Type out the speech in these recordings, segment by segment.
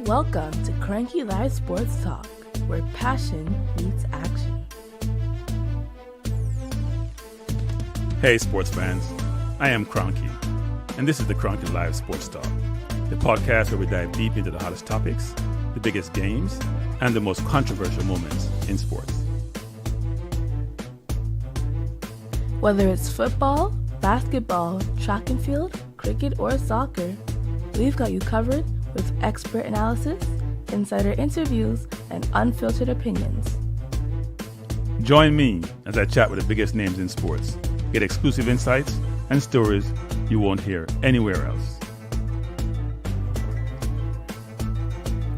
Welcome to Cranky Live Sports Talk, where passion meets action. Hey sports fans, I am Cranky, and this is the Cranky Live Sports Talk, the podcast where we dive deep into the hottest topics, the biggest games, and the most controversial moments in sports. Whether it's football, basketball, track and field, cricket, or soccer, we've got you covered with expert analysis, insider interviews, and unfiltered opinions. Join me as I chat with the biggest names in sports, get exclusive insights and stories you won't hear anywhere else.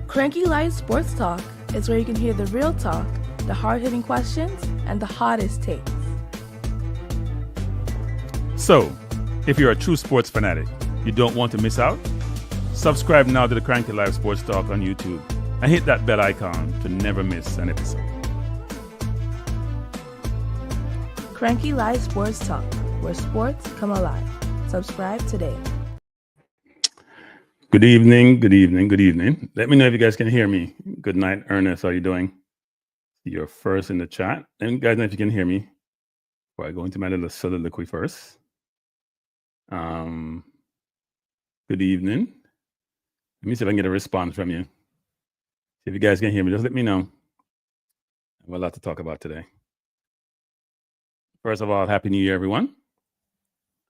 Cranky Live Sports Talk is where you can hear the real talk, the hard-hitting questions, and the hottest takes. So, if you're a true sports fanatic, you don't want to miss out? Subscribe now to the Cranky Live Sports Talk on YouTube and hit that bell icon to never miss an episode. Cranky Live Sports Talk, where sports come alive. Subscribe today. Good evening, good evening, good evening. Let me know if you guys can hear me. Good night, Ernest. How are you doing? You're first in the chat. And you guys know if you can hear me. Before I go into my little soliloquy first. Good evening. Let me see if I can get a response from you. If you guys can hear me, just let me know. I have a lot to talk about today. First of all, Happy New Year, everyone.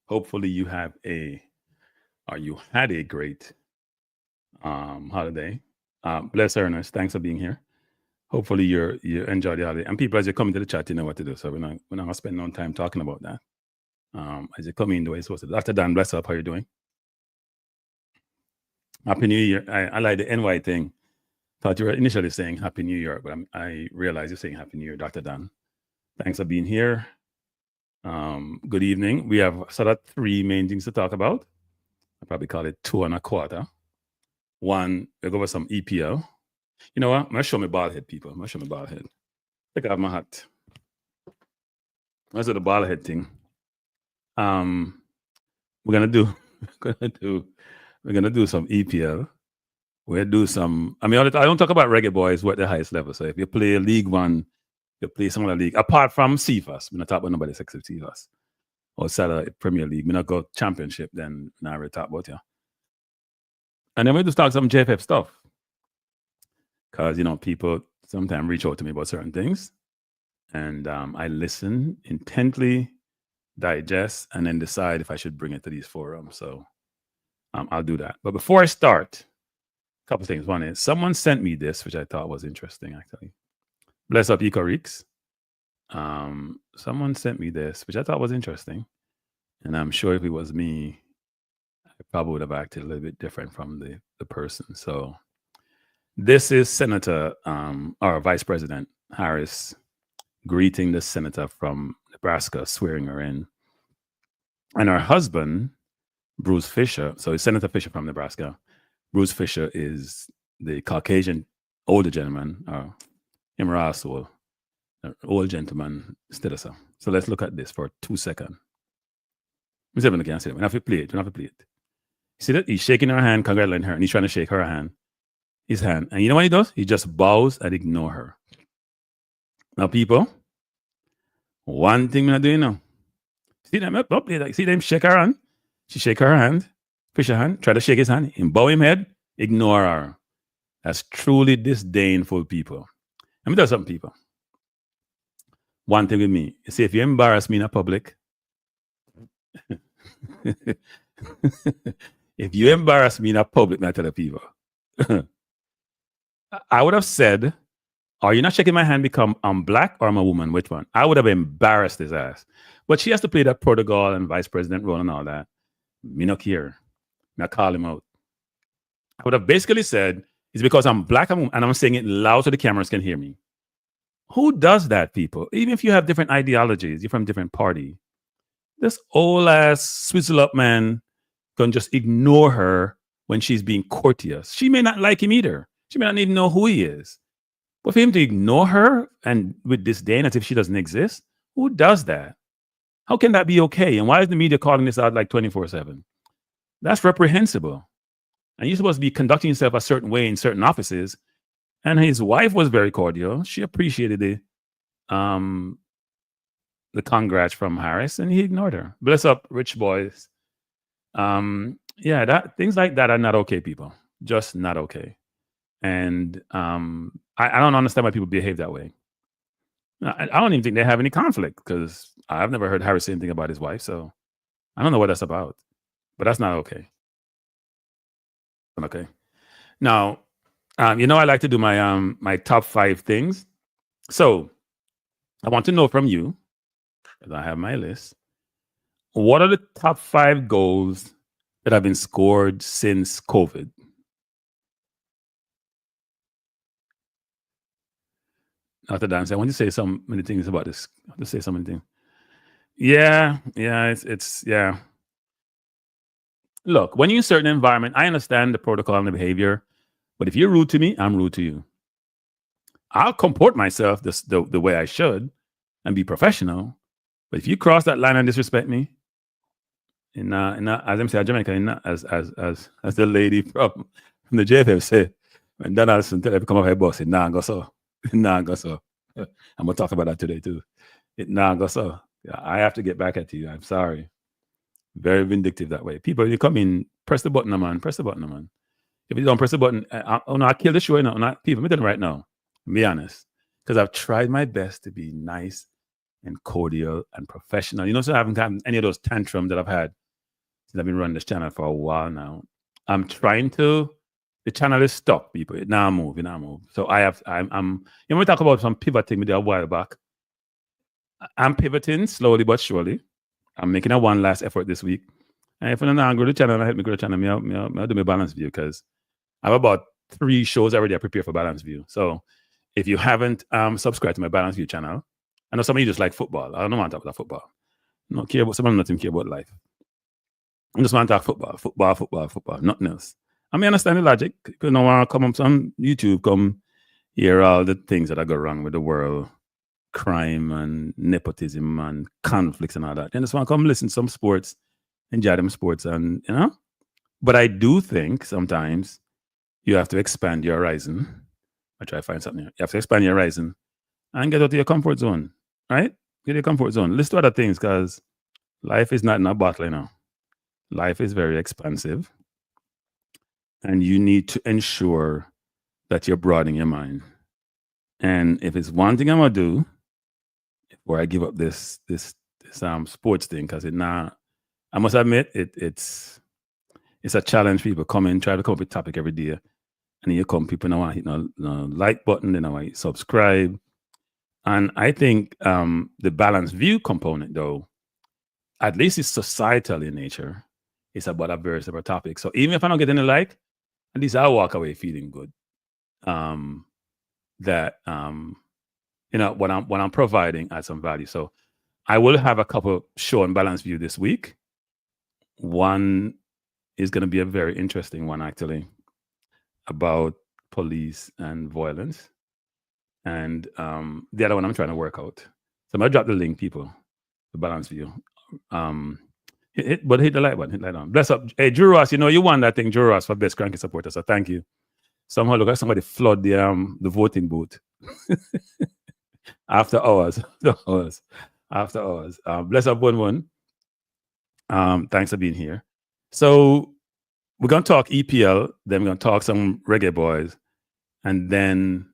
Hopefully you had a great holiday. Bless Ernest. Thanks for being here. Hopefully you enjoyed the holiday. And people, as you come into the chat, you know what to do. So we're not going to spend no time talking about that. As you come in the way it's supposed to. Dr. Dan, bless up. How you doing? Happy New Year. I like the NY thing. Thought you were initially saying Happy New Year, but I realized you're saying Happy New Year, Dr. Dan. Thanks for being here. Good evening. We have sort of three main things to talk about. I probably call it 2 1/4. One, we'll go over some EPL. You know what? I'm going to show my bald head, people. I'm going to show my bald head. Look at my hat. That's the bald head thing. We're gonna do some EPL. We'll do some. I mean, I don't talk about Reggae Boyz. We're at the highest level. So if you play League One, you play some other league apart from CFAS. We're not talking about nobody except CFAS or Saturday Premier League. We're not go Championship. Then now we're talking about and then we just talk some JFF stuff because people sometimes reach out to me about certain things, and I listen intently, digest, and then decide if I should bring it to these forums. So I'll do that. But before I start, a couple of things. One is someone sent me this, which I thought was interesting, actually. Bless up, Eco Reeks. Someone sent me this, which I thought was interesting. And I'm sure if it was me, I probably would have acted a little bit different from the person. So this is Senator or Vice President Harris greeting the senator from Nebraska, swearing her in. And her husband, Bruce Fisher, so it's Senator Fisher from Nebraska. Bruce Fisher is the Caucasian older gentleman, him also, an old gentleman, citizen. So let's look at this for 2 seconds. We have to play it. See that? He's shaking her hand, congratulating her, and he's trying to shake her hand, his hand. And you know what he does? He just bows and ignores her. Now, people, one thing we're not doing now. See them up, see them shake her hand. She shake her hand, Fisher hand, try to shake his hand, and bow him head, ignore her. That's truly disdainful people. Let me tell you something, people. One thing with me, you see, if you embarrass me in a public, if you embarrass me in a public, I tell the people, I would have said, are you not shaking my hand because I'm black or I'm a woman? Which one? I would have embarrassed his ass. But she has to play that protocol and vice president role and all that. Me not care. Not call him out. I would have basically said, it's because I'm black and I'm saying it loud so the cameras can hear me. Who does that, people? Even if you have different ideologies, you're from different party. This old ass swizzle up man can just ignore her when she's being courteous. She may not like him either. She may not even know who he is. But for him to ignore her and with disdain as if she doesn't exist, who does that? How can that be okay? And why is the media calling this out like 24/7? That's reprehensible. and you're supposed to be conducting yourself a certain way in certain offices. And his wife was very cordial. She appreciated the congrats from Harris, and he ignored her. Bless up, rich boys. Yeah, that things like that are not okay, people. Just not okay. And I don't understand why people behave that way. I don't even think they have any conflict, because I've never heard Harris say anything about his wife. So I don't know what that's about, but that's not okay. Okay. Now, I like to do my my top 5 things. So I want to know from you, because I have my list, what are the top 5 goals that have been scored since COVID? After that, I want to say so many things about this. I want to say so many things. Yeah, it's yeah. Look, when you're in a certain environment, I understand the protocol and the behavior, but if you're rude to me, I'm rude to you. I'll comport myself the way I should and be professional. But if you cross that line and disrespect me, as I'm saying, Jamaica, as the lady from the JFF said, when Donaldson tell her to come off her bus, it nah go so. Nah go so. I'm gonna talk about that today too. It nah go so. I have to get back at you. I'm sorry. Very vindictive that way. People, you come in, press the button, man. Press the button, man. If you don't press the button, I kill the show. People, I'm telling you right now. Be honest, because I've tried my best to be nice and cordial and professional. So I haven't had any of those tantrums that I've had since I've been running this channel for a while now. I'm trying to. The channel is stuck, people. It now move. So I'm. We talk about some pivoting with a while back. I'm pivoting slowly but surely. I'm making a one last effort this week. And if I don't grow the channel, help me grow the channel, I'll do my balance view, because I have about 3 shows already I prepare for balance view. So if you haven't subscribed to my balance view channel, I know some of you just like football. I don't want to talk about football. I don't care about someone, nothing care about life. I just want to talk football, nothing else. I mean, understand the logic. People don't want to come on YouTube, come hear all the things that I go wrong with the world. Crime and nepotism and conflicts and all that. And just want to come listen to some sports, enjoy them sports, and But I do think sometimes you have to expand your horizon. I try to find something here. You have to expand your horizon and get out of your comfort zone, right? Get your comfort zone. Listen to other things, because life is not in a bottle, Life is very expansive, and you need to ensure that you're broadening your mind. And if it's one thing I'm gonna do, where I give up this sports thing, because I must admit it's a challenge. People come in, try to come up with a topic every day, and then you come, people don't want to hit no like button, they don't want to subscribe. And I think the balanced view component, though, at least it's societal in nature. It's about a very separate topic. So even if I don't get any like, at least I'll walk away feeling good. What I'm providing adds some value. So I will have a couple show on balance view this week. One is going to be a very interesting one, actually, about police and violence. And the other one I'm trying to work out. So I'm going to drop the link, people, the balance view. Hit the like button, hit like on. Bless up. Hey, Drew Ross, you won that thing, Drew Ross, for best cranky supporter. So thank you. Somehow look like somebody flood the voting booth. After hours. Bless up, one. Thanks for being here. So we're gonna talk EPL, then we're gonna talk some Reggae Boyz, and then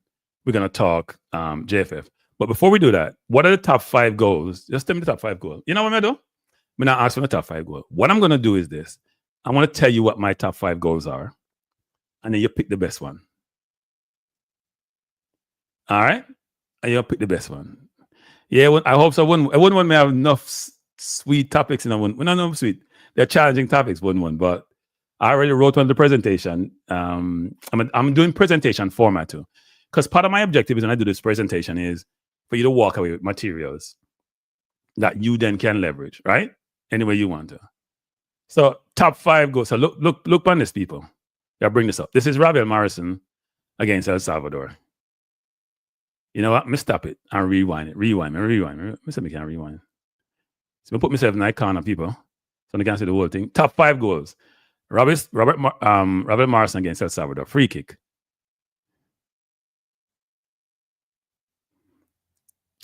we're gonna talk JFF. But before we do that, what are the top 5 goals? Just tell me the top 5 goals. You know what I'm gonna do? I'm gonna ask for the top 5 goals. What I'm gonna do is this: I want to tell you what my top 5 goals are, and then you pick the best one. All right? And you'll pick the best one. Yeah, I hope so. I wouldn't want me to have enough sweet topics. No, sweet. They're challenging topics, but I already wrote on the presentation. I'm doing presentation format too. Because part of my objective is when I do this presentation is for you to walk away with materials that you then can leverage, right? Any way you want to. So top 5 goals. So look on this, people. I'll bring this up. This is Ravel Morrison against El Salvador. You know what? Let me stop it and rewind it. Rewind. Let me see if I can rewind. So I put myself in that corner, people, so I can see the whole thing. Top 5 goals. Robert Morrison against El Salvador. Free kick.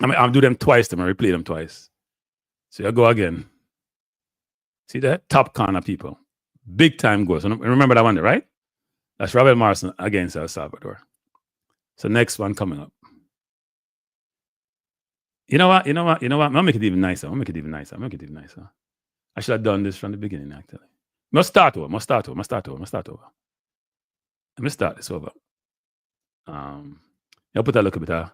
I'll do them twice. I'm going to replay them twice. So you go again. See that? Top corner, people. Big time goal. So remember that one there, right? That's Robert Morrison against El Salvador. So next one coming up. You know what? I'll make it even nicer. I should have done this from the beginning, actually. Must start over. Let me start this over. I'll put a little bit of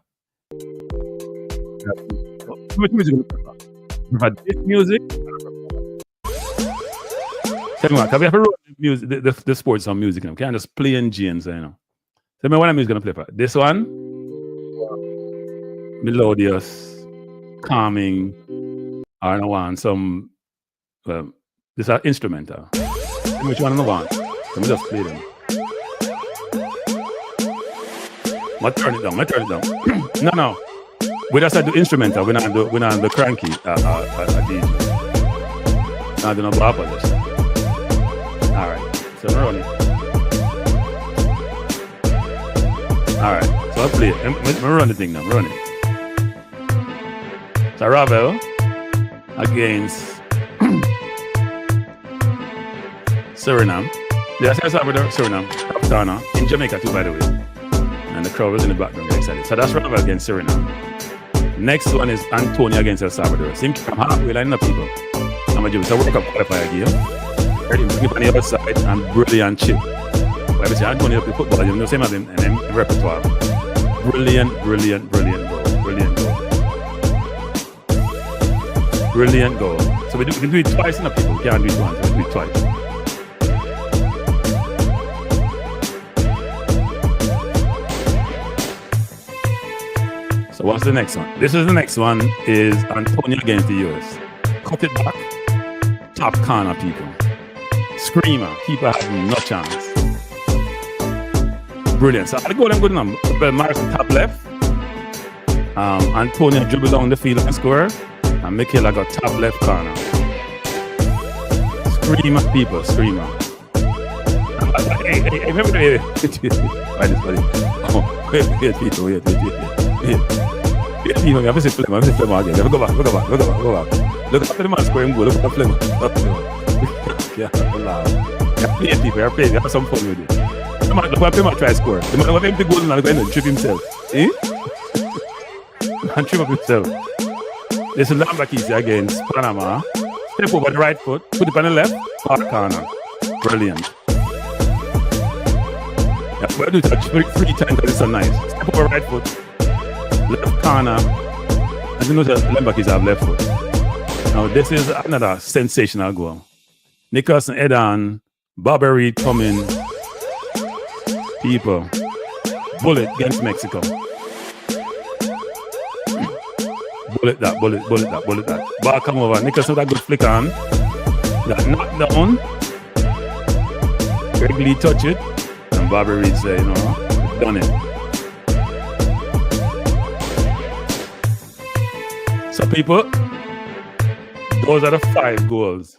this music. Tell me what, can we have a music, the sports on music? You can't just play in jeans, you know. Tell me what I'm gonna play for. This one, melodious, calming. I don't want some. This are instrumental. Tell me which one I want. Let me just play them. I turn it down. No. We just do instrumental. We're not the cranky DJ. Not do no bop on this. All right. So we're running. All right. So I'll play it. We're running the thing now. We're running. So Ravel against Suriname. Yes, El Salvador, Suriname. Ghana. In Jamaica too, by the way. And the crowd was in the background getting excited. So that's Ravel against Suriname. Next one is Antonio against El Salvador. Same from halfway lining up people. I'm a Jimmy. So World Cup qualifier game. Ready to keep on the other side and brilliant chip. But I say Antonio play football, you know, same as him and then repertoire. Brilliant goal. Brilliant goal. So we do it twice in a people. We can't do it once, we do it twice. So what's the next one? This is the next one is Antonio against the US. Cut it back. Top corner people. Screamer. Keeper having no chance. Brilliant. So I'll go them good number. Morrison top left. Antonio dribble down the field and score. And Michaela got top left corner. Screamer people. Screamer. Hey, remember the wait, oh, wait, people, wait. You have to say Flema again. Go back. Look after the man scoring goal. Look at Flema. Yeah, play people. You're playing. You have some fun with it. The man try to score. The man will empty goal and going to trip himself. Eh? And trip up himself. This is Lambakisi against Panama. Step over the right foot. Put it on the left. Far corner. Brilliant. Yeah, we'll do that 3 times because it's so nice. Step over right foot. Left corner. As you know, the Lambakis have left foot. Now, this is another sensational goal. Nicholson head on. Bobby Reed coming. People. Bullet against Mexico. Bullet that. Ball come over. Nicholson with a good flick on. That knocked down. Greg Lee touch it. And Bobby Reed say, you know, we've done it. So people, those are the 5 goals.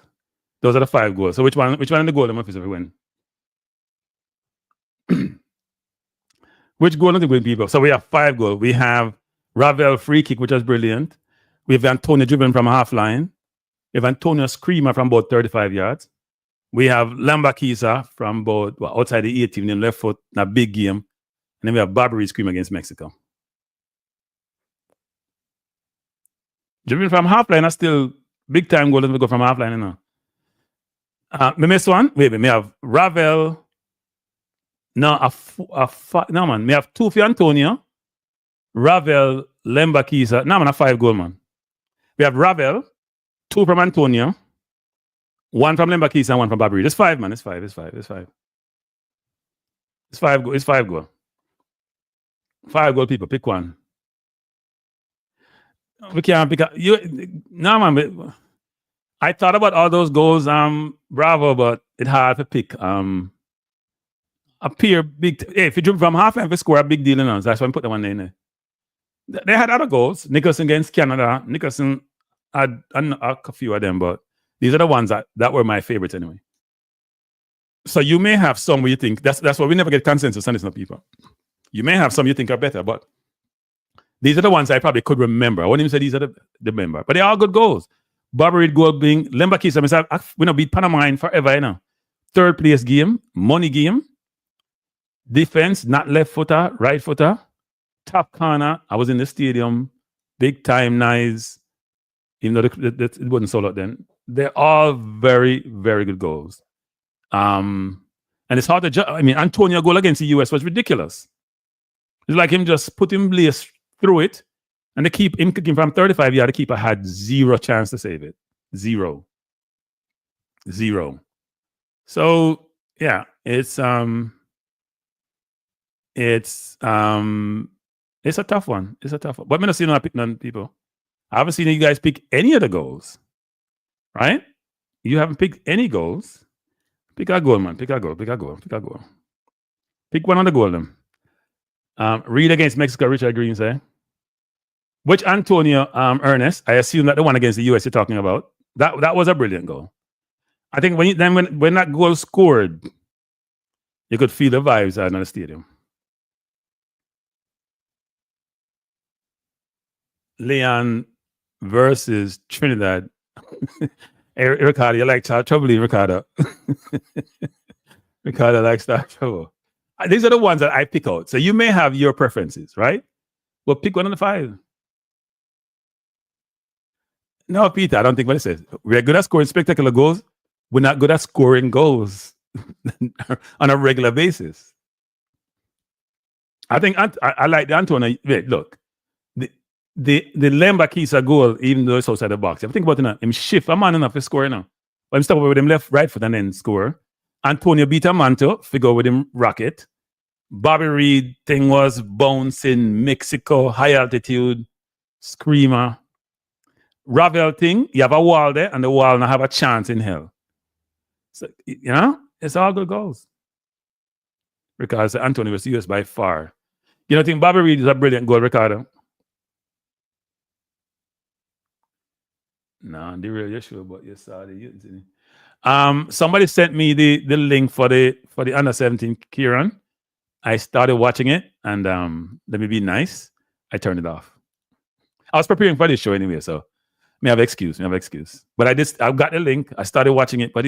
So which one in the goal am I supposed to win? Which goal do we win, people? So we have 5 goals. We have Ravel free kick, which was brilliant. We have Antonio dribbling from half line. We have Antonio screamer from about 35 yards. We have Lambakisa from about outside the 18 in left foot in a big game. And then we have Barbary scream against Mexico. Dribbling from half line is still big time goal. Let me go from half line, you know. Me miss one. Wait, me have Ravel. No, no man. Me have 2 for Antonio. Ravel, Lembakisa. No man, a 5 goal man. We have Ravel, 2 from Antonio, 1 from Lembakisa, and 1 from Barbary. It's 5 man. It's 5. It's 5 goal. 5 goal people. Pick one. We can't pick up. No man. I thought about all those goals, bravo, but it's hard to pick. Appear big. Hey, if you jump from half and score a big deal, so that's why I put the one in there. They had other goals. Nicholson against Canada. Nicholson had a few of them, but these are the ones that were my favorites anyway. So you may have some where you think that's why we never get consensus on this, no people. You may have some you think are better, but these are the ones I probably could remember. I wouldn't even say these are the member, but they're all good goals. Bobby Reid goal being Lembakisa. We don't beat Panama in forever, you know. Third place game, money game. Defense, not left footer, right footer. Top corner. I was in the stadium. Big time, nice. Even though it wasn't sold out then. They're all very, very good goals. And it's hard to judge. I mean, Antonio goal against the US was ridiculous. It's like him just putting Blaze through it, and the keep him kicking from 35 yards. The keeper had zero chance to save it. Zero. So yeah, it's a tough one. It's a tough one. But I'm not seeing none people. I haven't seen you guys pick any of the goals, right? You haven't picked any goals. Pick a goal, man. Pick a goal. Pick one on the goal, then. Reid against Mexico, Richard Green say. Which Antonio Ernest? I assume that the one against the US you're talking about. That was a brilliant goal. I think when that goal scored, you could feel the vibes out in the stadium. Leon versus Trinidad. Ricardo, you like trouble, Ricardo. Ricardo likes that trouble. These are the ones that I pick out. So you may have your preferences, right? Well, pick one of the five. No, Peter, I don't think what it says. We're good at scoring spectacular goals. We're not good at scoring goals on a regular basis. I think I like the Antonio. Wait, look. The Lembakisa goal, even though it's outside the box, if I think about it, him shift a man enough to score now. But him stop over with him left, right foot and then score. Antonio beat a man to figure with him rocket. Bobby Reid thing was bouncing, Mexico, high altitude, screamer. Ravel thing, you have a wall there, and the wall now have a chance in hell. So, you know, it's all good goals. Because Antonio was US by far. You know, I think Bobby Reid is a brilliant goal, Ricardo. No, the real sure, but you saw the somebody sent me the link for the under 17 Kieran. I started watching it, and let me be nice. I turned it off. I was preparing for this show anyway, so may have excuse. But I've got the link. I started watching it, but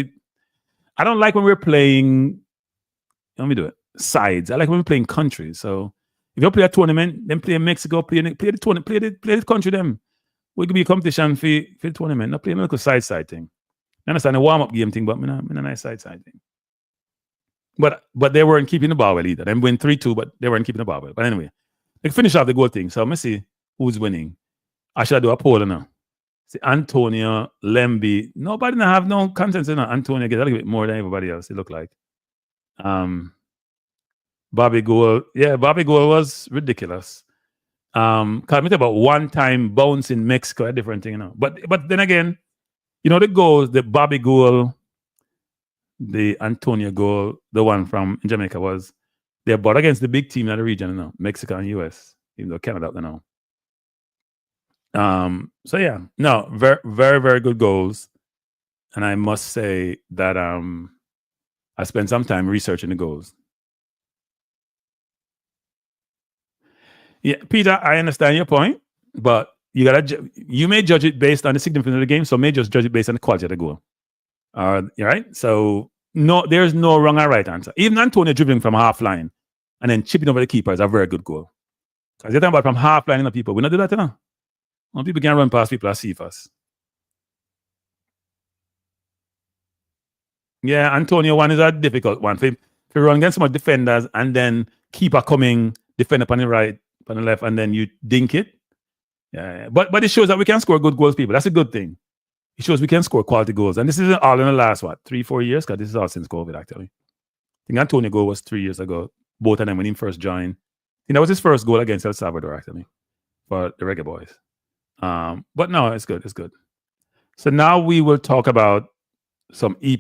I don't like when we're playing. Let me do it. Sides. I like when we're playing countries. So if you play a tournament, then play Mexico, play the tournament, play the country them. We could be a competition for the tournament. Not play a little side thing. I understand the warm-up game thing, but I'm a nice side thing. But they weren't keeping the ball well either. They win 3-2, but they weren't keeping the ball well. But anyway, they finish off the goal thing. So let me see who's winning. I should do a poll now. See, Antonio, Lemby. Nobody have no consensus in Antonio gets a little bit more than everybody else, it looked like. Bobby Goal. Yeah, Bobby Goal was ridiculous. Can't talk about one time bounce in Mexico, a different thing, you know. But then again, you know, the goals, the Bobby goal, the Antonio goal, the one from Jamaica was they're bought against the big team in the region, you know, Mexico and US, even though Canada, you know. So yeah, no, very, very, very good goals. And I must say that I spent some time researching the goals. Yeah, Peter, I understand your point, but you may judge it based on the significance of the game, so may just judge it based on the quality of the goal. Right? So no, there's no wrong or right answer. Even Antonio dribbling from half line and then chipping over the keeper is a very good goal. Because you're talking about from half line, you know, people. We don't do that, you know. When people can run past people, I see us. Yeah, Antonio one is a difficult one. For run against some defenders and then keeper coming, defender on the right, on the left, and then you dink it. Yeah. But it shows that we can score good goals, people. That's a good thing. It shows we can score quality goals. And this isn't all in the last, 3-4 years? Because this is all since COVID, actually. I think Antonio goal was 3 years ago. Both of them when he first joined. I think that was his first goal against El Salvador, actually, for the Reggae Boyz. But no, it's good. It's good. So now we will talk about some you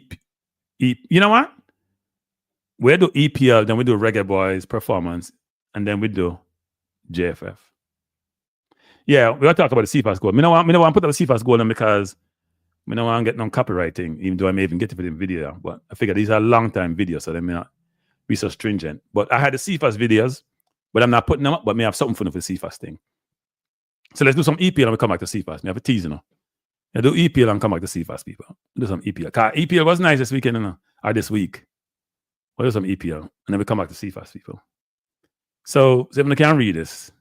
know what? We do EPL, then we do Reggae Boyz performance, and then we do JFF. Yeah, we'll talk about the CFAS goal. I don't want to put up the CFAS goal because We don't want to get no copywriting, even though I may even get it for the video. But I figure these are long time videos, so they may not be so stringent. But I had the CFAS videos, but I'm not putting them up, but may have something for the CFAS thing. So let's do some EPL and we come back to CFAS. We have a tease, you know. I do EPL and come back to CFAS, people. Do some EPL. EPL was nice this weekend, you know, or this week. We'll do some EPL, and then we come back to CFAS, people. So if you can read this.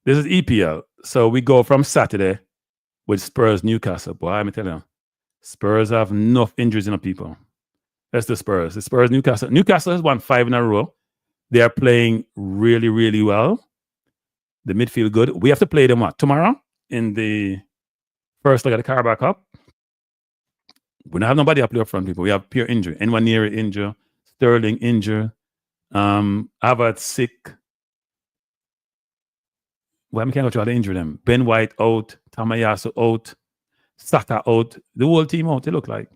This is EPL. So we go from Saturday with Spurs Newcastle. Boy, I'm telling you, Spurs have enough injuries in the people. That's the Spurs. The Spurs Newcastle. Newcastle has won 5 in a row. They are playing really, really well. The midfield good. We have to play them what? Tomorrow in the first leg of the Carabao Cup. We don't have nobody up front, people. We have pure injury. Anyone near injured. Sterling injured. Havertz sick. Well, we can't go try to injure them. Ben White out. Tamayasu out. Saka out. The whole team out, they look like.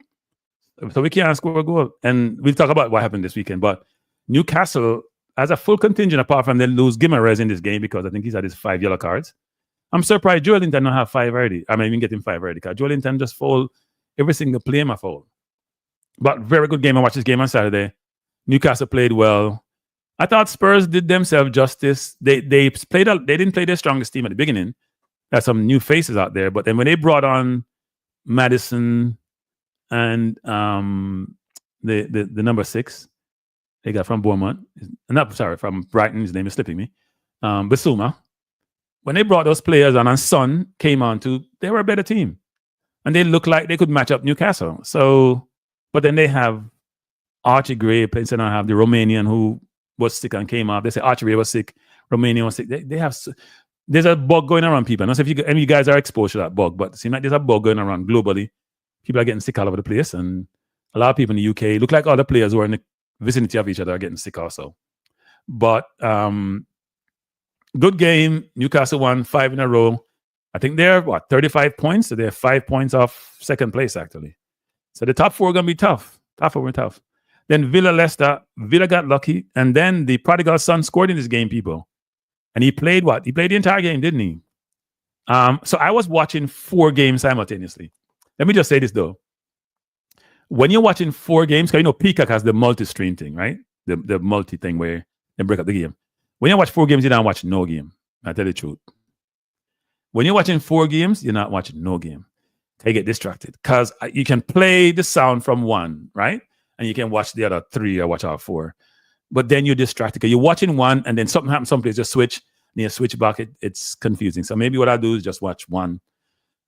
So we can't score a goal. And we'll talk about what happened this weekend. But Newcastle has a full contingent apart from they lose Guimaraes in this game because I think he's had his 5 yellow cards. I'm surprised Joelinton don't have 5 already. I mean, even getting 5 already because Joelinton just foul every single play my foul. But very good game. I watched this game on Saturday. Newcastle played well. I thought Spurs did themselves justice. They didn't play their strongest team at the beginning. There's some new faces out there, but then when they brought on Madison and the number 6 they got from Bournemouth, from Brighton, his name is slipping me, Basuma. When they brought those players on and Son came on too, they were a better team, and they looked like they could match up Newcastle. So, but then they have Archie Gray, and I have the Romanian who was sick and came off. They say Archie Gray was sick, Romanian was sick. They have. There's a bug going around, people. I don't know if any of you guys are exposed to that bug, but it seems like there's a bug going around globally. People are getting sick all over the place, and a lot of people in the UK look like other players who are in the vicinity of each other are getting sick also. But good game. Newcastle won 5 in a row. I think they're 35 points. So they're 5 points off second place actually. So the top 4 are gonna be tough. Top 4 were tough. Then Villa Leicester. Villa got lucky, and then the prodigal son scored in this game, people. And he played what? He played the entire game, didn't he? So I was watching 4 games simultaneously. Let me just say this though. When you're watching 4 games, because you know Peacock has the multi-stream thing, right? The multi thing where they break up the game. When you watch 4 games, you don't watch no game. I tell you the truth. When you're watching 4 games, you're not watching no game. They get distracted because you can play the sound from one, right? And you can watch the other 3 or watch all 4. But then you're distracted because you're watching one and then something happens someplace, just switch, and you switch back. It's confusing. So maybe what I do is just watch one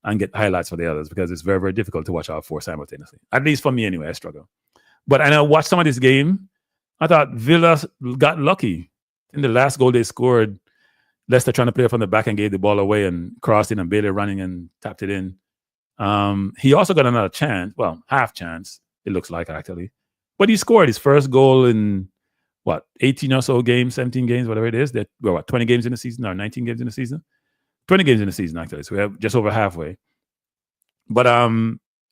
and get highlights for the others because it's very, very difficult to watch all 4 simultaneously. At least for me anyway, I struggle. But I watched some of this game. I thought Villa got lucky. In the last goal they scored, Leicester trying to play from the back and gave the ball away and crossed in and Bailey running and tapped it in. He also got another chance. Well, half chance, it looks like actually. But he scored his first goal in 18 or so games, 17 games, whatever it is. That 20 games in the season or 19 games in the season? 20 games in the season, actually. So we have just over halfway. But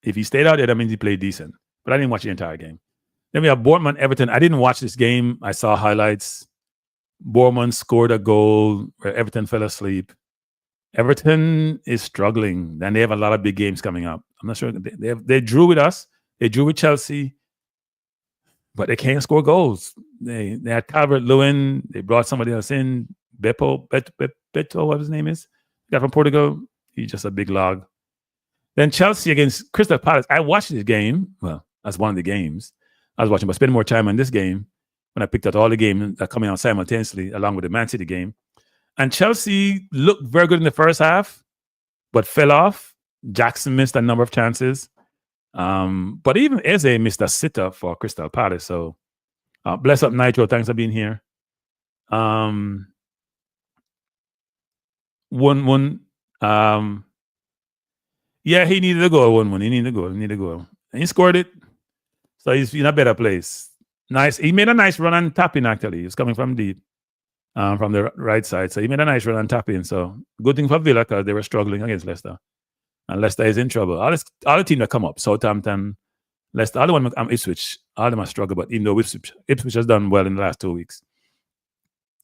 if he stayed out there, that means he played decent. But I didn't watch the entire game. Then we have Bournemouth, Everton. I didn't watch this game. I saw highlights. Bournemouth scored a goal where Everton fell asleep. Everton is struggling. Then they have a lot of big games coming up. I'm not sure. They drew with us. They drew with Chelsea. But they can't score goals. They had Calvert-Lewin. They brought somebody else in. Beto, whatever his name is. Guy from Portugal. He's just a big log. Then Chelsea against Crystal Palace. I watched this game. Well, that's one of the games I was watching, but spend more time on this game when I picked out all the games that are coming out simultaneously along with the Man City game. And Chelsea looked very good in the first half, but fell off. Jackson missed a number of chances. But even Eze missed a sitter for Crystal Palace. So bless up Nitro. Thanks for being here. 1-1. Yeah, he needed a goal. 1-1. He needed a goal. And he scored it. So he's in a better place. Nice. He made a nice run and tapping, actually. He was coming from deep, from the right side. So he made a nice run and tapping. So good thing for Villa because they were struggling against Leicester. And Leicester is in trouble. All the teams that come up, Southampton, Leicester, all the one Ipswich, all of them are struggle. But even though Ipswich has done well in the last 2 weeks.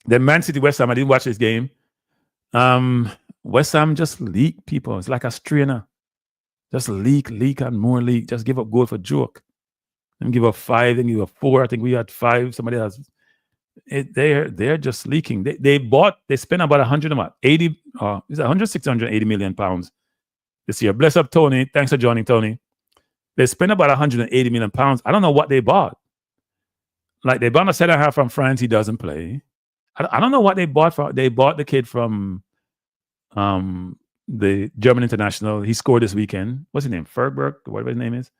Then Man City, West Ham, I didn't watch this game. West Ham just leaked people. It's like a strainer. Just leak, and more leak. Just give up goal for joke. Then give up 5, then give up 4. I think we had 5. Somebody else. They're just leaking. They spent about 180, is it 180 million pounds this year. Bless up, Tony. Thanks for joining, Tony. They spent about 180 million pounds. I don't know what they bought. Like, they bought a center half from France. He doesn't play. I don't know what they bought for. They bought the kid from the German international. He scored this weekend. What's his name? Ferberg, whatever his name is.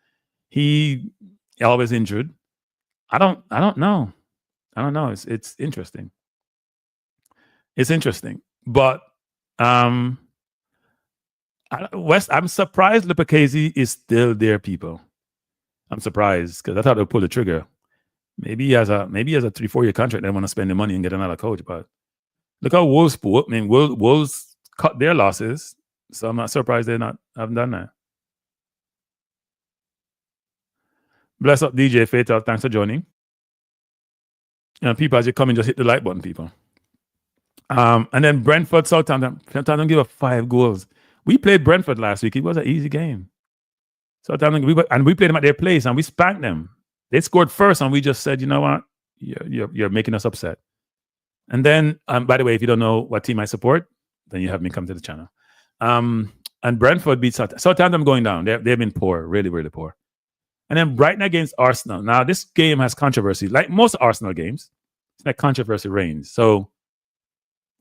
He always injured. I don't know. I don't know. It's interesting. It's interesting. But West, I'm surprised Lipakezi is still there, people. I'm surprised because I thought they'd pull the trigger. Maybe he has a 3-4 year contract. They want to spend the money and get another coach. But look how Wolves pulled. I mean, Wolves cut their losses, so I'm not surprised they haven't done that. Bless up, DJ Fatal. Thanks for joining. And people, as you come in, just hit the like button, people. And then Brentford, Southampton give up 5 goals. We played Brentford last week. It was an easy game. Southampton, we played them at their place and we spanked them. They scored first and we just said, you know what, you're making us upset. And then, by the way, if you don't know what team I support, then you have me come to the channel. And Brentford beat Southampton going down. They've been poor, really, really poor. And then Brighton against Arsenal. Now, this game has controversy. Like most Arsenal games, it's like controversy reigns. So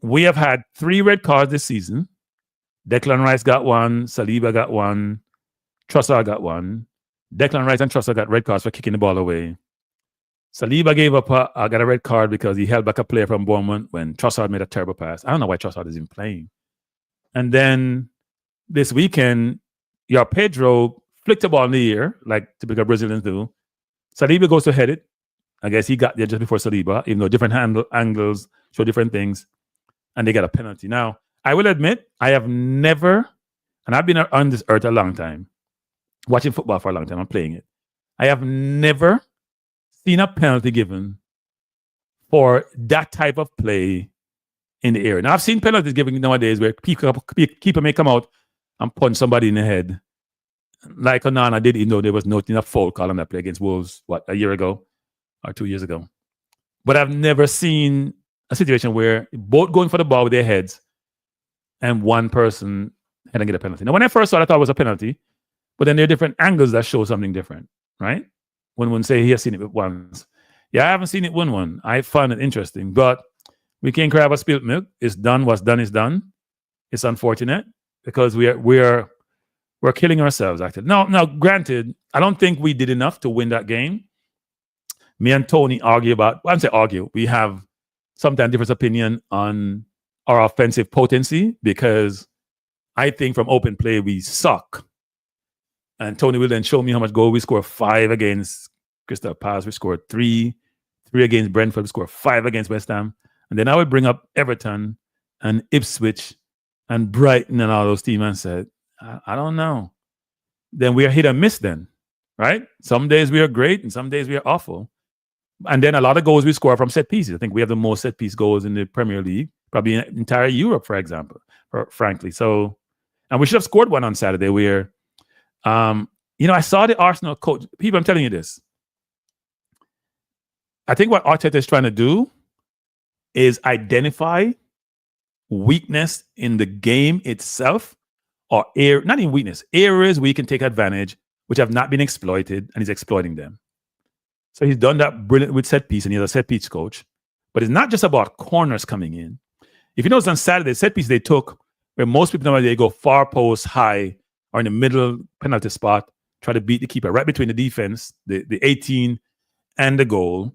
we have had 3 red cards this season. Declan Rice got 1. Saliba got 1. Trossard got 1. Declan Rice and Trossard got red cards for kicking the ball away. Saliba got a red card because he held back a player from Bournemouth when Trossard made a terrible pass. I don't know why Trossard is even playing. And then this weekend, your Pedro flicked the ball in the air, like typical Brazilians do. Saliba goes to head it. I guess he got there just before Saliba, even though different angles show different things. And they got a penalty. Now, I will admit, I have never, and I've been on this earth a long time, watching football for a long time, I'm playing it. I have never seen a penalty given for that type of play in the area. Now, I've seen penalties given nowadays where keeper may come out and punch somebody in the head. Like Onana did, even though there was no foul call on that play against Wolves, a year ago or 2 years ago. But I've never seen a situation where both going for the ball with their heads and one person had to get a penalty. Now, when I first saw it, I thought it was a penalty, but then there are different angles that show something different, right? When one say he has seen it once. Yeah, I haven't seen it 1-1. I found it interesting, but we can't cry about spilt milk. It's done. What's done is done. It's unfortunate because we're killing ourselves, actually. Now, granted, I don't think we did enough to win that game. Me and Tony argue about, well, I don't say argue. We have sometimes different opinion on our offensive potency because I think from open play, we suck. And Tony will then show me how much goal we scored. 5 against Crystal Palace. We scored 3 against Brentford. We scored 5 against West Ham. And then I would bring up Everton and Ipswich and Brighton and all those teams and said, I don't know. Then we are hit and miss then, right? Some days we are great and some days we are awful. And then a lot of goals we score from set pieces. I think we have the most set piece goals in the Premier League, probably in entire Europe, for example, frankly. So, and we should have scored one on Saturday where, I saw the Arsenal coach. People, I'm telling you this. I think what Arteta is trying to do is identify weakness in the game itself, or not even weakness, areas where you can take advantage, which have not been exploited, and he's exploiting them. So he's done that brilliant with set piece, and he's a set piece coach. But it's not just about corners coming in. If you notice on Saturday, set piece they took, where most people nowadays go far post, high, or in the middle penalty spot, try to beat the keeper right between the defense, the 18, and the goal.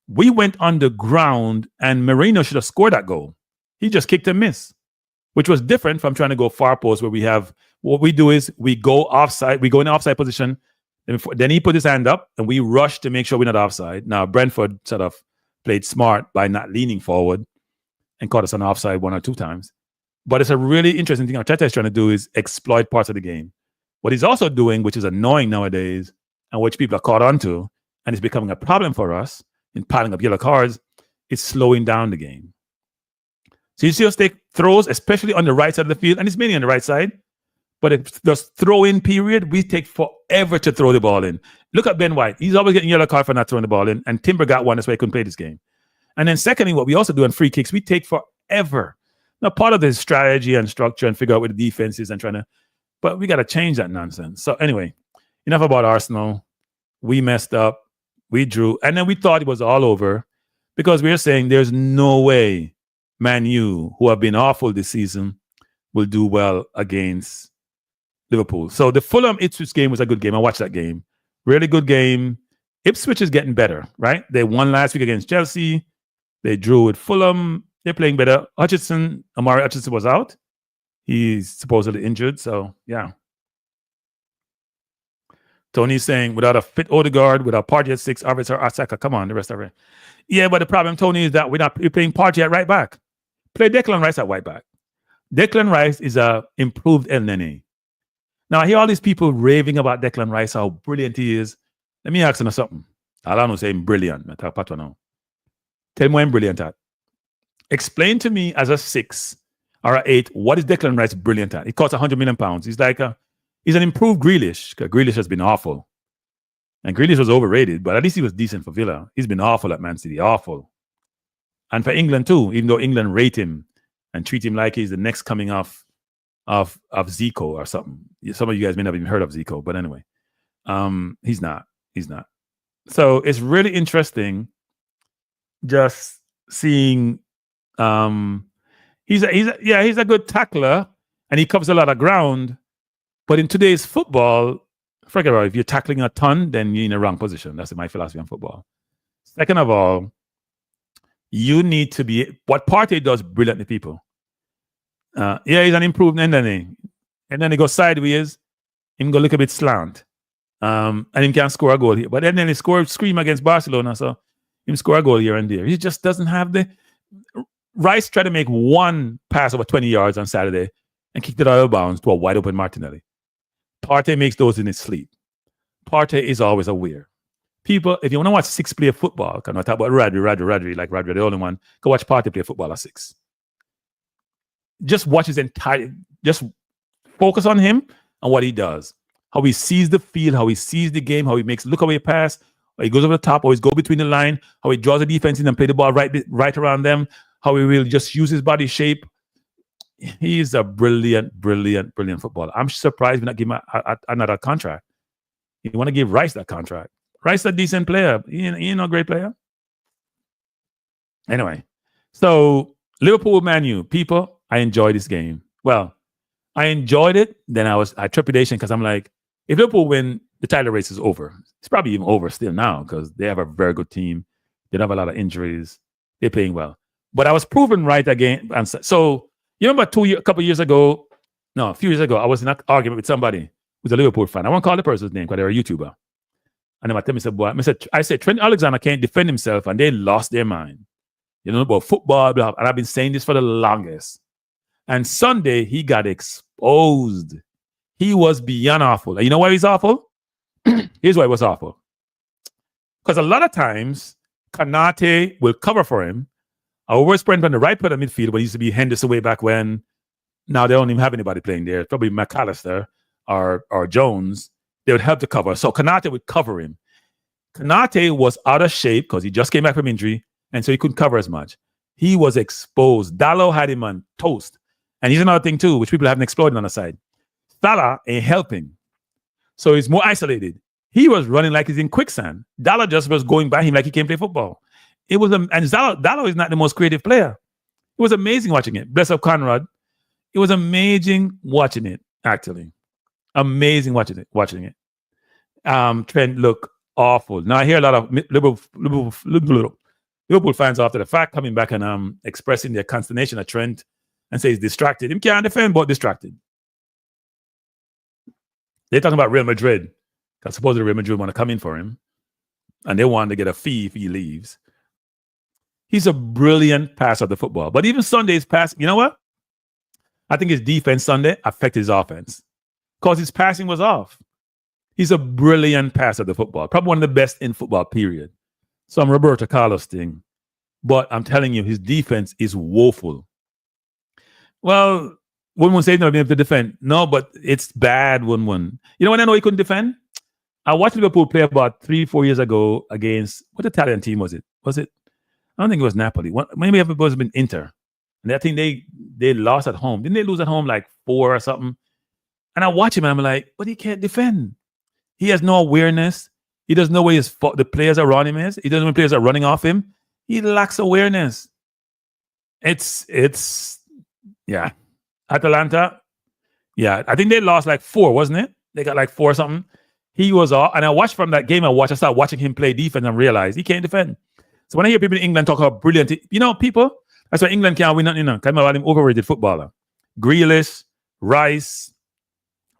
We went on the ground, and Merino should have scored that goal. He just kicked and missed, which was different from trying to go far post, where we have, what we do is we go offside, we go in the offside position, then he put his hand up, and we rush to make sure we're not offside. Now, Brentford sort of played smart by not leaning forward and caught us on offside 1 or 2 times. But it's a really interesting thing Arteta is trying to do is exploit parts of the game. What he's also doing, which is annoying nowadays, and which people are caught onto, and it's becoming a problem for us in piling up yellow cards, is slowing down the game. So you see us take throws, especially on the right side of the field, and it's mainly on the right side, But if there's throw-in period, we take forever to throw the ball in. Look at Ben White. He's always getting yellow card for not throwing the ball in. And Timber got one. That's why he couldn't play this game. And then secondly, what we also do on free kicks, we take forever. Now, part of the strategy and structure and figure out what the defense is and trying to, but we got to change that nonsense. So anyway, enough about Arsenal. We messed up. We drew. And then we thought it was all over because we were saying there's no way Manu, who have been awful this season, will do well against Liverpool. So the Fulham-Ipswich game was a good game. I watched that game. Really good game. Ipswich is getting better, right? They won last week against Chelsea. They drew with Fulham. They're playing better. Amari Hutchinson was out. He's supposedly injured. So, yeah. Tony's saying, without a fit Odegaard, without Partey at 6, Arvidsson or Asaka, come on, the rest of it. Yeah, but the problem, Tony, is that we're playing Partey at right back. Play Declan Rice at right back. Declan Rice is a improved El Nene. Now, I hear all these people raving about Declan Rice, how brilliant he is. Let me ask him something. I don't know, say brilliant. Tell me what I'm brilliant at. Explain to me as a 6 or a 8, what is Declan Rice brilliant at? He costs £100 million. He's like he's an improved Grealish, because Grealish has been awful. And Grealish was overrated, but at least he was decent for Villa. He's been awful at Man City, awful. And for England too, even though England rate him and treat him like he's the next coming of Zico or something. Some of you guys may not have even heard of Zico, but anyway, he's not. So it's really interesting just seeing. He's a good tackler and he covers a lot of ground. But in today's football, forget about it. If you're tackling a ton, then you're in the wrong position. That's my philosophy on football. Second of all, you need to be what Partey does brilliantly, people. He's an improved and then he goes sideways, him go look a bit slant. And he can score a goal here. But then he scream against Barcelona, so him score a goal here and there. He just doesn't have the Rice tried to make one pass over 20 yards on Saturday and kicked it out of bounds to a wide open Martinelli. Partey makes those in his sleep. Partey is always aware. People, if you want to watch 6-player football, can I talk about Radri, like Radri, the only one, go watch Partey play football at 6. Just watch his entire, just focus on him and what he does. How he sees the field, how he sees the game, how he makes look away pass, how he goes over the top, always go between the line, how he draws the defense in and play the ball right around them, how he will just use his body shape. He is a brilliant footballer. I'm surprised we not give him another contract. You want to give Rice that contract. Rice a decent player. He ain't no great player. Anyway, so Liverpool, Manu, people, I enjoyed this game. Well, I enjoyed it. Then I had trepidation because I'm like, if Liverpool win, the title race is over. It's probably even over still now because they have a very good team. They don't have a lot of injuries. They're playing well. But I was proven right again. And so, you remember a few years ago, I was in an argument with somebody who's a Liverpool fan. I won't call the person's name because they're a YouTuber. And then I tell me, I said, Trent Alexander can't defend himself, and they lost their mind. You know, about football, blah, and I've been saying this for the longest. And Sunday, he got exposed. He was beyond awful. And you know why he's awful? Here's why he was awful. Because a lot of times, Kanate will cover for him. Our worst friend on the right part of midfield, but he used to be Henderson way back when. Now they don't even have anybody playing there. It's probably McAllister or Jones. They would help to cover. So Kanate would cover him. Kanate was out of shape because he just came back from injury, and so he couldn't cover as much. He was exposed. Dallo had him on toast. And here's another thing too, which people haven't explored on the side. Salah ain't helping. So he's more isolated. He was running like he's in quicksand. Dallo just was going by him like he can't play football. It was and Dallo is not the most creative player. It was amazing watching it. Bless up Conrad. It was amazing watching it, actually. Amazing watching it. Trent looked awful. Now I hear a lot of Liverpool fans after the fact coming back and expressing their consternation at Trent and say he's distracted. He can't defend, but distracted. They're talking about Real Madrid because supposedly Real Madrid want to come in for him and they want to get a fee if he leaves. He's a brilliant passer of the football. But even Sunday's pass, you know what? I think his defense Sunday affected his offense because his passing was off. He's a brilliant passer of the football. Probably one of the best in football, period. Some Roberto Carlos thing. But I'm telling you, his defense is woeful. Well, One say no, be able to defend. No, but it's bad. One. You know when I know he couldn't defend? I watched Liverpool play about 3-4 years ago against what Italian team was it? Was it? I don't think it was Napoli. Maybe it was been Inter. And I think they lost at home. Didn't they lose at home like 4 or something? And I watch him and I'm like, but he can't defend. He has no awareness. He doesn't know where the players around him is. He doesn't know when players are running off him. He lacks awareness. It's yeah. Atalanta, yeah. I think they lost like 4, wasn't it? They got like 4 or something. He was off. And I watched from that game, I started watching him play defense and realized he can't defend. So when I hear people in England talk about brilliant, people, that's why England can't win nothing, Because about him overrated footballer. Grealish, Rice,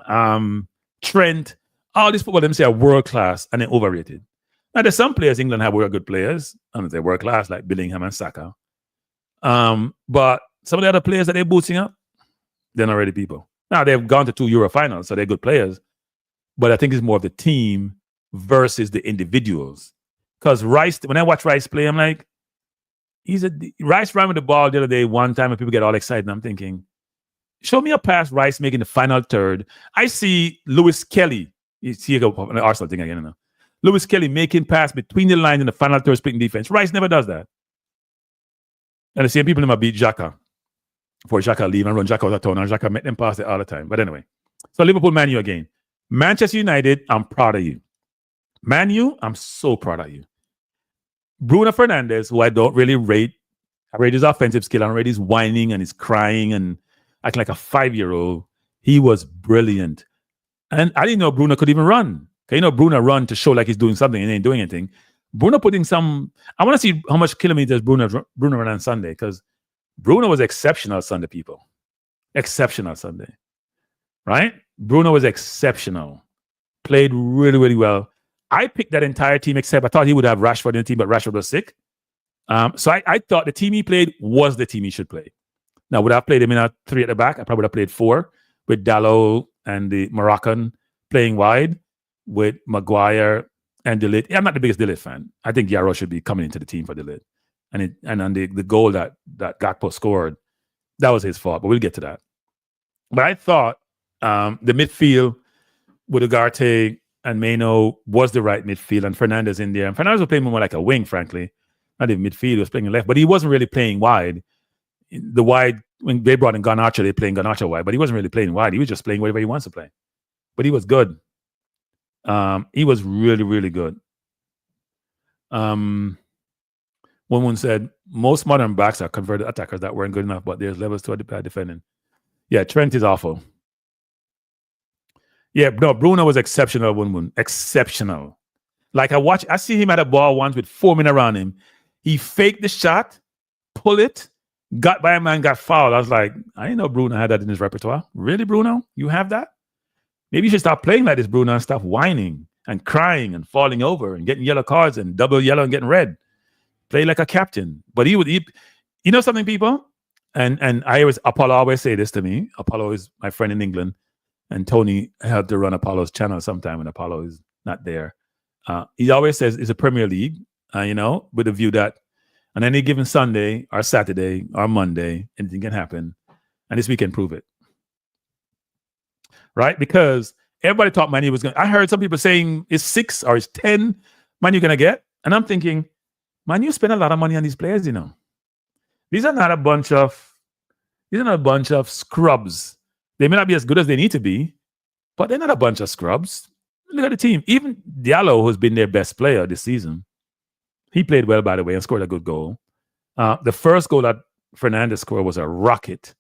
Trent, all these football them say are world class and they're overrated. Now there's some players England have good players. I don't say world class like Bellingham and Saka. But some of the other players that they're boosting up, they're not ready people. Now they've gone to 2 Euro finals, so they're good players. But I think it's more of the team versus the individuals. Because Rice, when I watch Rice play, I'm like, Rice ran with the ball the other day one time and people get all excited. And I'm thinking, show me a pass Rice making the final third. I see Lewis Kelly. You see an Arsenal thing again. Lewis Kelly making pass between the lines in the final third splitting defense. Rice never does that. And the same people never beat Xhaka. Before Xhaka leave and run Xhaka out of town. And Xhaka make them pass it all the time. But anyway. So Liverpool, Man U again. Manchester United, I'm proud of you. Man U, I'm so proud of you. Bruno Fernandes, who I don't really rate. I rate his offensive skill. I don't rate his whining and his crying and acting like a 5-year-old. He was brilliant. And I didn't know Bruno could even run. Bruno run to show like he's doing something and he ain't doing anything. Bruno putting some... I want to see how much kilometers Bruno ran on Sunday because Bruno was exceptional Sunday, people. Exceptional Sunday. Right? Bruno was exceptional. Played really, really well. I picked that entire team except I thought he would have Rashford in the team, but Rashford was sick. So I thought the team he played was the team he should play. Now, would I have played him in a 3 at the back? I probably would have played 4 with Dalot and the Moroccan playing wide with Maguire and De Ligt. I'm not the biggest De Ligt fan. I think Yarrow should be coming into the team for De Ligt. And on the goal that Gakpo scored, that was his fault, but we'll get to that. But I thought the midfield with Ugarte and Mano was the right midfield, and Fernandes in there. And Fernandes was playing more like a wing, frankly. Not even midfield, he was playing left, but he wasn't really playing wide. The wide, when they brought in Garnacho, they playing Garnacho wide, but he wasn't really playing wide. He was just playing whatever he wants to play. But he was good. He was really, really good. One said, most modern backs are converted attackers that weren't good enough, but there's levels to defending. Yeah, Trent is awful. Yeah, no, Bruno was exceptional. Exceptional. Like I see him at a ball once with 4 men around him. He faked the shot, pull it, got by a man, got fouled. I was like, I didn't know Bruno had that in his repertoire. Really, Bruno? You have that? Maybe you should stop playing like this, Bruno, and stop whining and crying and falling over and getting yellow cards and double yellow and getting red. Play like a captain. But you know something, people? And Apollo always say this to me. Apollo is my friend in England. And Tony helped to run Apollo's channel sometime when Apollo is not there. He always says it's a Premier League, with the view that on any given Sunday or Saturday or Monday, anything can happen. And this week can prove it. Right? Because everybody thought Manu was going to... I heard some people saying it's 6 or it's 10 Manu going to get. And I'm thinking, Manu spent a lot of money on these players, These are not a bunch of scrubs. They may not be as good as they need to be, but they're not a bunch of scrubs. Look at the team. Even Diallo, who's been their best player this season, he played well, by the way, and scored a good goal. The first goal that Fernandes scored was a rocket.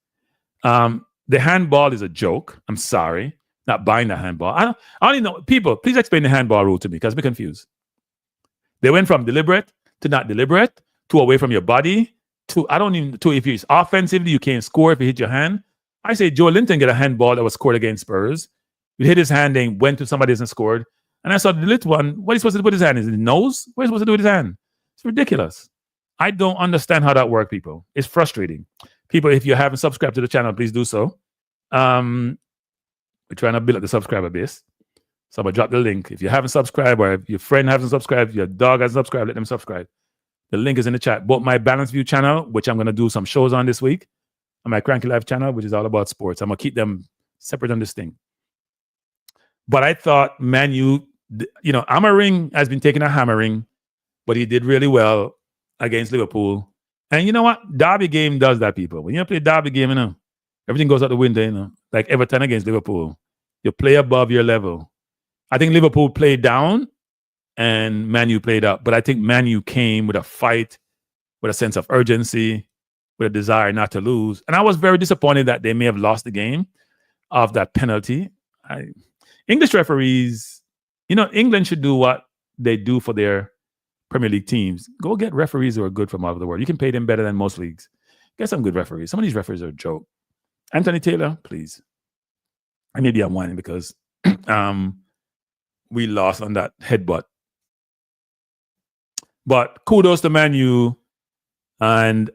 The handball is a joke. I'm sorry. Not buying the handball. I don't even know. People, please explain the handball rule to me because I'm confused. They went from deliberate to not deliberate to away from your body to if it's offensively, you can't score if you hit your hand. I say Joe Linton get a handball that was scored against Spurs. He hit his hand and went to somebody else and scored. And I saw the little one. What are you supposed to do with his hand? Is it his nose? What are you supposed to do with his hand? It's ridiculous. I don't understand how that works, people. It's frustrating. People, if you haven't subscribed to the channel, please do so. We're trying to build up the subscriber base. So I'm going to drop the link. If you haven't subscribed or if your friend hasn't subscribed, your dog hasn't subscribed, let them subscribe. The link is in the chat. Both my Balanced View channel, which I'm going to do some shows on this week. on my Cranky Life channel, which is all about sports. I'm going to keep them separate and distinct. But I thought Manu, Amaring has been taking a hammering, but he did really well against Liverpool. And you know what? Derby game does that, people. When you play a derby game, everything goes out the window, like Everton against Liverpool. You play above your level. I think Liverpool played down and Manu played up. But I think Manu came with a fight, with a sense of urgency, with a desire not to lose. And I was very disappointed that they may have lost the game of that penalty. English referees, England should do what they do for their Premier League teams. Go get referees who are good from all over the world. You can pay them better than most leagues. Get some good referees. Some of these referees are a joke. Anthony Taylor, please. And maybe I'm whining because we lost on that headbutt. But kudos to Manu. And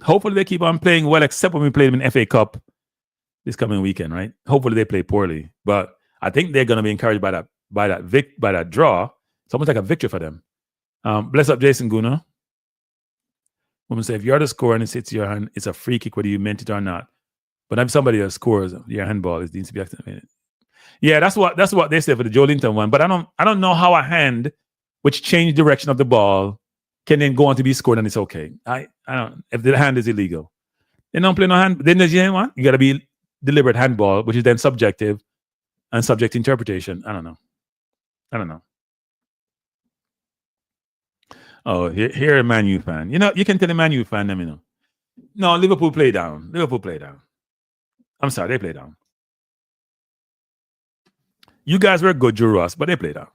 hopefully they keep on playing well, except when we play them in FA Cup this coming weekend, right? Hopefully they play poorly. But I think they're going to be encouraged by that draw. It's almost like a victory for them. Bless up Jason Guna. Woman say, if you're the scorer and it hits your hand, it's a free kick whether you meant it or not. But if somebody else scores, your handball is needs to be activated. Yeah, that's what they said for the Joe Linton one. But I don't know how a hand which changed direction of the ball can then go on to be scored and it's okay. I don't. If the hand is illegal, they don't play no hand. Then there's one. You got to be deliberate handball, which is then subjective and subject to interpretation. I don't know. Oh, here a Man U fan. You can tell a Man U fan, let me know. No, Liverpool play down. I'm sorry, they play down. You guys were good, Drew Ross, but they play down.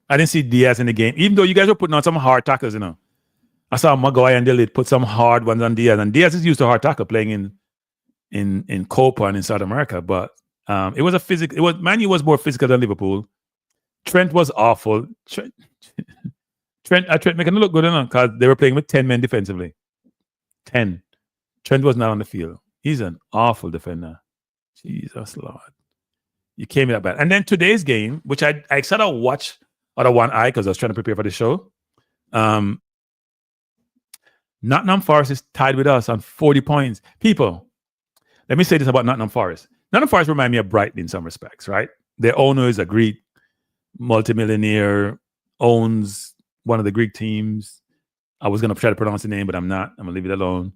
I didn't see Diaz in the game, even though you guys were putting on some hard tackles, I saw Maguire and Dillit put some hard ones on Diaz, and Diaz is used to hard tackle playing in Copa and in South America, but it was a physical. Man U was more physical than Liverpool. Trent was awful. Trent making it look good enough because they were playing with 10 men defensively. 10. Trent was not on the field. He's an awful defender. Jesus Lord. You came in that bad. And then today's game, which I sort of watched out of one eye because I was trying to prepare for the show. Nottingham Forest is tied with us on 40 points. People, let me say this about Nottingham Forest. Nottingham Forest remind me of Brighton in some respects, right? Their owner is a Greek multimillionaire, owns one of the Greek teams. I was going to try to pronounce the name, but I'm not. I'm going to leave it alone.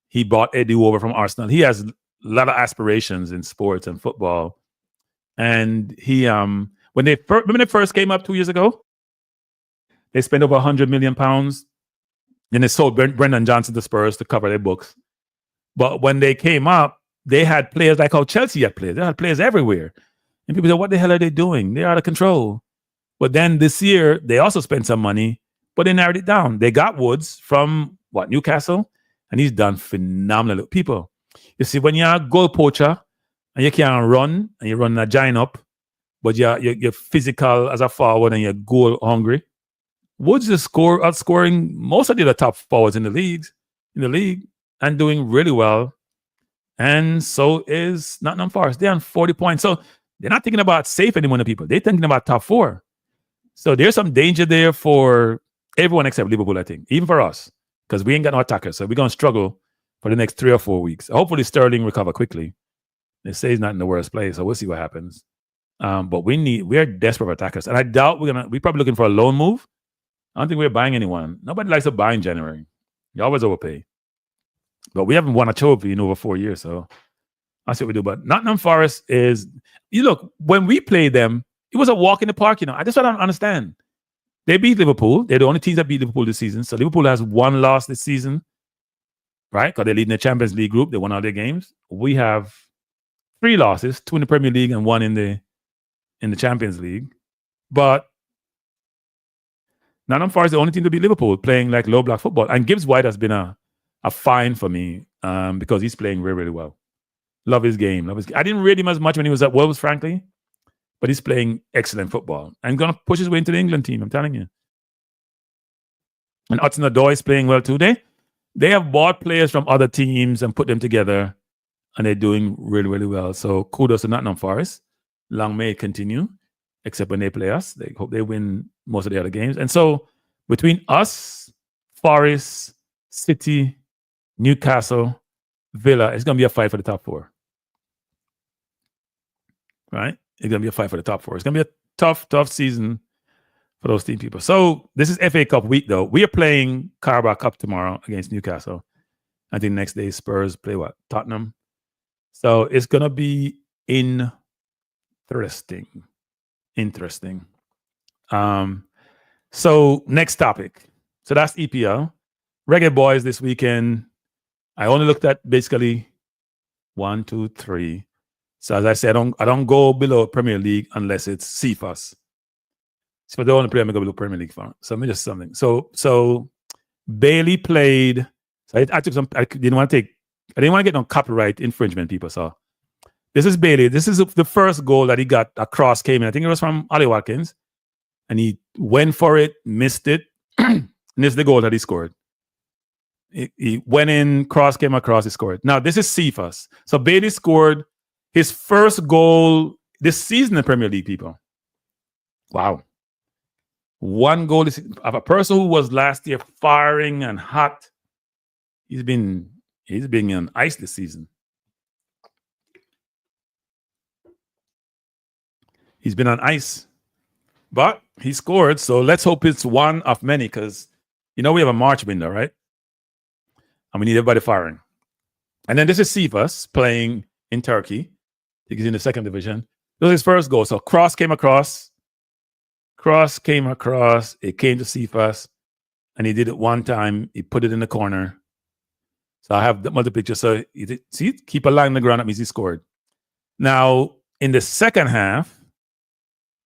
He bought Edu over from Arsenal. He has a lot of aspirations in sports and football. And he, when they first came up 2 years ago, they spent over £100 million. And they sold Brendan Johnson to Spurs to cover their books. But when they came up, they had players like how Chelsea had players. They had players everywhere. And people said, what the hell are they doing? They're out of control. But then this year, they also spent some money, but they narrowed it down. They got Woods from, Newcastle? And he's done phenomenal. People, you see, when you're a goal poacher and you can't run, and you're running a giant up, but you're physical as a forward and you're goal hungry, Woods is outscoring most of the other top forwards in the league, and doing really well. And so is Nottingham Forest. They're on 40 points. So they're not thinking about safe anymore, people. They're thinking about top 4. So there's some danger there for everyone except Liverpool, I think. Even for us. Because we ain't got no attackers. So we're going to struggle for the next 3 or 4 weeks. Hopefully Sterling recover quickly. They say he's not in the worst place. So we'll see what happens. But we're desperate for attackers. And I doubt we're probably looking for a loan move. I don't think we're buying anyone. Nobody likes to buy in January. You always overpay. But we haven't won a trophy in over 4 years. So that's what we do. But Nottingham Forest is, when we played them, it was a walk in the park, I just don't understand. They beat Liverpool. They're the only teams that beat Liverpool this season. So Liverpool has 1 loss this season, right? Because they're leading the Champions League group. They won all their games. We have 3 losses, 2 in the Premier League and 1 in the Champions League. But Nottingham Forest is the only team to beat Liverpool playing like low block football. And Gibbs White has been a find for me because he's playing really, really well. Love his game. I didn't rate him as much when he was at Wolves, frankly. But he's playing excellent football and going to push his way into the England team, I'm telling you. And Hudson-Odoi is playing well too. They have bought players from other teams and put them together, and they're doing really, really well. So kudos to Nottingham Forest. Long may it continue, except when they play us. They hope they win most of the other games. And so between us, Forest, City, Newcastle, Villa. It's going to be a fight for the top 4. Right? It's going to be a fight for the top 4. It's going to be a tough season for those team people. So this is FA Cup week, though. We are playing Carabao Cup tomorrow against Newcastle. I think next day Spurs play what? Tottenham. So it's going to be interesting. So next topic. So that's EPL. Reggae Boyz this weekend. I only looked at basically 1, 2, 3. So as I said, I don't go below Premier League unless it's CFAS. So the only player I go below Premier League for. So let me just something. So Bailey played. So I took some. I didn't want to get no copyright infringement, people. So this is Bailey. This is the first goal that he got. A cross came in. I think it was from Ollie Watkins, and he went for it, missed it, and this is the goal that he scored. He went in, cross came across, he scored. Now this is CFAS. So Bailey scored his first goal this season in Premier League, people. Wow. 1 goal of a person who was last year firing and hot. He's been on ice this season. He's been on ice. But he scored, so let's hope it's one of many, because we have a March window, right? And we need everybody firing. And then this is Cephas playing in Turkey. I think he's in the 2nd division. This was his first goal. So cross came across. It came to Cephas. And he did it one time. He put it in the corner. So I have the multiple pictures. So see, keep a line on the ground. That means he scored. Now, in the second half,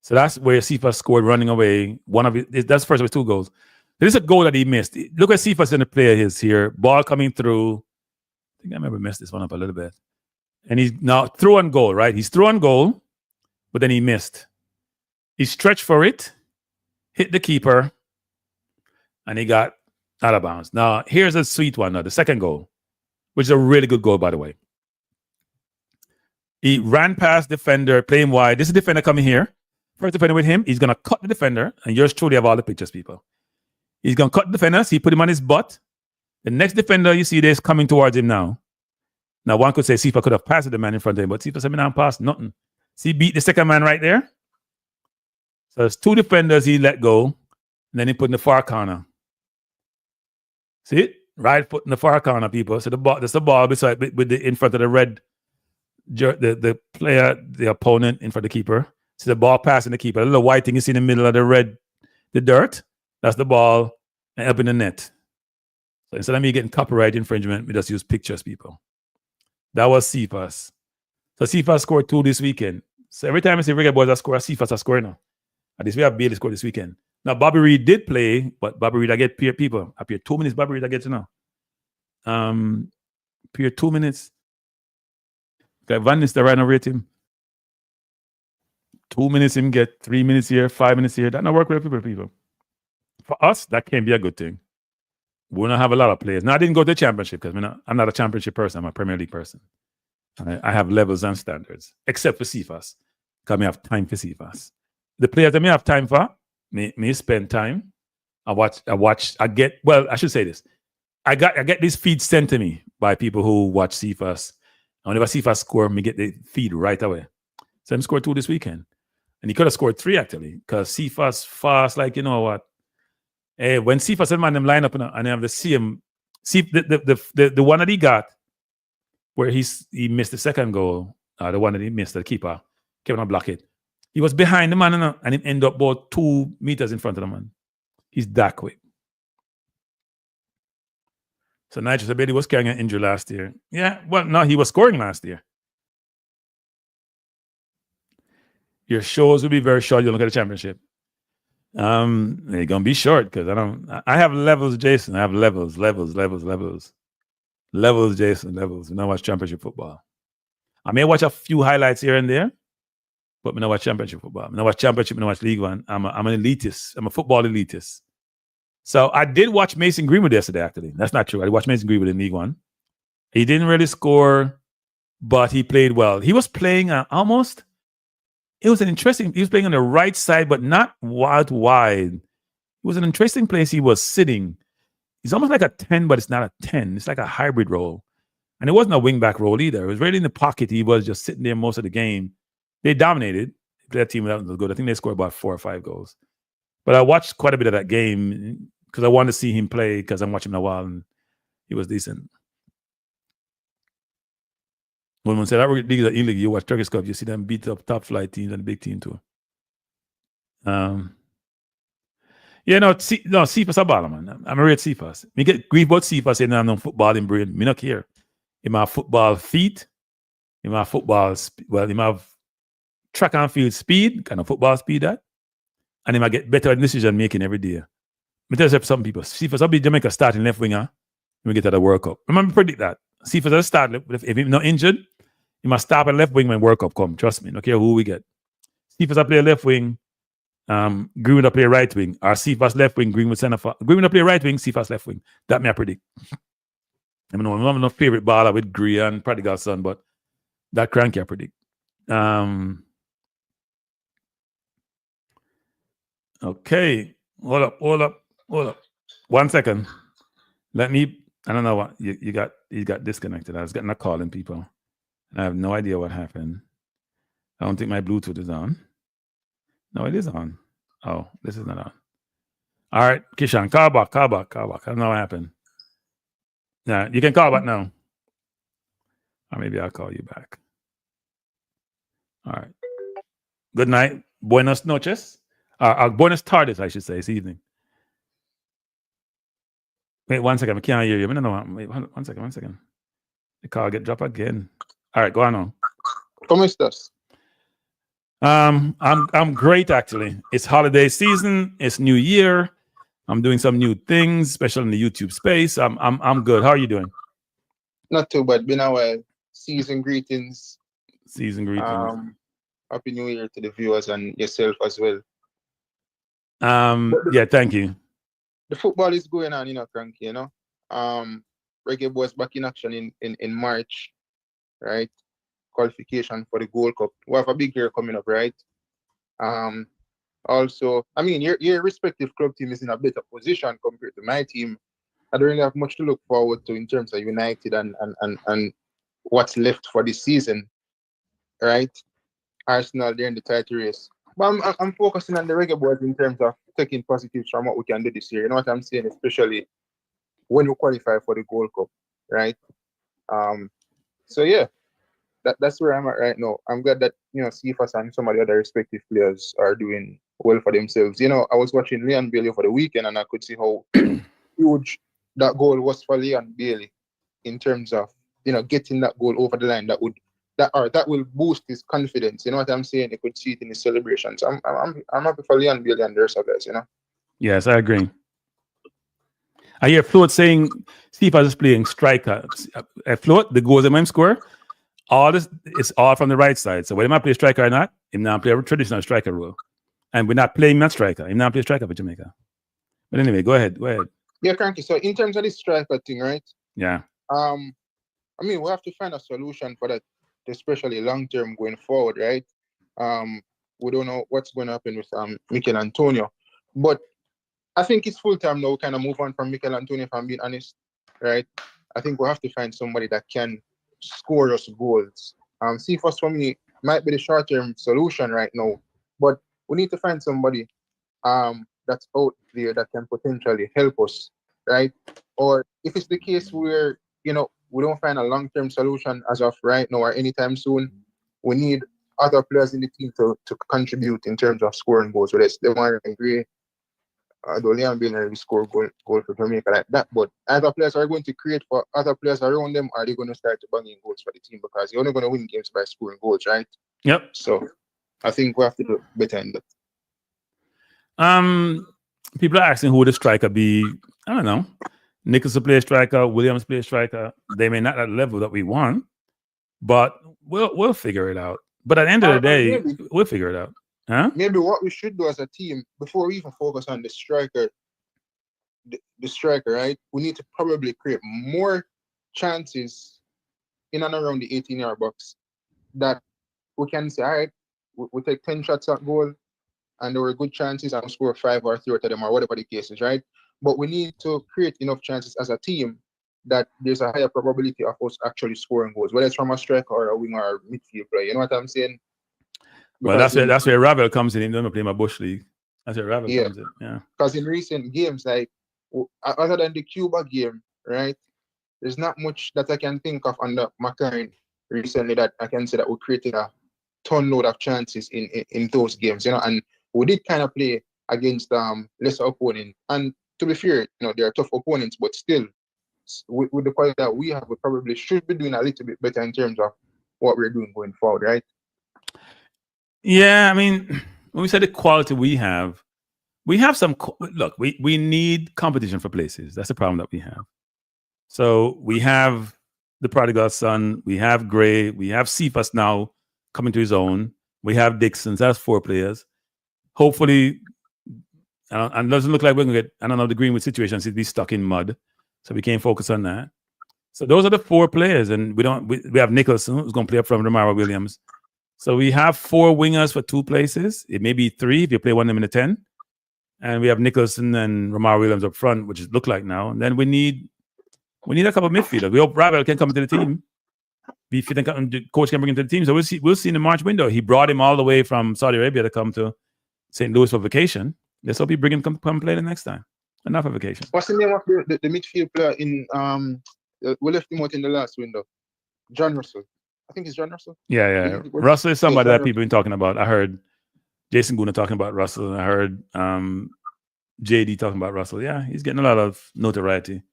so that's where Cephas scored running away. That's first of his 2 goals. This is a goal that he missed. Look at Cephas in the play is here. Ball coming through. I think I remember messed this one up a little bit. And he's now through on goal, right? He's through on goal, but then he missed. He stretched for it, hit the keeper, and he got out of bounds. Now, here's a sweet one now, the second goal, which is a really good goal, by the way. He ran past defender, playing wide. This is defender coming here. First defender with him. He's going to cut the defender, and yours truly have all the pictures, people. He's going to cut the defender. So he put him on his butt. The next defender you see there is coming towards him now. Now, one could say Sifa could have passed the man in front of him, but Sifa said, "Me not pass nothing." See, beat the second man right there. So there's 2 defenders he let go, and then he put in the far corner. See it? Right foot in the far corner, people. So there's the ball beside with the in front of the red, the player, the opponent in front of the keeper. So the ball passing the keeper. The little white thing you see in the middle of the dirt. That's the ball and up in the net. So instead of me getting copyright infringement, we just use pictures, people. That was Cephas. So Cephas scored 2 this weekend. So every time I say Reggae Boyz, I score, Cephas I score now. At least we have Bailey scored this weekend. Now, Bobby Reed did play, but Bobby Reed, I get people. Up here 2 minutes, Bobby Reed, I get to know. Here 2 minutes. Okay, Van Nistelrooy rate him. 2 minutes him get 3 minutes here, 5 minutes here. That not work with people. For us, that can be a good thing. We don't have a lot of players. Now, I didn't go to the championship because I'm not a championship person. I'm a Premier League person. I have levels and standards, except for Cephas, because I have time for Cephas. The players that I have time for, me spend time. I should say this. I get these feeds sent to me by people who watch Cephas. And whenever Cephas score, me get the feed right away. So he scored 2 this weekend. And he could have scored 3 actually, because Cephas fast, like, you know what? When Cephas and man them line up and they have the same, see the one that he got, where he missed the second goal, the one that he missed, the keeper came on block it. He was behind the man and he ended up about 2 meters in front of the man. He's that quick. So Nigel Sabedi was carrying an injury last year. Yeah, well, no, he was scoring last year. Your shows will be very short. You look at the championship. They're gonna be short because I have levels, Jason. I have levels, Jason, levels. When I watch championship football, I may watch a few highlights here and there, but when I watch championship football, when I watch championship, when I watch League One, I'm an elitist. I'm a football elitist. So I did watch Mason Greenwood yesterday. Actually, that's not true. I watched Mason Greenwood in League One. He didn't really score, but he played well. He was playing almost. It was an interesting. He was playing on the right side, but not wide. It was an interesting place he was sitting. He's almost like a 10, but it's not a 10. It's like a hybrid role. And it wasn't a wing back role either. It was really in the pocket. He was just sitting there most of the game. They dominated. That team was good. I think they scored about 4 or 5 goals. But I watched quite a bit of that game because I wanted to see him play because I'm watching him a while and he was decent. When one said that league is an e-league, you watch Turkish Cup, you see them beat up top flight teams and the big team too. Yeah, no, Cephas a baller, man. I'm a real Cephas. Me get grief about Cephas saying I'm no football in brain. Me not care. In my football feet, in my football, in my track and field speed, kind of football speed that. And he might get better decision making every day. Me tell you some people, Cephas will be Jamaica starting left winger when we get to the World Cup. Remember, predict that. Cephas will start, if he's not injured, he must start at left wing when World Cup come. Trust me, no care who we get. Cephas will play left wing, Green will play right wing, or Cephas left wing, Green will center for. Green will play right wing, Cephas left wing. That me I predict. I know I'm not no favorite baller with Gray and Prodigal Son, but that cranky I predict. Okay. Hold up. 1 second. Let me. I don't know what you got disconnected. I was getting a call in people. I have no idea what happened. I don't think my Bluetooth is on. No, it is on. Oh, this is not on. All right, Kishan, call back. I don't know what happened. Yeah, you can call back now. Or maybe I'll call you back. All right. Good night. Buenas noches. Buenas tardes, I should say. It's evening. Wait 1 second. I can't hear you. Wait, one second. The call get dropped again. All right, go on. ¿Cómo estás? I'm great actually. It's holiday season. It's New Year. I'm doing some new things, especially in the YouTube space. I'm good. How are you doing? Not too bad. Been a while. Season greetings. Happy New Year to the viewers and yourself as well. Yeah, thank you. The football is going on, Frankie, Reggae Boyz back in action in March, right? Qualification for the Gold Cup. We have a big year coming up, right? Also, I mean, your respective club team is in a better position compared to my team. I don't really have much to look forward to in terms of United and what's left for this season, right? Arsenal, they're in the title race. But I'm focusing on the Reggae Boyz in terms of taking positives from what we can do this year. You know what I'm saying? Especially when we qualify for the Gold Cup, right? So yeah, that's where I'm at right now. I'm glad that Cephas and some of the other respective players are doing well for themselves. I was watching Leon Bailey for the weekend and I could see how huge that goal was for Leon Bailey in terms of getting that goal over the line. That will boost his confidence. You know what I'm saying? You could see it in his celebrations. I'm happy for Leon Bailey and the rest of us. Yes, I agree. I hear Float saying Cephas is playing striker. Float, the goals in score, all this is all from the right side. So whether I play striker or not, him now play a traditional striker role. And we're not playing that striker. Him now play striker for Jamaica. But anyway, go ahead. Yeah, Cranky. So in terms of this striker thing, right? Yeah. I mean, we have to find a solution for that, especially long term going forward, right? We don't know what's going to happen with Mikel Antonio, but I think it's full time now. We kind of move on from Mikel Antonio, if I'm being honest, right? I think we have to find somebody that can score us goals. Cephas for me might be the short term solution right now, but we need to find somebody that's out there that can potentially help us, right? Or if it's the case where we don't find a long-term solution as of right now or anytime soon, we need other players in the team to contribute in terms of scoring goals. So that's the one I agree. Leon Bailey score goal for Jamaica like that. But other players are going to create for other players around them, or are they going to start to bang in goals for the team? Because you're only going to win games by scoring goals, right? Yep. So I think we have to do better in that. People are asking who would the striker be. I don't know. Nichols will play striker, Williams play striker. They may not at the level that we want, but we'll figure it out. But at the end of the day, we'll figure it out. Huh? Maybe what we should do as a team, before we even focus on the striker, right? We need to probably create more chances in and around the 18-yard box that we can say, all right, we take 10 shots at goal and there were good chances and we score 5 or 3 out of them or whatever the case is, right? but we need to create enough chances as a team that there's a higher probability of us actually scoring goals, whether it's from a striker or a winger or midfield player. You know what I'm saying? Well, that's where Ravel comes in. He doesn't play my Bush League. That's where Ravel comes in. Yeah. Because in recent games, like other than the Cuba game, right? There's not much that I can think of under McLaren recently that I can say that we created a ton load of chances in those games, you know, and we did kind of play against lesser opponents. And to be fair, you know, they're tough opponents, but still, with the quality that we have, we probably should be doing a little bit better in terms of what we're doing going forward, right? Yeah, I mean, when we say the quality we have some, look, we need competition for places. That's the problem that we have. So we have the prodigal son, we have Gray, we have Cephas now coming to his own. We have Dixon. That's 4 players. Hopefully, and it doesn't look like we're going to get, I don't know, the Greenwood situation seems to be stuck in mud. So we can't focus on that. So those are the 4 players. And we have Nicholson, who's going to play up from Romaro Williams. So we have 4 wingers for 2 places. It may be 3 if you play one of them in the 10. And we have Nicholson and Romaro Williams up front, which it look like now. And then we need a couple of midfielders. We hope Ravel can come into the team. Be fit and the coach can bring him to the team. So we'll see in the March window. He brought him all the way from Saudi Arabia to come to St. Louis for vacation. Let's hope he bring him come play the next time. Enough of vacation. What's the name of the midfield player in we left him out in the last window? John Russell. I think it's John Russell. Yeah. Russell is somebody that people have been talking about. I heard Jason Guna talking about Russell. I heard JD talking about Russell. Yeah, he's getting a lot of notoriety.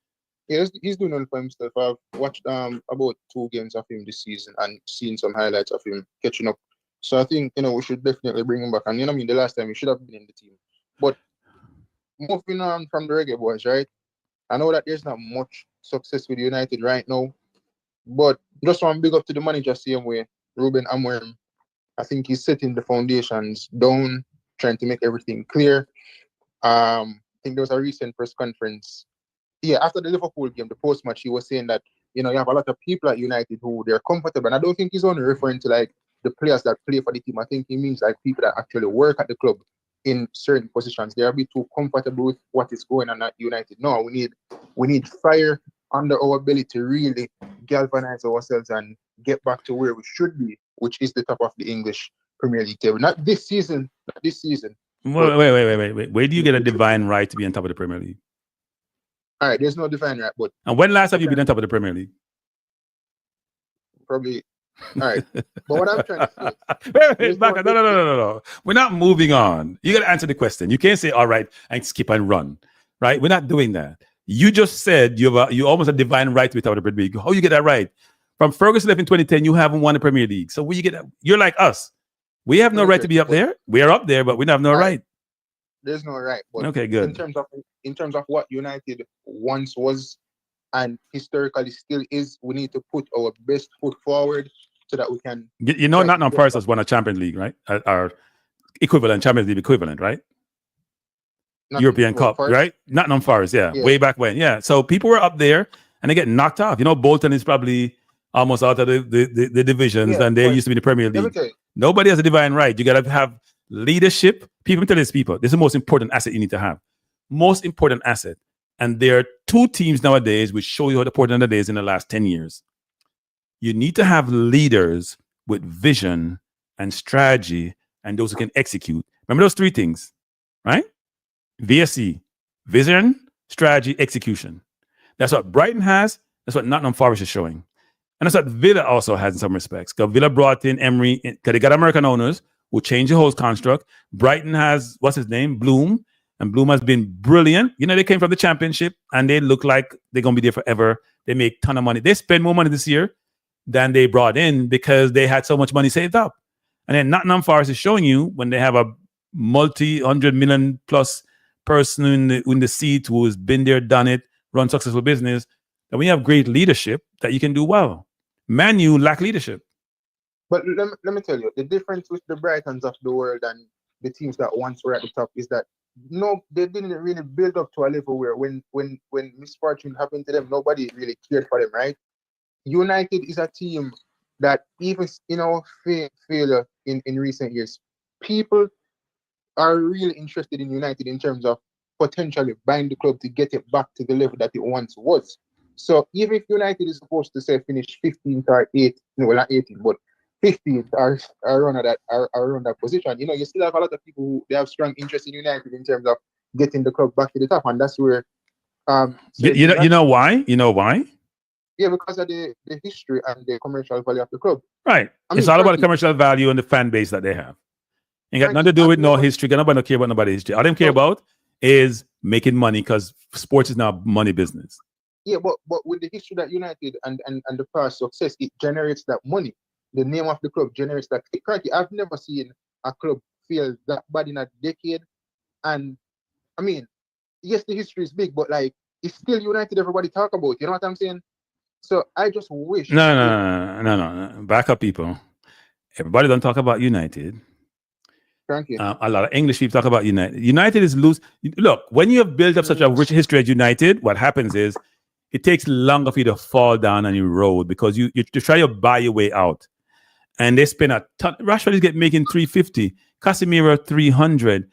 Yeah, he's doing well for himself. I've watched about 2 games of him this season and seen some highlights of him catching up. So I think, you know, we should definitely bring him back. And you know, I mean, the last time he should have been in the team. But moving on from the Reggae Boyz, right? I know that there's not much success with United right now, but just want to big up to the manager same way, Ruben Amorim. I think he's setting the foundations down, trying to make everything clear. I think there was a recent press conference. Yeah, after the Liverpool game, the post-match, he was saying that, you know, you have a lot of people at United who they're comfortable. And I don't think he's only referring to like the players that play for the team. I think he means like people that actually work at the club in certain positions. They're a bit too comfortable with what is going on at United. No, we need fire under our belly to really galvanize ourselves and get back to where we should be, which is the top of the English Premier League table. Not this season. Wait. Where do you get a divine right to be on top of the Premier League? All right, there's no divine right, but... And when last have you been on top of the Premier League? Probably... All right, but what I'm trying to say... Wait, no. We're not moving on. You got to answer the question. You can't say, all right, and skip and run, right? We're not doing that. You just said you almost a divine right to be top of the Premier League. How you get that right? From Ferguson left in 2010, you haven't won the Premier League. So where you get that? You're like us. We have no right to be up there. We are up there, but we have no right. There's no right. But okay, good. In terms of what United once was and historically still is, we need to put our best foot forward so that we can. You know, Nottingham Forest has won a Champions League, right? Our equivalent, Champions League equivalent, right? European Cup, Forest? Right? Nottingham Forest, yeah, way back when, yeah. So people were up there and they get knocked off. You know, Bolton is probably almost out of the divisions, and they used to be in the Premier League. Nobody has a divine right. You got to have leadership. People tell these people, this is the most important asset you need to have. Most important asset. And there are 2 teams nowadays which show you how important it is in the last 10 years. You need to have leaders with vision and strategy and those who can execute. Remember those 3 things, right? VSC, vision, strategy, execution. That's what Brighton has. That's what Nottingham Forest is showing. And that's what Villa also has in some respects. Because Villa brought in Emery, because they got American owners who changed the whole construct. Brighton has, what's his name? Bloom. And Bloom has been brilliant. You know, they came from the Championship and they look like they're going to be there forever. They make a ton of money. They spend more money this year than they brought in because they had so much money saved up. And then Nottingham Forest is showing you when they have a multi-100 million plus person in the seat who has been there, done it, run successful business, that when you have great leadership, that you can do well. Manu lack leadership. But let me tell you, the difference with the Brightons of the world and the teams that once were at the top is that no, they didn't really build up to a level where when misfortune happened to them, nobody really cared for them, right? United is a team that even, you know, failure in recent years, people are really interested in United in terms of potentially buying the club to get it back to the level that it once was. So even if United is supposed to say finish 15th or 8th, no, well, not 18th, but 15th or around that position, you still have a lot of people who they have strong interest in United in terms of getting the club back to the top, and that's where you know why? You know why? Yeah, because of the history and the commercial value of the club. Right. It's all about the commercial value and the fan base that they have. It got nothing to do with no history. Nobody don't care about nobody's history. All they care about is making money, because sports is now money business. Yeah, but with the history that United and the past success, it generates that money. The name of the club generates that. Currently, I've never seen a club fail that bad in a decade. And I mean, yes, the history is big, but like it's still United. Everybody talk about. You know what I'm saying? So I just wish. No. Back up, people. Everybody don't talk about United. Thank you. A lot of English people talk about United. United is loose. Look, when you have built up such a rich history at United, what happens is it takes longer for you to fall down and erode, because you try to buy your way out. And they spend a ton. Rashford is making 350. Casemiro 300.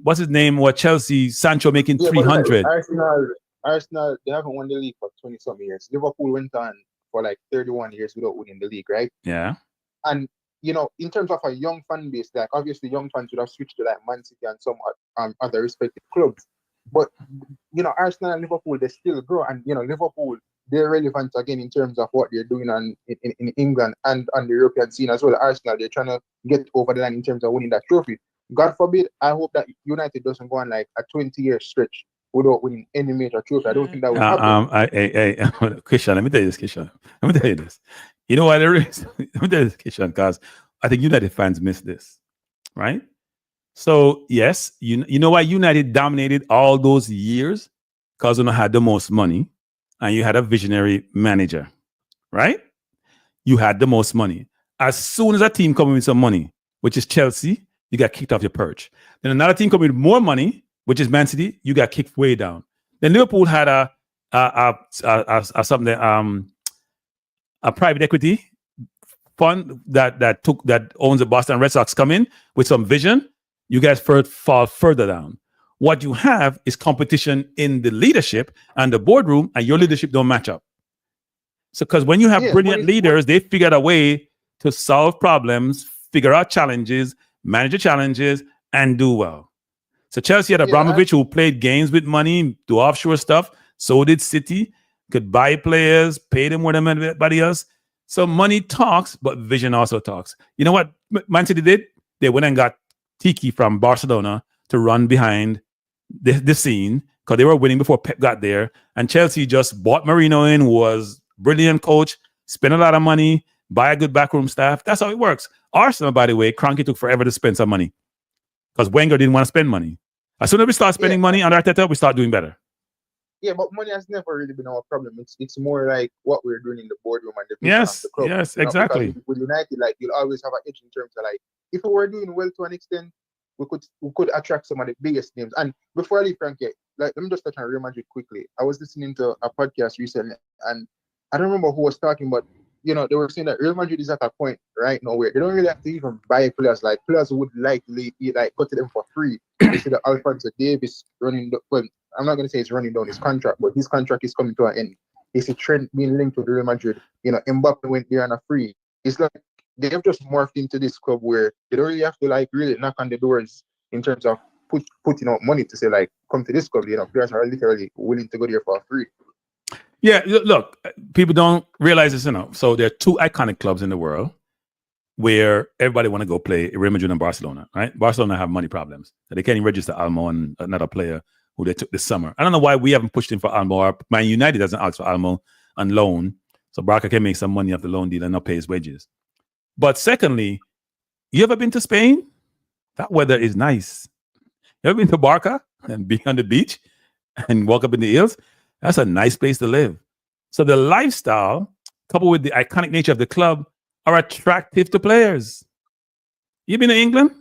What's his name? What Chelsea? Sancho making 300. Arsenal, they haven't won the league for 20-something years. Liverpool went on for like 31 years without winning the league, right? Yeah. And, in terms of a young fan base, like obviously young fans would have switched to like Man City and some other respective clubs. But, Arsenal and Liverpool, they still grow. And, Liverpool, they're relevant again in terms of what they're doing in England and on the European scene as well. Arsenal, they're trying to get over the line in terms of winning that trophy. God forbid, I hope that United doesn't go on like a 20-year stretch without winning any major trophy. I don't think that will happen. Christian, let me tell you this, Christian. Let me tell you this. You know why there is? Let me tell you this, Christian, because I think United fans miss this, right? So, yes, you know why United dominated all those years? Because you had the most money and you had a visionary manager, right? You had the most money. As soon as a team comes with some money, which is Chelsea, you got kicked off your perch. Then another team comes with more money, which is Man City, you got kicked way down. Then Liverpool had a private equity fund that owns the Boston Red Sox come in with some vision. You guys fall further down. What you have is competition in the leadership and the boardroom, and your leadership don't match up. So, because when you have brilliant leaders, they figured a way to solve problems, figure out challenges, manage the challenges, and do well. So Chelsea had Abramovich who played games with money, do offshore stuff. So did City. Could buy players, pay them more than anybody else. So money talks, but vision also talks. You know what Man City did? They went and got Tiki from Barcelona to run behind the scene, because they were winning before Pep got there. And Chelsea just bought Mourinho in, who was brilliant coach, spent a lot of money, buy a good backroom staff. That's how it works. Arsenal, by the way, Kroenke took forever to spend some money, because Wenger didn't want to spend money. As soon as we start spending money under Arteta, we start doing better. Yeah, but money has never really been our problem. It's more like what we're doing in the boardroom and the vision of the club. Yes, exactly. With United, like you'll always have an edge in terms of like if we were doing well to an extent, we could attract some of the biggest names. And before I leave, Frankie, like let me just touch on Real Madrid quickly. I was listening to a podcast recently, and I don't remember who was talking, but they were saying that Real Madrid is at a point right now where they don't really have to even buy players. Like players would like go to them for free. You see the Alphonso Davies running. Well, I'm not going to say he's running down his contract, but his contract is coming to an end. You see Trent being linked to Real Madrid. Mbappe went there on a free. It's like they have just morphed into this club where they don't really have to like really knock on the doors in terms of putting out money to say like come to this club. Players are literally willing to go there for free. Yeah, look, people don't realize this, So there are two iconic clubs in the world where everybody want to go play, Real Madrid and Barcelona, right? Barcelona have money problems. So they can't even register Almo and another player who they took this summer. I don't know why we haven't pushed him for Almo, or Man United doesn't ask for Almo on loan. So Barca can make some money off the loan deal and not pay his wages. But secondly, you ever been to Spain? That weather is nice. You ever been to Barca and be on the beach and walk up in the hills? That's a nice place to live. So the lifestyle, coupled with the iconic nature of the club, are attractive to players. You been to England?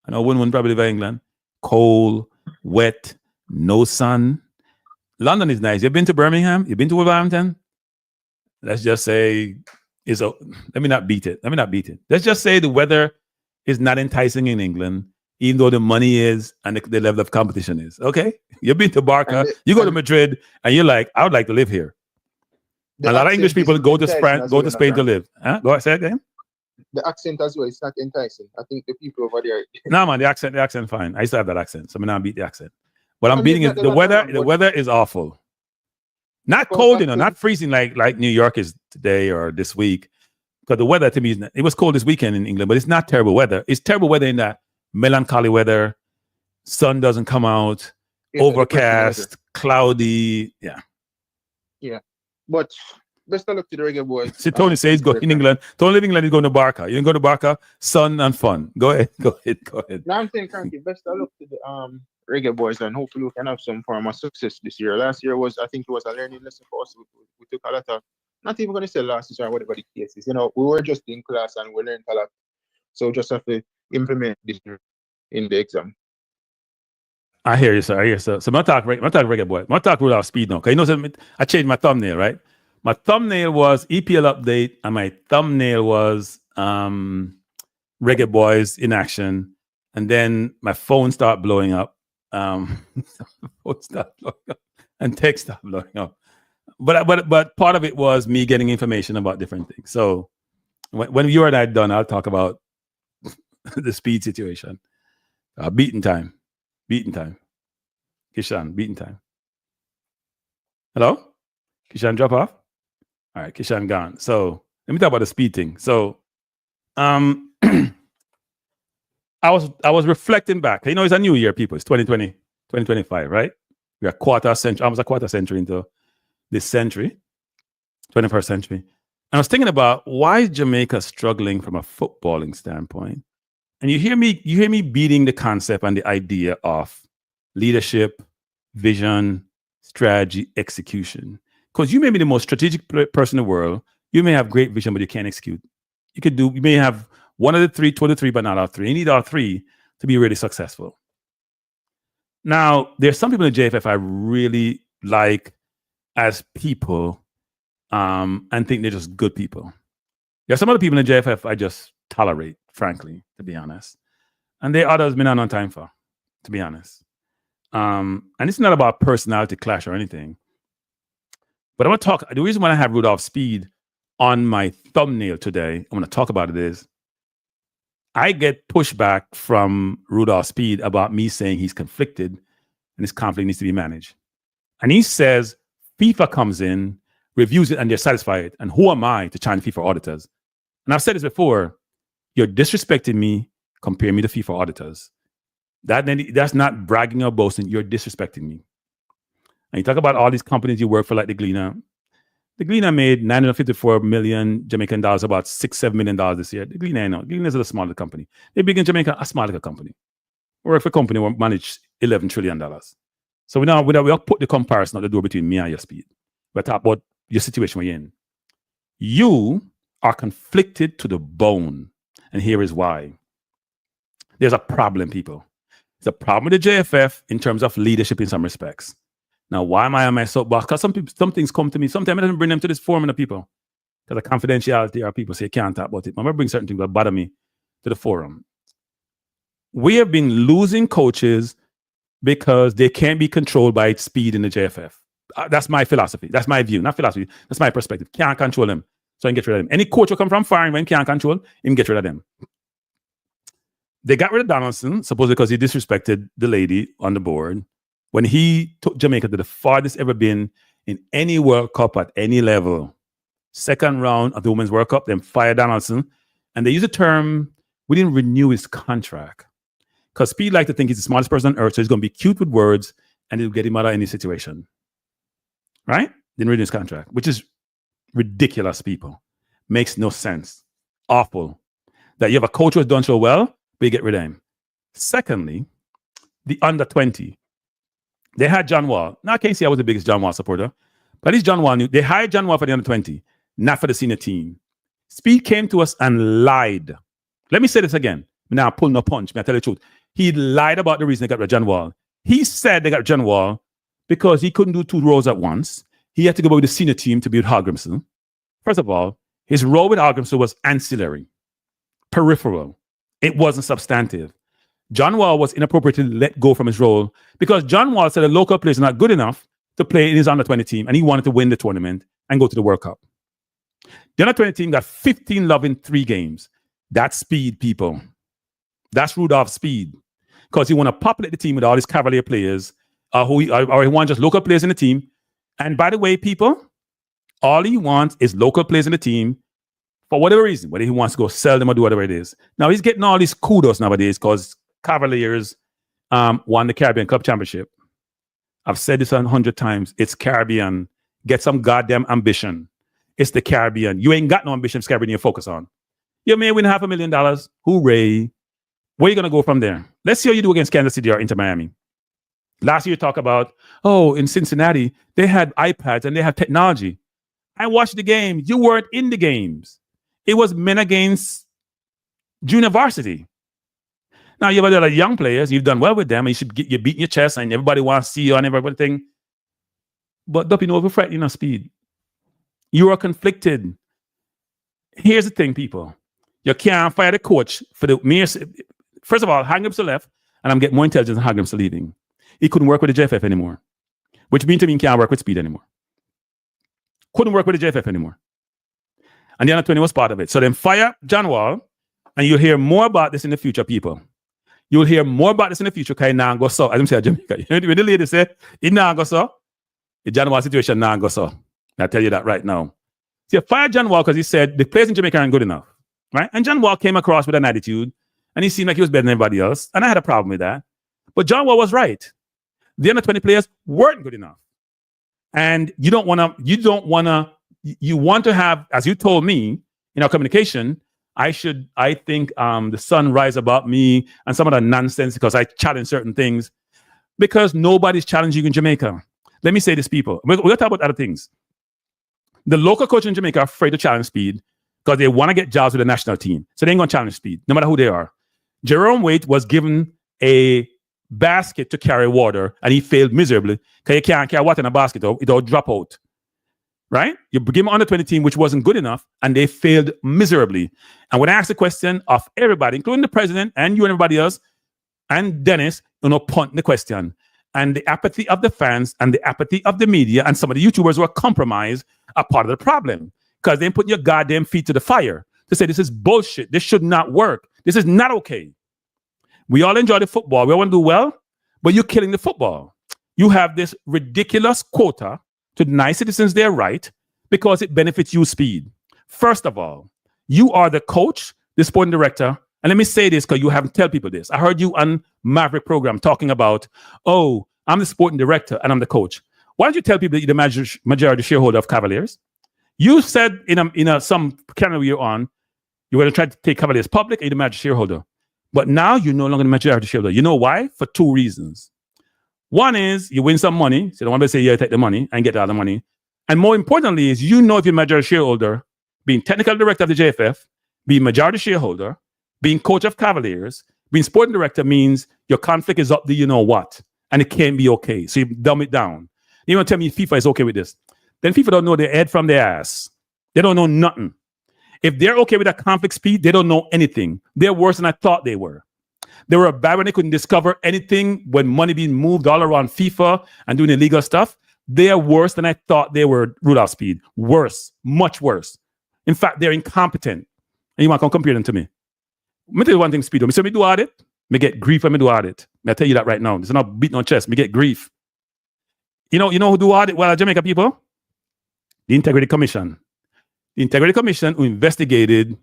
I know one probably live in England. Cold, wet, no sun. London is nice. You've been to Birmingham? You've been to Wolverhampton? Let's just say let me not beat it. Let's just say the weather is not enticing in England. even though the money is and the level of competition is. Okay, you've been to Barca, you go to Madrid, and you're like, I would like to live here. A lot of English people go to Spain to live. Huh? Go ahead, say again. The accent as well, it's not enticing. I think the people over there. No, man, the accent fine. I used to have that accent, so I'm not beat the accent. But I'm beating it. The weather is awful. Not cold, not freezing like New York is today or this week. Because the weather to me, it was cold this weekend in England, but it's not terrible weather. It's terrible weather in that melancholy weather. Sun doesn't come out, overcast, cloudy. Yeah. But best of luck to the Reggae Boyz. See, Tony says go in England. Tony live in England, he's going to Barca. You can go to Barca, sun and fun. Go ahead. Now I'm saying, Cranky, best of luck to the Reggae Boyz, and hopefully we can have some form of success this year. Last year I think it was a learning lesson for us. We took a lot of, not even going to say losses or whatever the case is. We were just in class and we learned a lot. So just have to implement this in the exam. I hear you, sir. So I'm not talking Reggae Boyz. I'm not talking Rudolph Speid now. Because I changed my thumbnail, right? My thumbnail was EPL update, and my thumbnail was Reggae Boyz in action. And then my phone started blowing up. And text started blowing up. But part of it was me getting information about different things. So when you and I are done, I'll talk about the Speid situation. Beating time. Kishan, beating time. Hello? Kishan drop off? All right, Kishan gone. So let me talk about the Speid thing. So I was reflecting back. It's a new year, people. It's 2020, 2025, right? We are almost a quarter century into this century, 21st century. And I was thinking about why is Jamaica struggling from a footballing standpoint? And you hear me beating the concept and the idea of leadership, vision, strategy, execution. Because you may be the most strategic person in the world. You may have great vision, but you can't execute. You may have one of the three, two of the three, but not all three. You need all three to be really successful. Now, there's some people in the JFF I really like as people and think they're just good people. There's some other people in the JFF I just tolerate, frankly, to be honest. And there are others me not on time for, to be honest. And it's not about personality clash or anything. But I want to talk, the reason why I have Rudolph Speid on my thumbnail today, I want to talk about it is, I get pushback from Rudolph Speid about me saying he's conflicted and this conflict needs to be managed. And he says FIFA comes in, reviews it, and they're satisfied. And who am I to challenge FIFA auditors? And I've said this before, you're disrespecting me, comparing me to FIFA auditors. That's not bragging or boasting, you're disrespecting me. And you talk about all these companies you work for, like the Gleaner. The Gleaner made 954 million Jamaican dollars, about $6-7 million this year. The Gleaner is a smaller company. They're big in Jamaica, a smaller company. We work for a company who manage $11 trillion. So we'll put the comparison at the door between me and your Speid. We'll talk about your situation we're in. You are conflicted to the bone. And here is why. There's a problem, people. There's a problem with the JFF in terms of leadership in some respects. Now, why am I on my soapbox? Because some things come to me. Sometimes I don't bring them to this forum of the people. Because of confidentiality, or people say, can't talk about it. I'm going to bring certain things that bother me to the forum. We have been losing coaches because they can't be controlled by Speid in the JFF. That's my philosophy. That's my view. Not philosophy. That's my perspective. Can't control them. So I can get rid of them. Any coach will come from foreign when can't control, he can get rid of them. They got rid of Donaldson, supposedly because he disrespected the lady on the board. When he took Jamaica to the farthest ever been in any World Cup at any level, second round of the Women's World Cup, then fired Donaldson. And they use the term, we didn't renew his contract. Because Speid like to think he's the smartest person on earth, so he's going to be cute with words and he'll get him out of any situation. Right? Didn't renew his contract, which is ridiculous, people. Makes no sense. Awful. That you have a coach who's done so well, but you get rid of him. Secondly, the under 20. They had John Wall. Now, I can't say I was the biggest John Wall supporter, but at least John Wall knew. They hired John Wall for the under 20, not for the senior team. Speid came to us and lied. Let me say this again. Now, pull no punch. May I tell you the truth? He lied about the reason they got rid of John Wall. He said they got rid of John Wall because he couldn't do two roles at once. He had to go with the senior team to be with Hallgrimson. First of all, his role with Hallgrimson was ancillary, peripheral. It wasn't substantive. John Wall was inappropriately let go from his role because John Wall said the local players are not good enough to play in his under-20 team, and he wanted to win the tournament and go to the World Cup. The under-20 team got 15 love in 3 games. That's speed, people. That's Rudolph Speid. Because he want to populate the team with all these Cavalier players, or he wants just local players in the team. And by the way, people, all he wants is local players in the team for whatever reason, whether he wants to go sell them or do whatever it is. Now, he's getting all these kudos nowadays because Cavaliers won the Caribbean Cup Championship. I've said this 100 times. It's Caribbean. Get some goddamn ambition. It's the Caribbean. You ain't got no ambition, it's Caribbean you focus on. You may win $500,000. Hooray. Where you going to go from there? Let's see how you do against Kansas City or Inter Miami. Last year, you talk about, in Cincinnati, they had iPads and they have technology. I watched the game. You weren't in the games. It was men against junior varsity. Now, you have a lot of young players. You've done well with them. And you're beating your chest and everybody wants to see you and everything. But don't be overfretting on Speid. You are conflicted. Here's the thing, people. You can't fire the coach for the mere... First of all, Hangrim's left, and I'm getting more intelligence than Hangrim's leaving. He couldn't work with the JFF anymore, which means to me he can't work with Speid anymore. Couldn't work with the JFF anymore. And the under 20 was part of it. So then fire John Wall, and you'll hear more about this in the future, people. You'll hear more about this in the future because it now go so. As I say, Jamaica. When the lady say, it now go so, the John Wall situation now go so. I'll tell you that right now. So you fire John Wall because he said the players in Jamaica aren't good enough. Right? And John Wall came across with an attitude, and he seemed like he was better than everybody else. And I had a problem with that. But John Wall was right. The under 20 players weren't good enough. And you want to have, as you told me in our communication, I think the sun rise above me and some of that nonsense because I challenge certain things because nobody's challenging you in Jamaica. Let me say this, people. We're going to talk about other things. The local coach in Jamaica are afraid to challenge Speid because they want to get jobs with the national team. So they ain't going to challenge Speid, no matter who they are. Jerome Waite was given a basket to carry water, and he failed miserably because you can't carry water in a basket, it'll drop out. Right? You give him under 20 team, which wasn't good enough, and they failed miserably. And when I asked the question of everybody, including the president and you and everybody else, and Dennis, punt the question. And the apathy of the fans and the apathy of the media and some of the YouTubers who are compromised are part of the problem because they put your goddamn feet to the fire to say this is bullshit. This should not work. This is not okay. We all enjoy the football. We all want to do well, but you're killing the football. You have this ridiculous quota to deny citizens their right because it benefits you, Speid. First of all, you are the coach, the sporting director. And let me say this because you haven't told people this. I heard you on Maverick program talking about, I'm the sporting director and I'm the coach. Why don't you tell people that you're the majority shareholder of Cavaliers? You said in some channel you're on, you were going to try to take Cavaliers public and you're the majority shareholder. But now you're no longer the majority shareholder. You know why? For 2 reasons. One is you win some money. So you don't want to say, yeah, take the money and get all the money. And more importantly is if you're majority shareholder, being technical director of the JFF, being majority shareholder, being coach of Cavaliers, being sporting director means your conflict is up to you know what. And it can't be okay. So you dumb it down. You want to tell me FIFA is okay with this. Then FIFA don't know their head from their ass. They don't know nothing. If they're okay with that conflict Speid, they don't know anything. They're worse than I thought they were. They were bad when they couldn't discover anything when money being moved all around FIFA and doing illegal stuff. They are worse than I thought they were, Rudolph Speid. Worse. Much worse. In fact, they're incompetent. And you want to come compare them to me. Let me tell you one thing, Speid. When me do audit, me get grief when me do audit. I tell you that right now. It's not beating on chest. Me get grief. You know who do audit well at Jamaica, people? The Integrity Commission. The Integrity Commission who investigated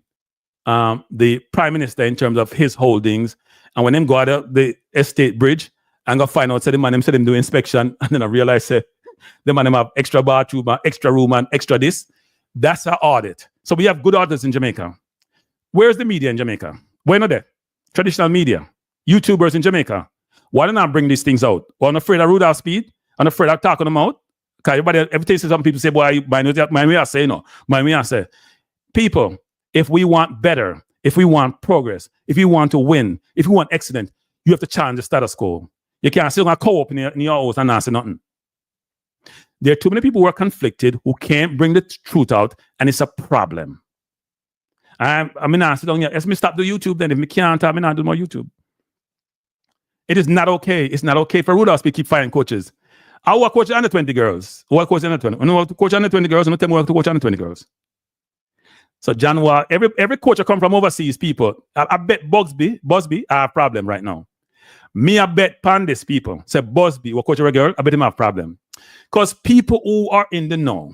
the Prime Minister in terms of his holdings. And when them go out of the estate bridge and go find out, say the man them said him do inspection, and then I realize say the man them have extra bathroom, extra room, and extra this. That's our audit. So we have good auditors in Jamaica. Where's the media in Jamaica? Where not there? Traditional media. YouTubers in Jamaica. Why don't I bring these things out? Well, I'm afraid of Rudolph Speid. I'm afraid of talking them out. Because every time some people say, boy, I say no. I say, people, if we want better, if we want progress, if we want to win, if we want excellence, you have to challenge the status quo. You can't sit on a co-op in your house and not say nothing. There are too many people who are conflicted, who can't bring the truth out, and it's a problem. I mean, I sit down here. Let me stop the YouTube then. If me can't, I mean, I do more YouTube. It is not okay. It's not okay for Rudolph Speid keep firing coaches. I will coach under 20 girls. I will coach under 20. When I coach under 20 girls, I'm tell me to coach under 20 girls. So John Wall, every coach that come from overseas people, I bet Busby, I have problem right now. Me, I bet Pandis people. Say Busby, what coach a girl, I bet him have problem. Because people who are in the know,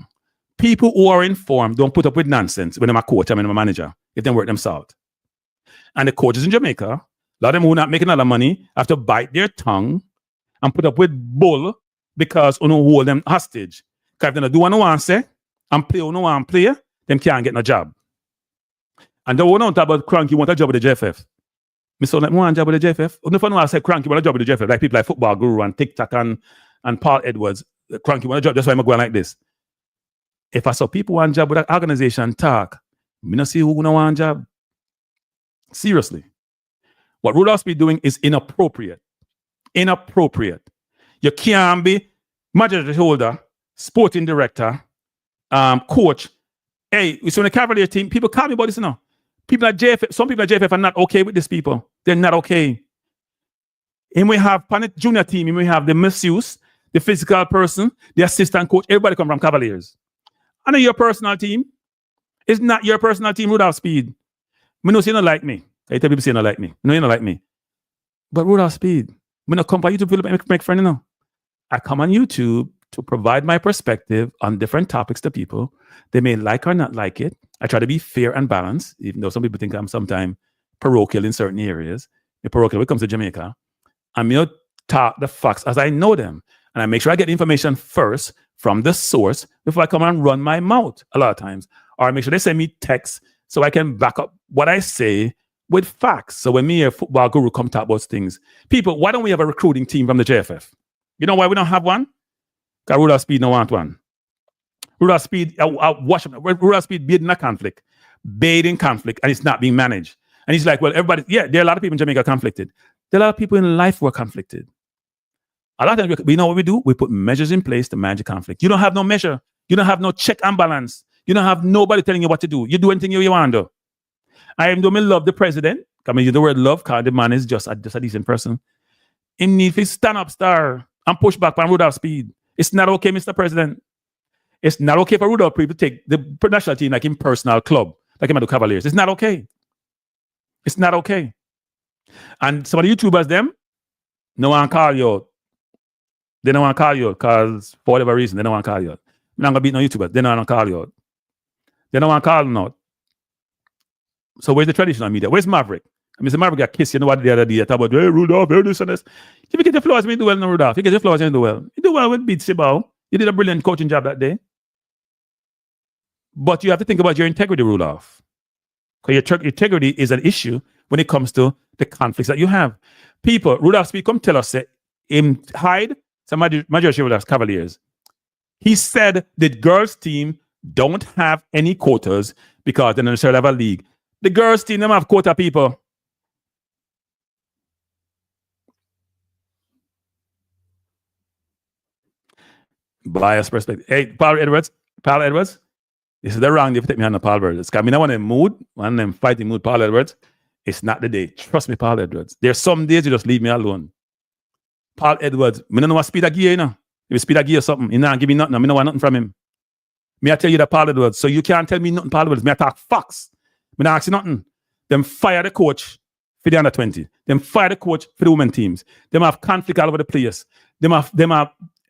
people who are informed, don't put up with nonsense when I'm a coach, I'm a manager, if they work themselves. And the coaches in Jamaica, a lot of them who are not making a lot of money, have to bite their tongue and put up with bull because you don't hold them hostage. Because if they don't do what they want to say and play what they want to play, them can't get no job. And then we don't talk about Cranky want a job with the JFF. Me sound like one job with the JFF. If I know I say Cranky want a job with the JFF, like people like Football Guru and TikTok and Paul Edwards, Cranky want a job, that's why I'm going like this. If I saw people want a job with that organization talk, me not see who gonna want a job. Seriously. What Rudolph Speid doing is inappropriate. Inappropriate. You can't be majority holder, sporting director, coach. Hey, it's on the Cavalier team. People call me about this now. People at JFF, some people at JFF are not okay with these people. They're not okay. And we have Panet Junior team, and we have the masseuse, the physical person, the assistant coach. Everybody come from Cavaliers. I know your personal team. It's not your personal team, Rudolph Speid. I know you don't like me. I tell people say you don't like me. No, you don't like me. But Rudolph Speid, I don't come on YouTube to make friends, no. I come on YouTube to provide my perspective on different topics to people. They may like or not like it. I try to be fair and balanced, even though some people think I'm sometimes parochial in certain areas. Parochial when it comes to Jamaica. I'm going to talk the facts as I know them. And I make sure I get the information first from the source before I come and run my mouth a lot of times. Or I make sure they send me texts so I can back up what I say with facts. So when me a Football Guru come talk about things, people, why don't we have a recruiting team from the JFF? You know why we don't have one? Because Rudolph Speid don't want one. Rudolph Speid, Rudolph Speid bid in a conflict, and it's not being managed. And he's like, well, everybody, yeah, there are a lot of people in Jamaica conflicted. There are a lot of people in life who are conflicted. A lot of times, we know what we do? We put measures in place to manage the conflict. You don't have no measure. You don't have no check and balance. You don't have nobody telling you what to do. You do anything you want to do. I even though I love the president, I mean, use the word love, because the man is just a decent person. He needs to stand up, star, and push back on Rudolph Speid. It's not okay, Mr. President. It's not okay for Rudolph Speid to take the national team like in personal club, like him at the Cavaliers. It's not okay. It's not okay. And some of the YouTubers, them, no one call you out. They don't want to call you out because for whatever reason, they don't want to call you out. I'm not going to beat no YouTubers. They don't want to call you out. They don't want to call them out. So where's the traditional media? Where's Maverick? I mean, Maverick got kissed, you know what, the other day, talk about, hey, Rudolph, hey, this and this. If you get the flowers, you do well, no, Rudolph. You get the flowers, you do well. You do well with Beat Sibao. You did a brilliant coaching job that day. But you have to think about your integrity, Rudolph. Because your integrity is an issue when it comes to the conflicts that you have. People, Rudolph Speid, come tell us, him hide some majority of us Cavaliers. He said the girls' team don't have any quotas because they don't necessarily have a league. The girls' team don't have quota, people. Bias perspective. Hey, Paul Edwards, this is the wrong day to take me on the Paul Edwards. Because I mean, I want a mood, one of them fighting mood, Paul Edwards. It's not the day. Trust me, Paul Edwards. There's some days you just leave me alone. Paul Edwards, I don't know what speed I gear, you know. If you speed I gear something, he not give me nothing. I don't want nothing from him. Me I tell you that Paul Edwards, so you can't tell me nothing, Paul Edwards. Me I talk facts. Me not ask you nothing. Them fire the coach for the under 20. Them fire the coach for the women teams. Them have conflict all over the place. Them have.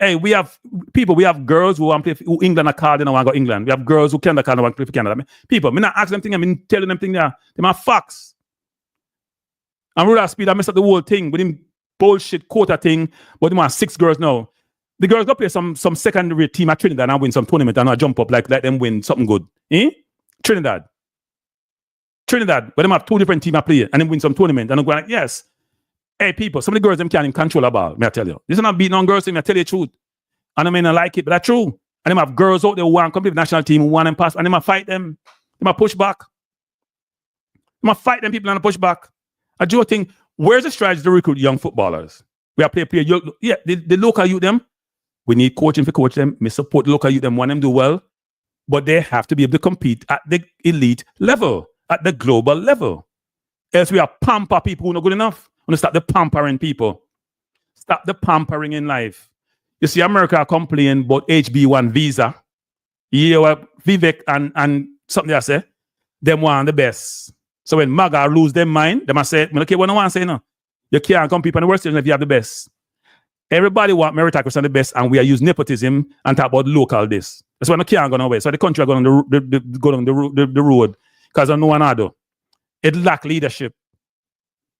Hey, we have girls who want to play who England are called, they don't want to go England. We have girls who Canada called, want to play for Canada. I mean, people, me not ask them things, I mean telling them things there. Them have facts. And Rudolph Speid, I messed up the whole thing with him bullshit quota thing, but they want 6 girls now. The girls go play some secondary team at Trinidad and win some tournament and I jump up like them win something good. Trinidad, but them have 2 different teams I play and then win some tournament and I'm going like, yes. Hey, people, some of the girls them can't even control a ball, may I tell you. This is not beating on girls, I tell you the truth. And I may not like it, but that's true. And them have girls out there who want to come to the national team, who want them pass, and they might fight them. They might push back. They might fight them people and push back. I do think, where's the strategy to recruit young footballers? We have play yeah, the local youth them. We need coaching for coach them. We support the local youth them, want them to do well. But they have to be able to compete at the elite level, at the global level. Else we are pamper people who are not good enough. We start the pampering people. Stop the pampering in life. You see, America complain about HB1 visa. You hear what Vivek and something I say? Them want the best. So when MAGA lose their mind, they must say, I don't care what no one say, no. You can't compete on the worst if you have the best. Everybody want meritocracy and the best, and we are using nepotism and talk about local this. That's why no can't go nowhere. So the country are going on the road because of no one other. It lack leadership.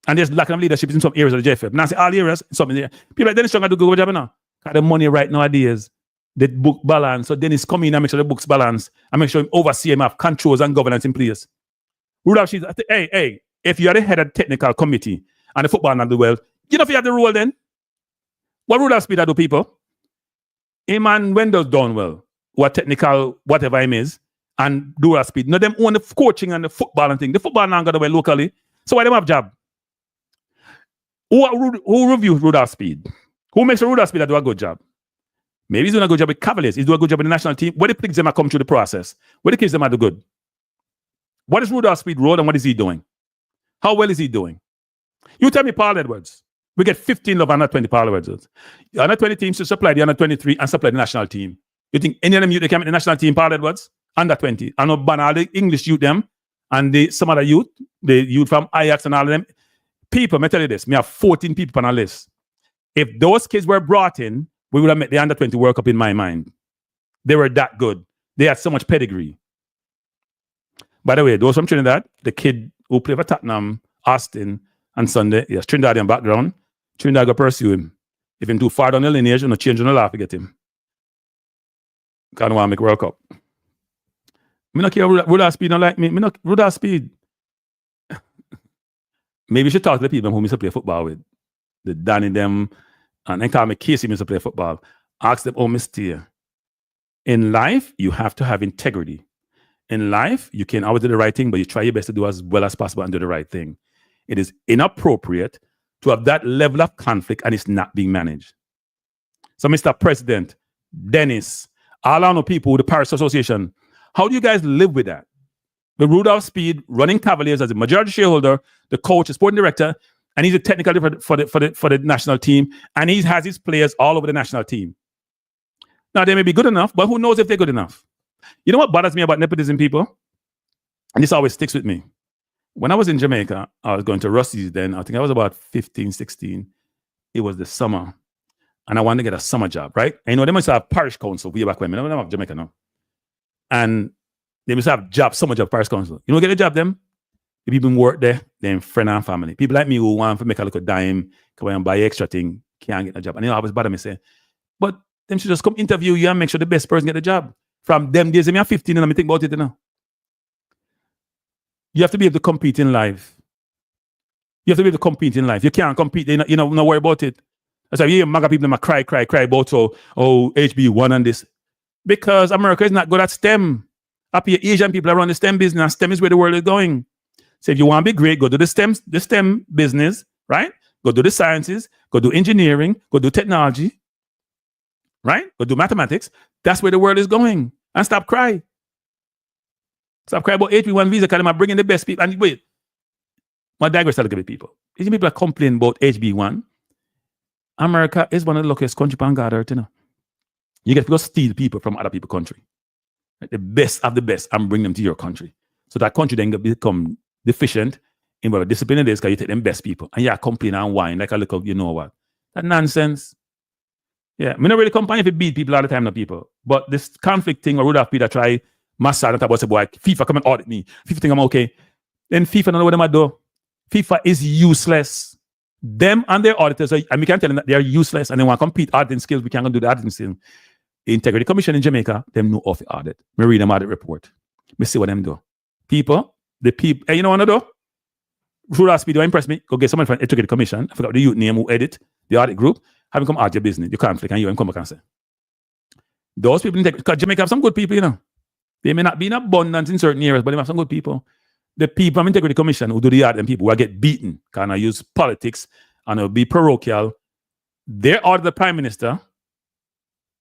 And there's lack of leadership in some areas of the JFF. Now I say all areas, some there. People like Dennis Strong do good job now. Because the money right nowadays, the book balance. So Dennis come in and make sure the books balance and make sure him oversee him have controls and governance in place. Rudolph Speid, hey, if you are the head of the technical committee and the football not do well, you know if you have the role then. What Rudolph Speid do people? Him and Wendell's done well. What technical, whatever him is, and Rudolph Speid. No, them own the coaching and the football and thing. The football not going well locally. So why them have job? Who reviews Rudolph Speid? Who makes sure Rudolph Speid do a good job? Maybe he's doing a good job with Cavaliers. He's doing a good job with the national team. What the picks them come through the process? What the kids them are do good? What is Rudolph Speid role and what is he doing? How well is he doing? You tell me Paul Edwards. We get 15 of under 20 Paul Edwards. The under 20 teams should supply the under 23 and supply the national team. You think any of them youth they can make the national team Paul Edwards? Under 20. I know ban all the English youth them and some other youth, the youth from Ajax and all of them. People, me tell you this, me have 14 people on our list. If those kids were brought in, we would have made the under 20 World Cup in my mind. They were that good. They had so much pedigree. By the way, those from Trinidad, the kid who played for Tottenham, Austin, and Sunday, he has Trinidadian background. Trinidad go pursue him. If him too far down the lineage, no change on the laugh to get him. Can't want to make World Cup. Me not care Rudolph Speid don't like me. Me not Rudolph Speid. Maybe you should talk to the people who used to play football with. The Danny them, and then call me Casey used to play football. Ask them, oh, Mr. In life, you have to have integrity. In life, you can always do the right thing, but you try your best to do as well as possible and do the right thing. It is inappropriate to have that level of conflict and it's not being managed. So, Mr. President, Dennis, all I know people, the Paris Association, how do you guys live with that? The Rudolph Speid running Cavaliers as a majority shareholder, the coach, the sporting director, and he's a technical for the national team, and he has his players all over the national team. Now, they may be good enough, but who knows if they're good enough? You know what bothers me about nepotism, people? And this always sticks with me. When I was in Jamaica, I was going to Rusty's then. I think I was about 15, 16. It was the summer. And I wanted to get a summer job, right? And you know, they must have parish council way back when. I don't have Jamaica now. And they must have job, summer job, parish council. You know, get a job, them? The people who work there, they're friend and family. People like me who want to make a little dime, come and buy extra thing, can't get a job. And you know, I was bad me say, but them should just come interview you and make sure the best person get a job. From them days, I'm 15 and I think about it, you know. You have to be able to compete in life. You have to be able to compete in life. You can't compete, you know, not worry about it. That's why you hear MAGA people cry about HB1 and this. Because America is not good at STEM. Up here, Asian people are running the STEM business, and STEM is where the world is going. So if you want to be great, go do the STEM business, right? Go do the sciences, go do engineering, go do technology, right? Go do mathematics. That's where the world is going. And stop crying. Stop crying about HB1 visa because I'm bringing the best people. And wait, I digress a little bit, people. Asian people are complaining about HB1. America is one of the luckiest countries on God earth, you know. You get to go steal people from other people's country. Right? The best of the best and bring them to your country. So that country then become deficient in what discipline it is because you take them best people. And you complain and whine like a little, you know what. That nonsense. Yeah, I'm not really complaining if it beat people all the time, no people. But this conflict thing, or Rudolph Speid try massage and talk about, say, boy, FIFA come and audit me. FIFA think I'm okay. Then FIFA don't know what them I do. FIFA is useless. Them and their auditors, and we can tell them that they are useless and they want to compete auditing skills. We can't do the auditing skills. The Integrity Commission in Jamaica, them know of the audit. Me read them audit report. Me see what them do. People, hey, you know what I do? Rudolph Speid, do impress me? Go get someone from the Integrity Commission. I forgot the youth name who edit the audit group. Have them come out your business, your conflict, and you come back and say. Those people, because Jamaica have some good people, you know. They may not be in abundance in certain areas, but they have some good people. The people from Integrity Commission who do the audit, and people who get beaten, kind of use politics and be parochial. They audit the Prime Minister,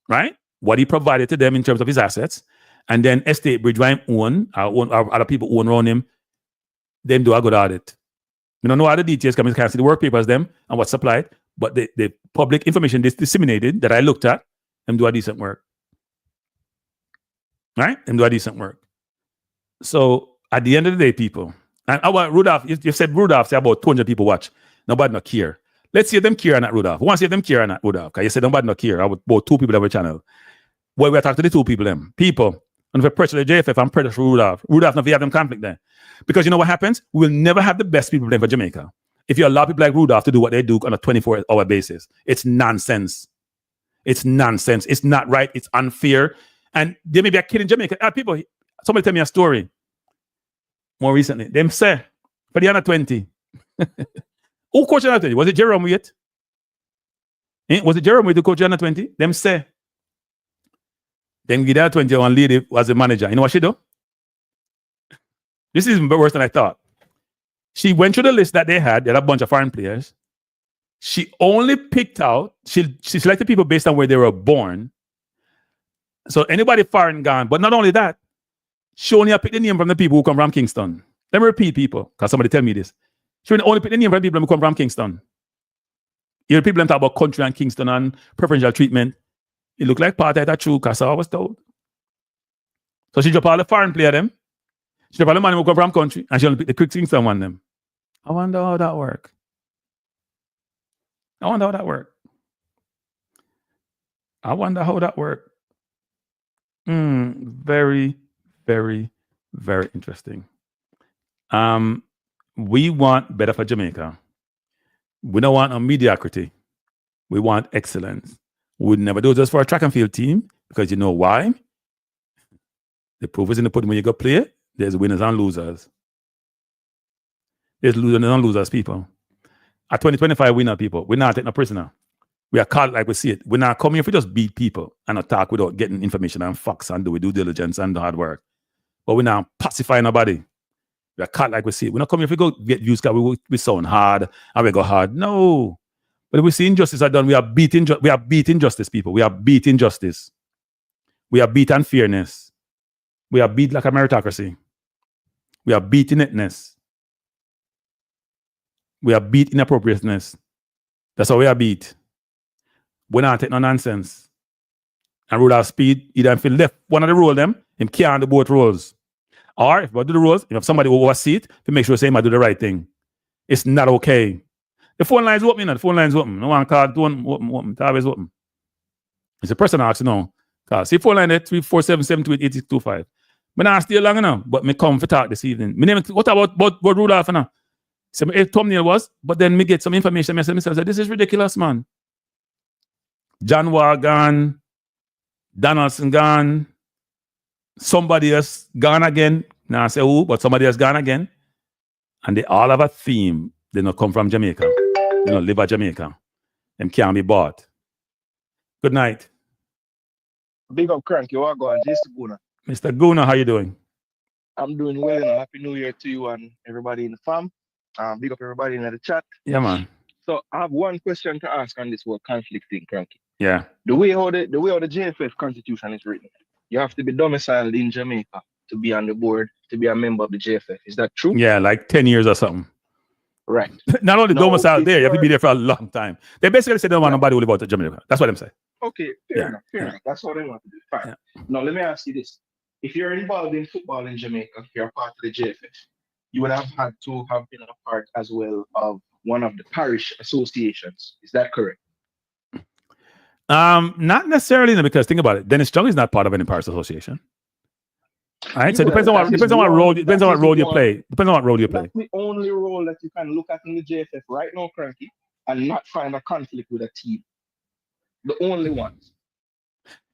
right? What he provided to them in terms of his assets, and then Estate Bridge, where or other people who own around him, them do a good audit. You don't know all the details because you can't see the work papers them and what's supplied, but the public information disseminated that I looked at, them do a decent work. Right? Them do a decent work. So at the end of the day, people, and Rudolph, you said Rudolph, say about 200 people watch. Nobody not care. Let's see if them care or not, Rudolph. We want to see if them care or not, Rudolph. Because you said nobody not care. About 2 people on our channel. Well, we're talking to the 2 people, them. People, and if I pressure the JFF, I'm pressure for Rudolph. Rudolph, not if you have them conflict there. Because you know what happens? We'll never have the best people playing for Jamaica. If you allow people like Rudolph to do what they do on a 24-hour basis, it's nonsense. It's nonsense. It's not right. It's unfair. And there may be a kid in Jamaica. People, somebody tell me a story more recently. Them say, for the under 20. Who coached under 20? Was it Jerome Waite? Was it Jerome Waite who coached under 20? Them say. Then give that 21 lady was a manager. You know what she do? This is even worse than I thought. She went through the list that they had. They had a bunch of foreign players. She only picked out, she selected people based on where they were born. So anybody foreign gone. But not only that, she only picked the name from the people who come from Kingston. Let me repeat, people, because somebody tell me this. She only picked the name from the people who come from Kingston. You hear people talk about country and Kingston and preferential treatment. It looked like part of that true, because I was told. So she dropped all the foreign player them. She dropped all the money who come from country, and she only picked the quick Kingston one them. I wonder how that work. I wonder how that work. Very, very, very interesting. We want better for Jamaica. We don't want a mediocrity. We want excellence. We would never do this for a track and field team, because you know why? The proof is in the pudding. When you go play, there's winners and losers. There's winners and losers, people. At 2025, we're not people. We're not taking a prisoner. We are called like we see it. We're not coming here if we just beat people and attack without getting information and facts and do due diligence and the hard work. But we're not pacifying nobody. We are caught like we see it. We're not coming here if we go get views because we sound hard and we go hard. No. But if we see injustice are done, we are beating justice, people. We are beating justice. We are beating fairness. We are beat like a meritocracy. We are beating itness. We are beat inappropriateness. That's how we are beat. We're not taking no nonsense. And Rudolph Speid, either if he left one of the role them, him can't do both roles. Or if we do the roles, if somebody will oversee it, to make sure say I do the right thing. It's not okay. The phone line's open, you know, the phone line's open. No one call, don't open, it's always open. It's a person asks, you know. See phone line there, 347-728-8625. But I stay long enough, but me come for talk this evening. Me name, what about Rudolph now? So my thumbnail was, but then me get some information. I said, this is ridiculous, man. John Wall gone, Donaldson gone, somebody else gone again. Now I say who, but somebody else gone again. And they all have a theme. They don't come from Jamaica. They don't live at Jamaica. Them can't be bought. Good night. Big up Crank, you are going, Mr. Guna. Mr. Guna, how you doing? I'm doing well, and Happy New Year to you and everybody in the farm. Big up everybody in the chat. Yeah, man. So I have one question to ask on this word conflict thing, Cranky. Yeah. The way how the JFF constitution is written, you have to be domiciled in Jamaica to be on the board, to be a member of the JFF. Is that true? Yeah, like 10 years or something. Right. Not only domiciled there, you have to be there for a long time. They basically say they don't want nobody who live out of Jamaica. That's what them say. Okay, fair enough. That's what they want to do. Fine. Yeah. Now let me ask you this. If you're involved in football in Jamaica, if you're part of the JFF, you would have had to have been a part as well of one of the parish associations. Is that correct? Not necessarily, because think about it. Dennis Chung is not part of any parish association. All right, so it depends on what role you play. Depends on what role you play. That's the only role that you can look at in the JFF right now, Cranky, and not find a conflict with a team. The only ones.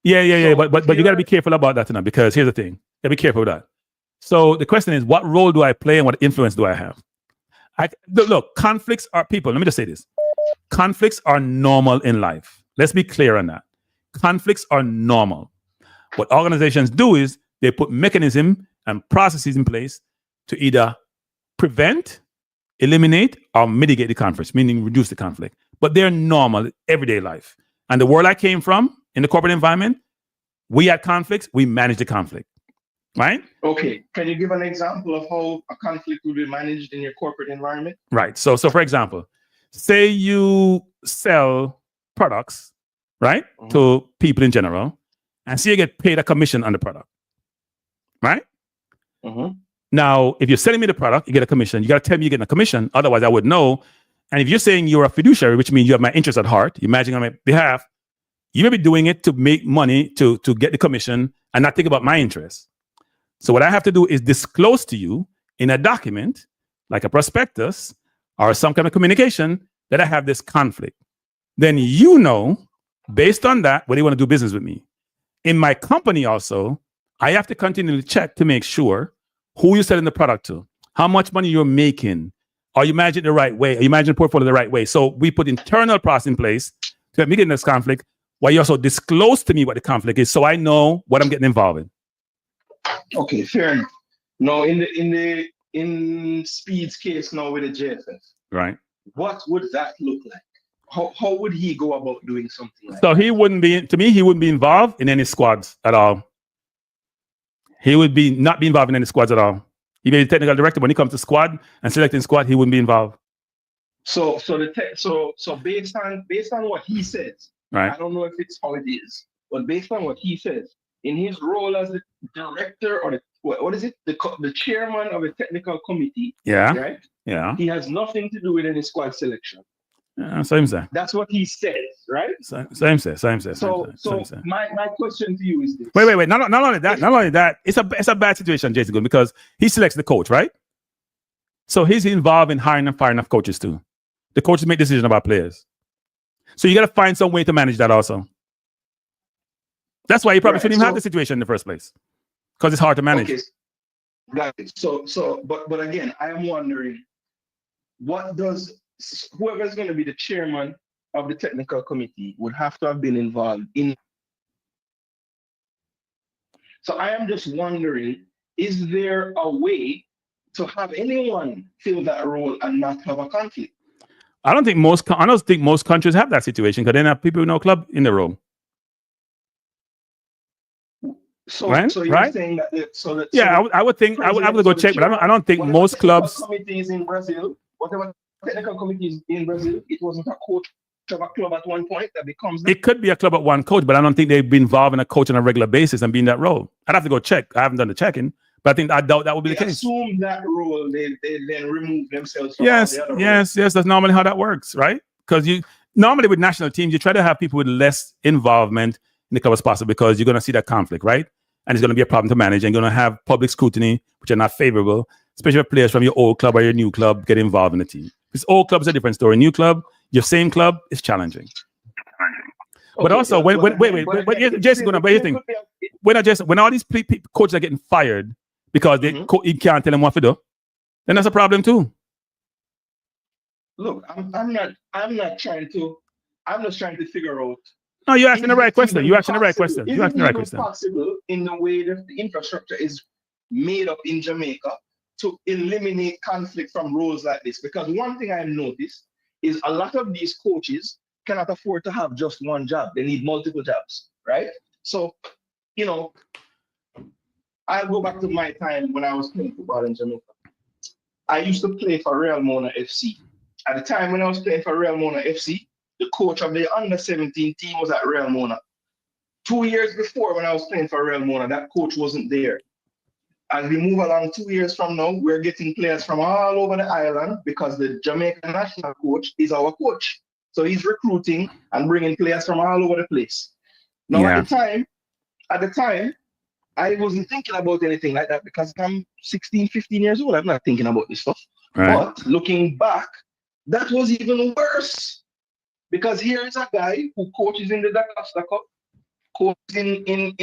Yeah. But you got to be careful about that, because here's the thing. You got to be careful with that. So the question is, what role do I play and what influence do I have? Look, conflicts are people. Let me just say this. Conflicts are normal in life. Let's be clear on that. Conflicts are normal. What organizations do is they put mechanisms and processes in place to either prevent, eliminate, or mitigate the conflict, meaning reduce the conflict. But they're normal everyday life. And the world I came from, in the corporate environment, we had conflicts, we managed the conflict. Right? Okay. Can you give an example of how a conflict will be managed in your corporate environment? Right. So for example, say you sell products, right, to people in general, and so you get paid a commission on the product, right? Now, if you're selling me the product, you get a commission. You got to tell me you're getting a commission. Otherwise, I would know. And if you're saying you're a fiduciary, which means you have my interest at heart, you're managing on my behalf, you may be doing it to make money, to get the commission and not think about my interest. So what I have to do is disclose to you in a document, like a prospectus or some kind of communication, that I have this conflict. Then you know, based on that, whether you want to do business with me. In my company also, I have to continually check to make sure who you're selling the product to, how much money you're making, are you managing it the right way, are you managing the portfolio the right way? So we put internal process in place to help me get in this conflict, while you also disclose to me what the conflict is, so I know what I'm getting involved in. Okay, fair enough. Now, in Speid's case now with the JFF, right? What would that look like? How would he go about doing something like so that? He wouldn't be involved in any squads at all. He would not be involved in any squads at all. He may be technical director, but when he comes to squad and selecting squad, he wouldn't be involved. So based on what he says, right? I don't know if it's how it is, but based on what he says, in his role as the director or what is it, the chairman of a technical committee, right? Yeah. He has nothing to do with any squad selection. Same say. That's what he says, right? Same say. So my question to you is this. Wait. Not only that, it's a bad situation, Jason Good, because he selects the coach, right? So he's involved in hiring and firing of coaches too. The coaches make decisions about players. So you got to find some way to manage that also. That's why you probably shouldn't even have the situation in the first place, because it's hard to manage. Okay. Got it. But again, I am wondering, what does whoever's going to be the chairman of the technical committee would have to have been involved in? So I am just wondering, is there a way to have anyone fill that role and not have a conflict? I don't think most countries have that situation, because they have people with no club in the room. So, right? So you're saying that? I would think I would have to go check, but I don't think most clubs. Committees in Brazil, whatever technical committees in Brazil, it wasn't a coach of a club at one point that becomes. It could be a club at one coach, but I don't think they've been involved in a coach on a regular basis and be in that role. I'd have to go check. I haven't done the checking, but I doubt that would be the case. Assume that role, they then remove themselves from yes, the other yes. That's normally how that works, right? Because you normally with national teams, you try to have people with less involvement in the club as possible, because you're going to see that conflict, right? And it's going to be a problem to manage, and you're going to have public scrutiny, which are not favorable, especially if players from your old club or your new club get involved in the team. Because old club is a different story. New club, your same club, is challenging. But also, wait, Jason, when all these coaches are getting fired because you can't tell them what to do, then that's a problem too. Look, I'm just trying to figure out. No, you're asking the right question. You're asking the right question. Is it possible in the way that the infrastructure is made up in Jamaica to eliminate conflict from roles like this? Because one thing I've noticed is a lot of these coaches cannot afford to have just one job. They need multiple jobs, right? So, I go back to my time when I was playing football in Jamaica. I used to play for Real Mona FC. At the time when I was playing for Real Mona FC, the coach of the under-17 team was at Real Mona. 2 years before, when I was playing for Real Mona, that coach wasn't there. As we move along 2 years from now, we're getting players from all over the island, because the Jamaican national coach is our coach. So he's recruiting and bringing players from all over the place. Now, at the time, I wasn't thinking about anything like that, because I'm 16, 15 years old. I'm not thinking about this stuff. Right. But looking back, that was even worse. Because here is a guy who coaches in the Dictator Cup, coaches in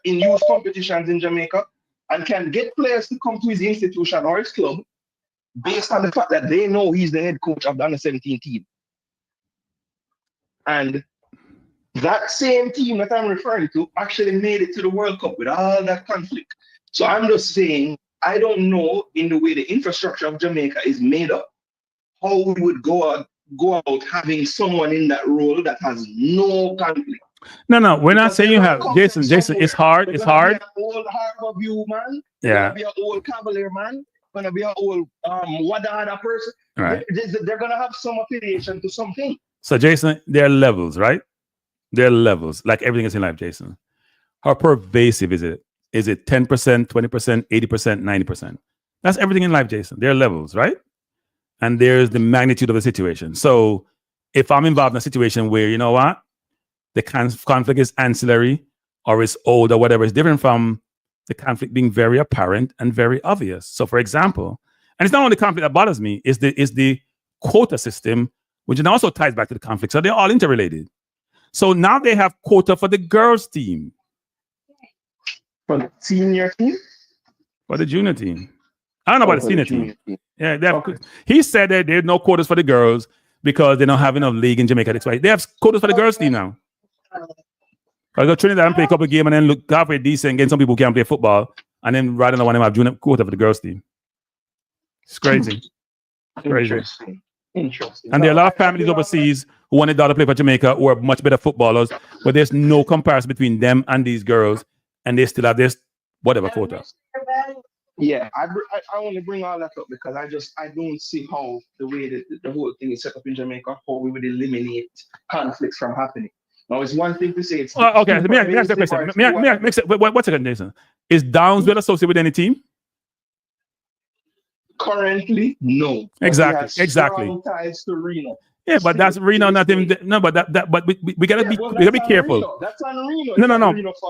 youth competitions in Jamaica, and can get players to come to his institution or his club based on the fact that they know he's the head coach of the under-17 team. And that same team that I'm referring to actually made it to the World Cup with all that conflict. So I'm just saying, I don't know, in the way the infrastructure of Jamaica is made up, how we would go about having someone in that role that has no conflict. No, we're not saying you have. Jason, it's hard. It's hard. Be an old Harbor View man. Yeah. Be an old Cavalier man. going to be a whole what the other person. Right. They're going to have some affiliation to something. So, Jason, there are levels, right? There are levels, like everything is in life, Jason. How pervasive is it? Is it 10%, 20%, 80%, 90%? That's everything in life, Jason. There are levels, right? And there's the magnitude of the situation. So if I'm involved in a situation where, you know what, the conflict is ancillary or it's old or whatever, it's different from the conflict being very apparent and very obvious. So, for example, and it's not only the conflict that bothers me, it's the quota system, which also ties back to the conflict. So they're all interrelated. So now they have quota for the girls' team. For the senior team? For the junior team. I don't know about the senior team. Yeah, they have, Okay. He said that there's no quotas for the girls because they don't have enough league in Jamaica. That's why they have quotas for the girls' team now. I go Trinidad and play a couple of games and then look halfway decent, getting some people who can't play football, and then rather than one of them have junior quota for the girls' team. It's crazy. Crazy. Interesting. And there are a lot of families overseas who want their daughter to play for Jamaica who are much better footballers, but there's no comparison between them and these girls, and they still have this whatever quota. Yeah, I only bring all that up because I don't see how the way that the whole thing is set up in Jamaica, how we would eliminate conflicts from happening. Now, it's one thing to say it's okay. Let me ask the question. What's it, Jason? Is Downsville associated with any team? Currently, no. Exactly. Strong ties to Reno. Yeah, but that's Reno. Not even no. But we gotta be we gotta be careful. Reno. That's on Reno.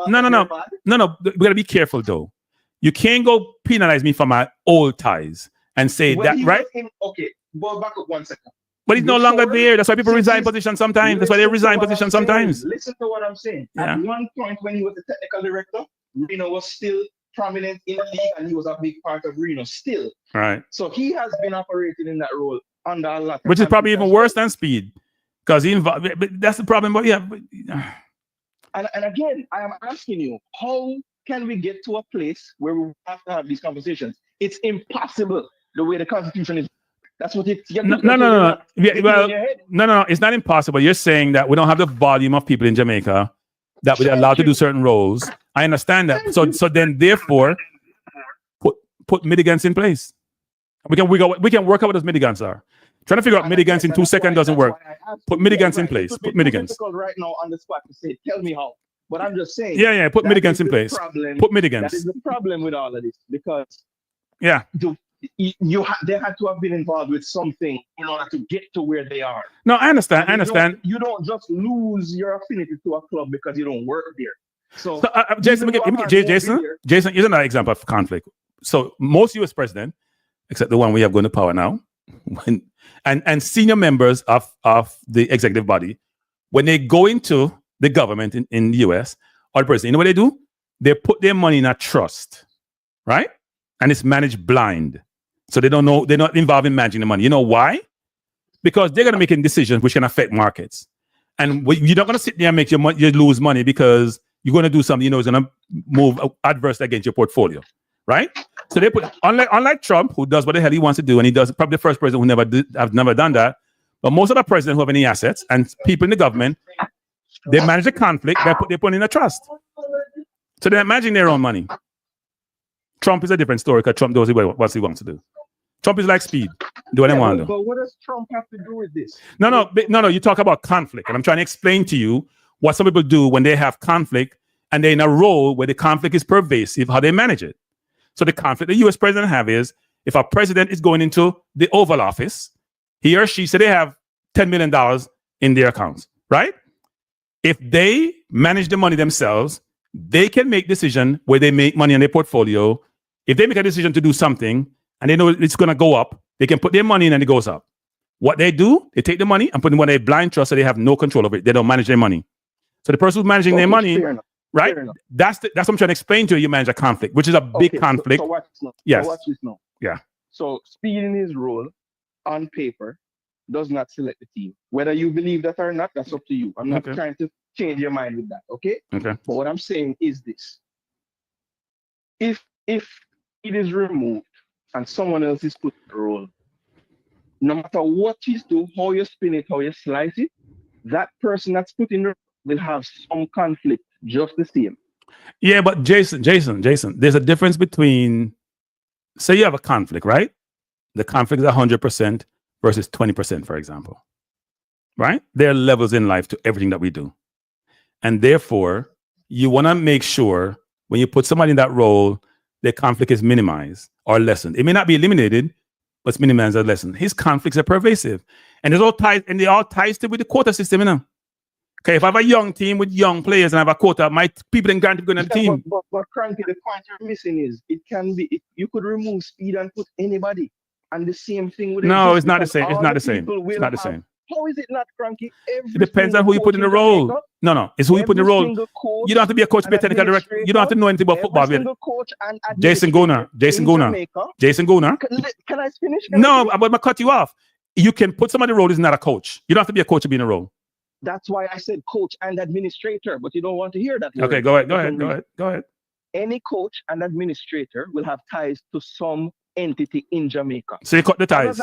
No. No. We gotta be careful though. You can't go penalize me for my old ties and say Well, that, right? Okay, well, back up 1 second. But he's no longer there. That's why people resign positions sometimes. That's why they resign positions sometimes. Listen to what I'm saying. Yeah. At one point when he was the technical director, Reno was still prominent in the league and he was a big part of Reno still. Right. So he has been operating in that role under a lot. Which is probably even worse than Speed. Because he involved, but that's the problem. But yeah. And again, I am asking you, how can we get to a place where we have to have these conversations? It's impossible the way the Constitution is. That's what it's. No. Yeah, well, no. It's not impossible. You're saying that we don't have the volume of people in Jamaica that we're allowed to do certain roles. I understand that. So then, therefore, put mitigants in place. We can work out what those mitigants are. Trying to figure out mitigants in 2 seconds doesn't work. Put mitigants in place. Put mitigants. It's difficult right now on the spot to say, tell me how. But I'm just saying. Yeah. Put mitigants in place. Put mitigants. That is the problem with all of this because. Yeah. They had to have been involved with something in order to get to where they are. No, I understand. You don't just lose your affinity to a club because you don't work there. So Jason, Jason is another example of conflict. So most U.S. president, except the one we have going to power now, and senior members of the executive body, when they go into the government in the U.S. or the president, you know what they do? They put their money in a trust, right? And it's managed blind. So they don't know, they're not involved in managing the money. You know why? Because they're going to make decisions which can affect markets. And you're not going to sit there and make you lose money because you're going to do something, is going to move adverse against your portfolio, right? So they put, unlike Trump, who does what the hell he wants to do, and he does, probably the first president who have never done that, but most of the presidents who have any assets and people in the government, they manage the conflict, they put in a trust. So they're managing their own money. Trump is a different story because Trump does what he wants to do. Trump is like Speed. Do what I want to do. But what does Trump have to do with this? No. You talk about conflict, and I'm trying to explain to you what some people do when they have conflict and they're in a role where the conflict is pervasive, how they manage it. So the conflict the U.S. president have is if a president is going into the Oval Office, he or she said they have $10 million in their accounts, right? If they manage the money themselves, they can make decisions where they make money on their portfolio. If they make a decision to do something and they know it's going to go up, they can put their money in and it goes up. What they do, they take the money and put it in a blind trust so they have no control over it. They don't manage their money. So the person who's managing their money, right? That's what I'm trying to explain to you. You manage a conflict, which is a big conflict. So watch this now. Yes. So watch this now. Yeah. So Speed in his role on paper does not select the team. Whether you believe that or not, that's up to you. I'm not trying to change your mind with that, okay? Okay. But what I'm saying is this. If it is removed and someone else is put in the role, no matter what you do, how you spin it, how you slice it, that person that's put in the role will have some conflict just the same. Yeah, but Jason, there's a difference between say you have a conflict, right? The conflict is 100% versus 20%, for example, right? There are levels in life to everything that we do. And therefore, you want to make sure when you put somebody in that role, their conflict is minimized or lessened. It may not be eliminated, but it's minimized or lessened. His conflicts are pervasive. And it's all tied, and they all ties to with the quota system, you know. Okay, if I have a young team with young players and I have a quota, my people then grant to go on the team. But Cranky, the point you're missing is you could remove Speed and put anybody. And the same thing with No, it's not the same. It's not the same. It's not the same. How is it not, Cranky? It depends on who you put in the role. No, it's who you put in the role. You don't have to be a coach, be a technical director. You don't have to know anything about football. Jason Gona. Can I finish? No, I'm going to cut you off. You can put somebody in the role who's not a coach. You don't have to be a coach to be in a role. That's why I said coach and administrator, but you don't want to hear that word. Okay, go ahead. Any coach and administrator will have ties to some entity in Jamaica. So you cut the ties.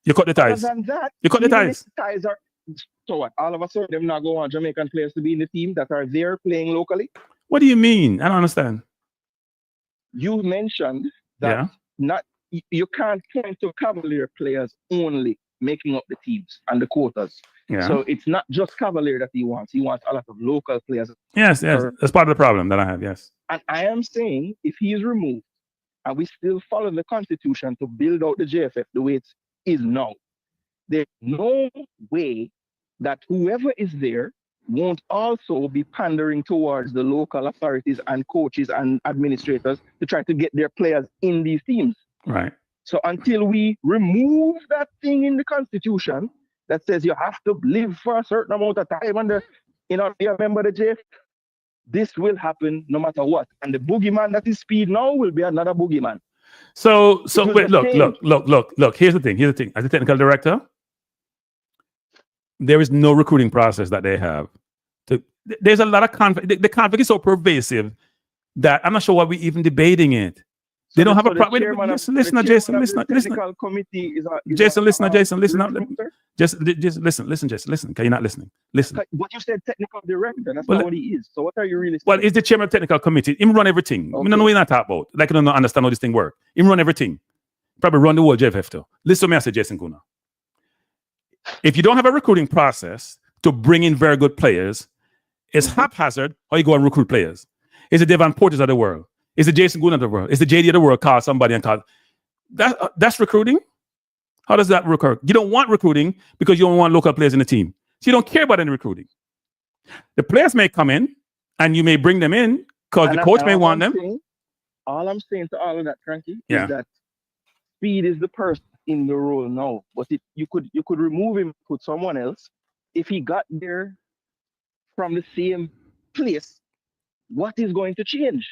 You cut the ties. Other than that, you cut the ties. Ties are, so what? All of a sudden, they're not going to want Jamaican players to be in the team that are there playing locally? What do you mean? I don't understand. You mentioned that you can't point to Cavalier players only making up the teams and the quotas. Yeah. So it's not just Cavalier that he wants. He wants a lot of local players. Yes. That's part of the problem that I have, yes. And I am saying if he is removed and we still follow the constitution to build out the JFF the way it is now, there's no way that whoever is there won't also be pandering towards the local authorities and coaches and administrators to try to get their players in these teams. Right. So until we remove that thing in the constitution that says you have to live for a certain amount of time and be a member of the JF, this will happen no matter what. And the boogeyman that is Speed now will be another boogeyman. So wait, look. Here's the thing. As a technical director, there is no recruiting process that they have. There's a lot of conflict. The conflict is so pervasive that I'm not sure why we're even debating it. They don't have a problem. Listen, Jason. Listen. Jason, listen. Listen. Can you not listening? Listen. But you said technical director. That's not what he is. So what are you really saying? Well, he's the chairman of technical committee. Him run everything. Okay. We don't know what you're not talking about. Like you don't understand how this thing works. Him run everything. Probably run the whole JFF too. Listen to me, I say Jason Guna. If you don't have a recruiting process to bring in very good players, it's haphazard how you go and recruit players. It's the Devon Porters of the world. It's the Jason Goon of the world. It's the JD of the world. Call somebody and call. That's recruiting? How does that recur? You don't want recruiting because you don't want local players in the team. So you don't care about any recruiting. The players may come in and you may bring them in because the coach may want them. All I'm saying to all of that, Frankie, is that Speed is the person in the role now. But you could remove him, put someone else. If he got there from the same place, what is going to change?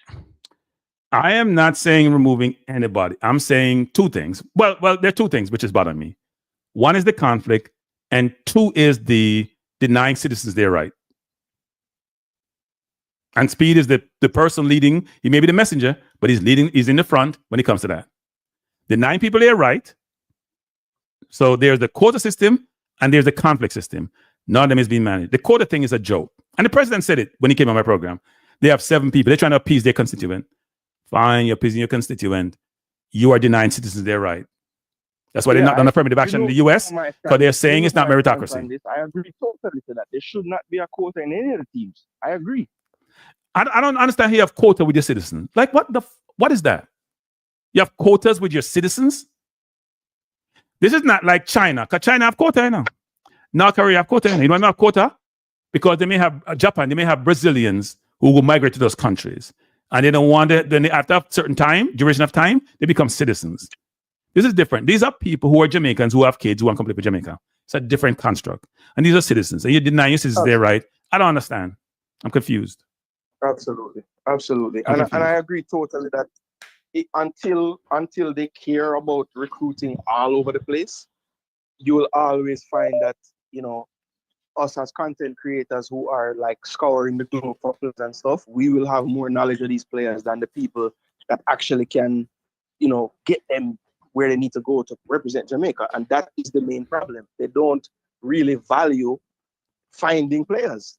I am not saying removing anybody. I'm saying two things. Well, there are two things which is bothering me. One is the conflict, and two is the denying citizens their right. And Speed is the person leading. He may be the messenger, but he's in the front when it comes to that. Denying people their right. So there's the quota system and there's the conflict system. None of them is being managed. The quota thing is a joke. And the president said it when he came on my program. They have 7 people. They're trying to appease their constituent. Fine, you're appeasing your constituent. You are denying citizens their right. That's why they're not done affirmative action in the US, because they're saying it's not meritocracy. I agree totally to that. There should not be a quota in any of the teams. I agree. I don't understand how you have quota with your citizens. Like, what is that? You have quotas with your citizens? This is not like China, because China have quota, you know. North Korea have quota, you know. You don't have quota because they may have Japan, they may have Brazilians who will migrate to those countries. And they don't want it. Then after a certain duration of time, they become citizens. This is different. These are people who are Jamaicans who have kids who want to come live in Jamaica. It's a different construct. And these are citizens. And you deny your citizens their right. I don't understand. I'm confused. Absolutely. And I agree totally that until they care about recruiting all over the place, you will always find that, you know, us as content creators who are like scouring the globe for players and stuff, we will have more knowledge of these players than the people that actually can, you know, get them where they need to go to represent Jamaica. And that is the main problem. They don't really value finding players.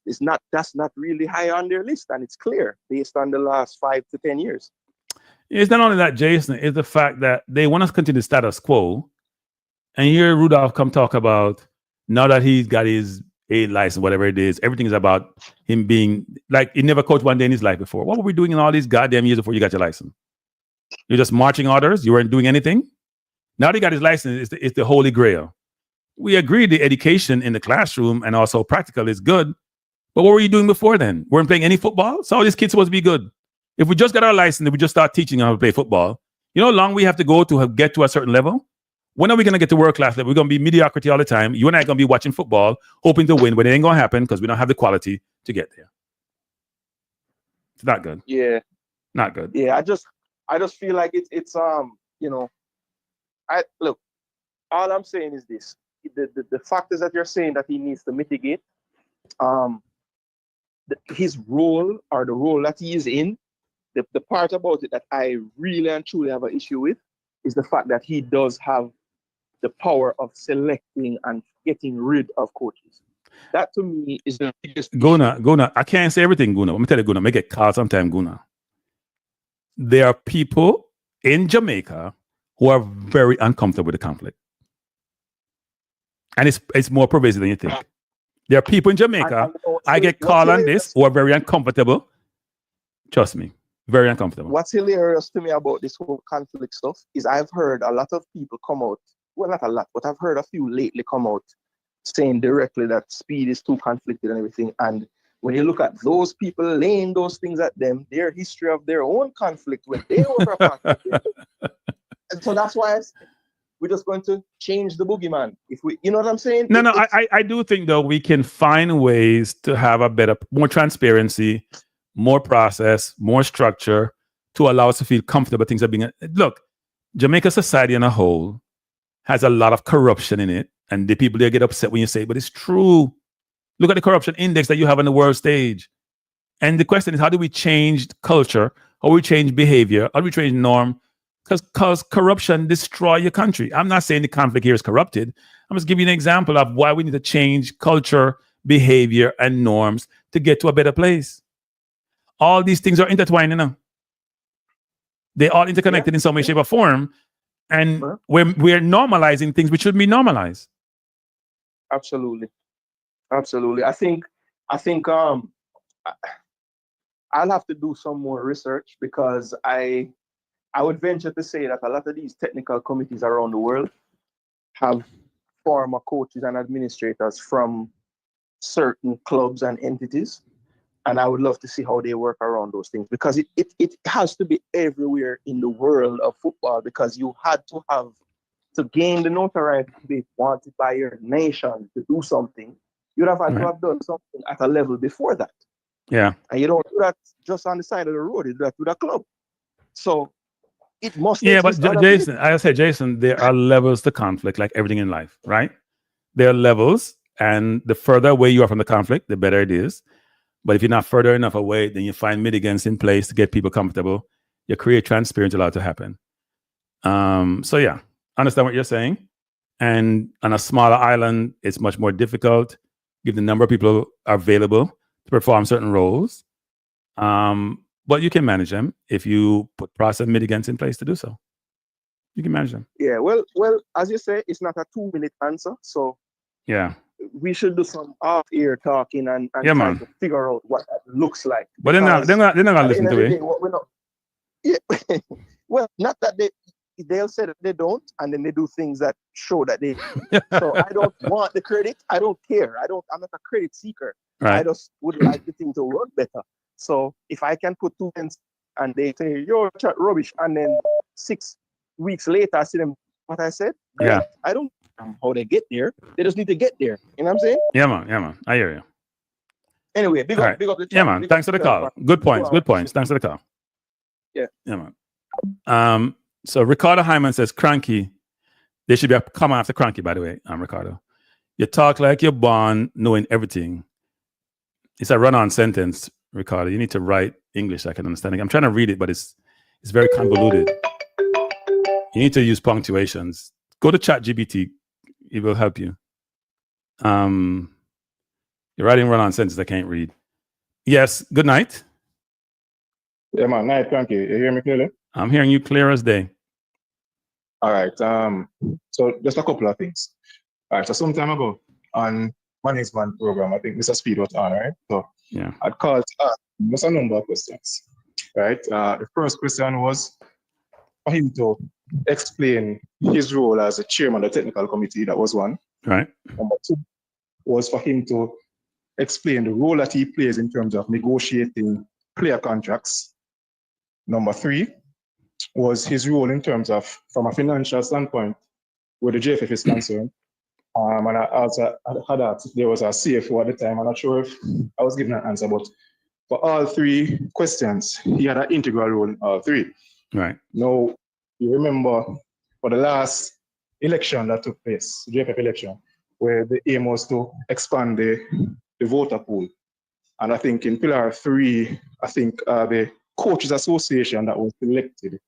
That's not really high on their list, and it's clear based on the last 5 to 10 years. It's not only that, Jason. It's the fact that they want us to continue status quo, and here Rudolph come talk about now that he's got his A license, whatever it is. Everything is about him being like he never coached one day in his life before. What were we doing in all these goddamn years before you got your license? You're just marching orders. You weren't doing anything. Now that he got his license, it's the holy grail. We agree the education in the classroom and also practical is good. But what were you doing before then? Weren't playing any football? So all these kids supposed to be good. If we just got our license, if we just start teaching them how to play football, you know how long we have to go to get to a certain level? When are we going to get to world class level? We're going to be mediocrity all the time. You and I are going to be watching football, hoping to win, but it ain't going to happen because we don't have the quality to get there. It's not good. Yeah. Not good. Yeah, I just feel like it's you know, look, all I'm saying is this. The factors that you're saying that he needs to mitigate, his role or the role that he is in, the part about it that I really and truly have an issue with is the fact that he does have the power of selecting and getting rid of coaches. That to me is the biggest Guna, I can't say everything, Guna. Let me tell you, Guna, make it call sometime, Guna. There are people in Jamaica who are very uncomfortable with the conflict. And it's more pervasive than you think. There are people in Jamaica, I get called on this, who are very uncomfortable. Trust me, very uncomfortable. What's hilarious to me about this whole conflict stuff is I've heard a lot of people come out, well, not a lot, but I've heard a few lately come out saying directly that Speid is too conflicted and everything. And when you look at those people laying those things at them, their history of their own conflict when they were a conflict. And so that's why we're just going to change the boogeyman. If we, you know what I'm saying? No, I do think though we can find ways to have a better, more transparency, more process, more structure to allow us to feel comfortable. Things are being, look, Jamaica society on a whole has a lot of corruption in it, and the people there get upset when you say it, but it's true. Look at the corruption index that you have on the world stage. And the question is, how do we change culture? How do we change behavior? How do we change norm? Because corruption destroy your country. I'm not saying the conflict here is corrupted. I'm just giving you an example of why we need to change culture, behavior, and norms to get to a better place. All these things are intertwined, you know. They're all interconnected in some way, shape, or form. And we're normalizing things which should be normalized. Absolutely. Absolutely. I think I'll have to do some more research because I would venture to say that a lot of these technical committees around the world have former coaches and administrators from certain clubs and entities. And I would love to see how they work around those things because it has to be everywhere in the world of football because you had to have to gain the notoriety to be wanted by your nation to do something. You'd have had to have done something at a level before that. Yeah. And you don't do that just on the side of the road, you do that with a club. So it must but Jason, I said, Jason, there are levels to conflict, like everything in life, right? There are levels, and the further away you are from the conflict, the better it is. But if you're not further enough away, then you find mitigants in place to get people comfortable. You create transparency, allow it to happen. So yeah, understand what you're saying. And on a smaller island, it's much more difficult, given the number of people are available to perform certain roles. But you can manage them if you put process mitigants in place to do so. You can manage them. Yeah, well, as you say, it's not a 2-minute answer. So yeah, we should do some off-air talking and try to figure out what that looks like. But they're not gonna listen to it. Yeah. Well, not that they'll say that they don't, and then they do things that show that they. So I don't want the credit. I don't care. I'm not a credit seeker. Right. I just would like the thing to work better. So if I can put 2 pence and they say you're rubbish, and then 6 weeks later I see them what I said. Yeah. I don't know how they get there. They just need to get there. You know what I'm saying? Yeah, man. I hear you. Anyway, big up the chat. Yeah, man. Thanks for the call. Good points. Thanks for the call. Yeah, man. So Ricardo Hyman says, Cranky. There should be a comment after Cranky, by the way, Ricardo. You talk like you're born knowing everything. It's a run-on sentence, Ricardo. You need to write English so I can understand it. I'm trying to read it, but it's very convoluted. You need to use punctuations. Go to ChatGPT. It will help you. You're writing run-on sentences I can't read. Yes, good night. Yeah, man. Night, Cranky. You hear me clearly? I'm hearing you clear as day. All right. So just a couple of things. All right. So some time ago on management program, I think Mr. Speid was on, right? So Yeah. I'd called just a number of questions. Right. The first question was for him to explain his role as a chairman of the technical committee. That was one. Right. Number two was for him to explain the role that he plays in terms of negotiating player contracts. Number three was his role in terms of, from a financial standpoint, where the JFF is concerned. And I also had asked if there was a CFO at the time. I'm not sure if I was given an answer, but for all three questions, he had an integral role in all three. Right. Now, you remember for the last election that took place, JFF election, where the aim was to expand the voter pool. And I think in Pillar 3, I think the Coaches Association that was selected